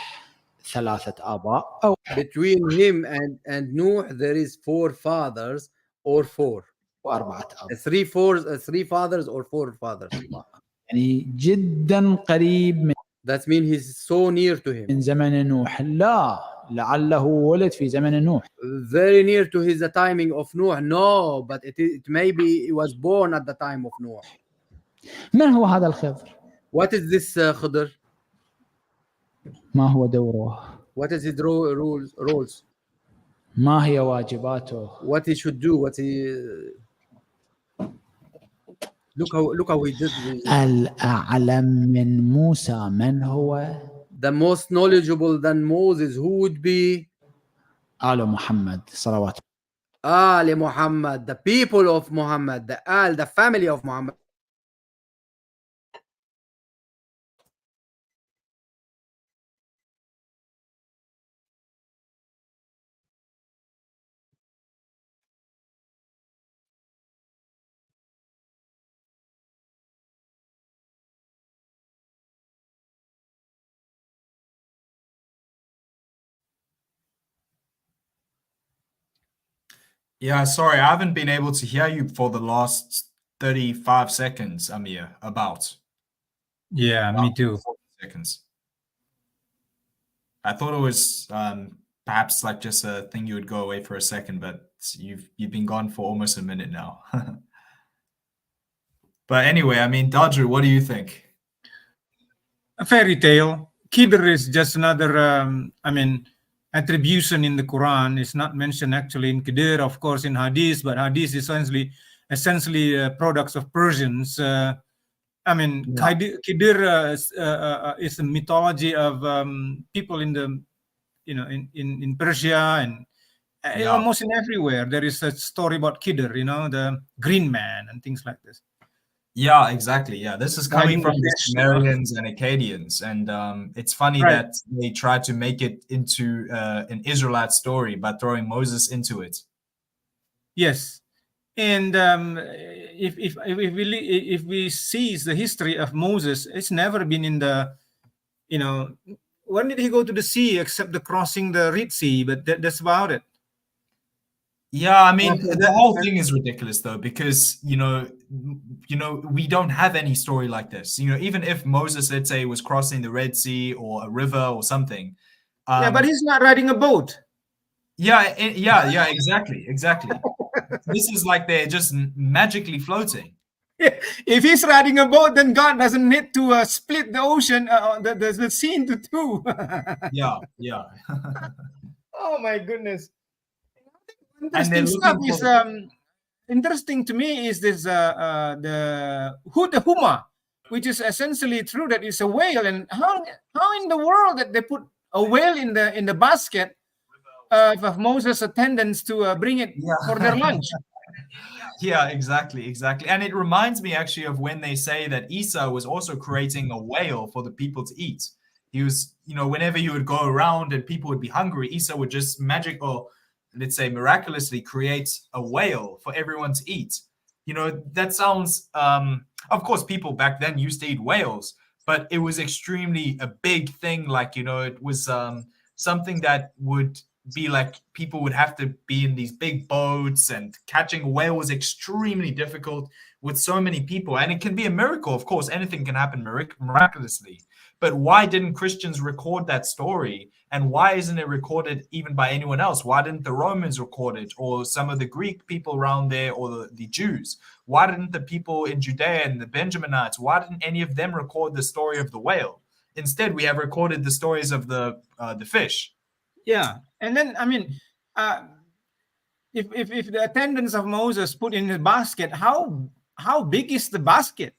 3 آباء أو Between him and Nuh there is 4 fathers or 4. 4 آباء. 3 fathers or 4 fathers. يعني جدا قريب من. That means he's so near to him. من زمن نوح. لا لعله ولد في زمن نوح. Very near to his the timing of Nuh. No, but it maybe he was born at the time of Nuh. من هو هذا الخضر؟ What is this Khidr? ما هو دوره؟ What is his roles? ما هي واجباته؟ What he should do? What he look how he did this. الأعلم من موسى من هو؟ The most knowledgeable than Moses, who would be? آل محمد صلوات. Ali Muhammad, the people of Muhammad, the family of Muhammad. Yeah, sorry, I haven't been able to hear you for the last 35 seconds, Amir, about. Yeah, me too. 40 seconds. I thought it was perhaps like just a thing you would go away for a second, but you've been gone for almost a minute now. But anyway, I mean, Dodger, what do you think? A fairy tale. Khidr is just another, attribution in the Quran. It's not mentioned actually in Khidir, of course, in Hadith, but Hadith is essentially products of Persians. I mean, Khidir is a mythology of people in the, in Persia and almost in everywhere. There is a story about Khidir, the green man and things like this. Yeah, exactly. Yeah, this is coming from the Sumerians and Akkadians, and it's funny that they try to make it into an Israelite story by throwing Moses into it. Yes, and if we see the history of Moses, it's never been in the, when did he go to the sea except the crossing the Red Sea? But that's about it. Yeah, I mean, the whole thing is ridiculous though, because we don't have any story like this. Even if Moses, let's say, was crossing the Red Sea or a river or something. Yeah, but he's not riding a boat. Yeah, exactly. This is like they're just magically floating. If he's riding a boat, then God doesn't need to split the ocean, the sea into two. Yeah. Oh my goodness. Interesting to me is this the huma, which is essentially true that it's a whale. And how in the world that they put a whale in the basket of Moses' attendants to bring it for their lunch? Yeah, exactly. And it reminds me actually of when they say that Isa was also creating a whale for the people to eat. He was, whenever he would go around and people would be hungry, Isa would just let's say miraculously create a whale for everyone to eat. That sounds, of course, people back then used to eat whales, but it was extremely a big thing. Like, it was something that would be like people would have to be in these big boats, and catching a whale was extremely difficult with so many people. And it can be a miracle. Of course, anything can happen miraculously. But why didn't Christians record that story? And why isn't it recorded even by anyone else? Why didn't the Romans record it, or some of the Greek people around there, or the Jews? Why didn't the people in Judea and the Benjaminites, why didn't any of them record the story of the whale? Instead, we have recorded the stories of the fish. Yeah. And then, I mean, if the attendants of Moses put in the basket, how big is the basket?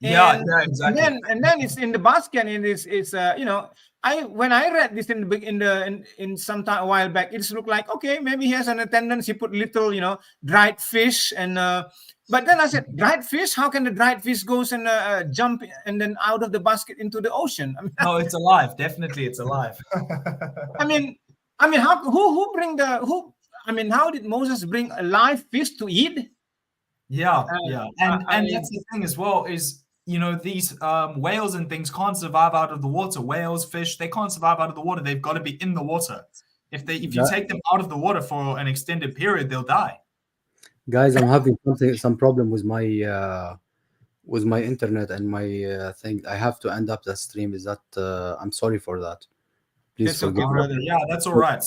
Yeah, exactly. And then it's in the basket, and it's when I read this in some time a while back, it looked like, okay, maybe he has an attendance. He put little dried fish, and but then I said, dried fish? How can the dried fish goes and jump and then out of the basket into the ocean? I mean, no, it's alive. Definitely, it's alive. I mean, how did Moses bring a live fish to eat? Yeah. And that's the thing as well is, these whales and things can't survive out of the water. Whales, fish, they can't survive out of the water. They've got to be in the water. If you take them out of the water for an extended period, they'll die. Guys, I'm having some problem with my internet and my thing. I have to end up the stream. Is that I'm sorry for that. Please forgive me. Yeah, that's all right.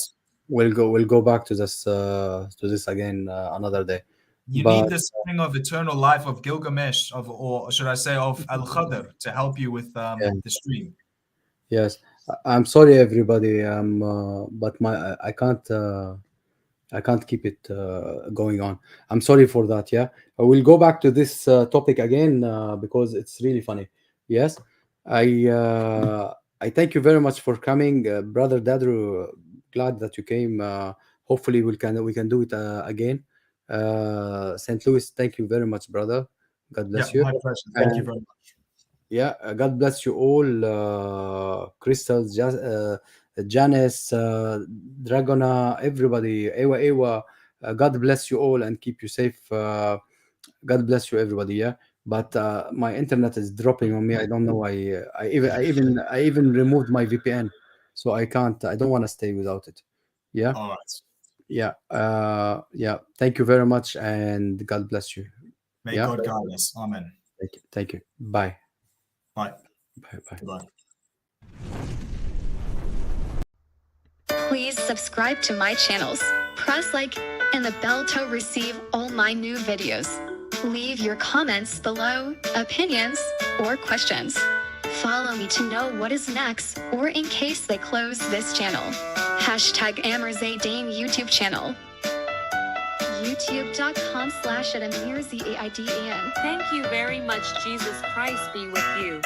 We'll go back to this again another day. You need the Song of Eternal Life of Gilgamesh, or should I say of Al-Khadr, to help you with the stream. Yes, I'm sorry everybody, but I can't keep it going on. I'm sorry for that. Yeah, I will go back to this topic again because it's really funny. Yes, I thank you very much for coming, Brother Dadru. Glad that you came. Hopefully we can do it again. St. Louis, thank you very much, brother. God bless you. My pleasure. Thank you very much. Yeah, God bless you all. Crystal, Janice, Dragona, everybody, Ewa. God bless you all and keep you safe. God bless you, everybody. Yeah, but my internet is dropping on me. I don't know why. I even removed my VPN, so I can't. I don't want to stay without it. Yeah. All right. Yeah. Thank you very much, and God bless you. May God guide us. Amen. Thank you. Bye. Bye. Bye. Please subscribe to my channels, press like and the bell to receive all my new videos. Leave your comments below, opinions, or questions. Follow me to know what is next, or in case they close this channel. Hashtag Amir Zaidain YouTube channel. YouTube.com/@AmirZaidain. Thank you very much. Jesus Christ be with you.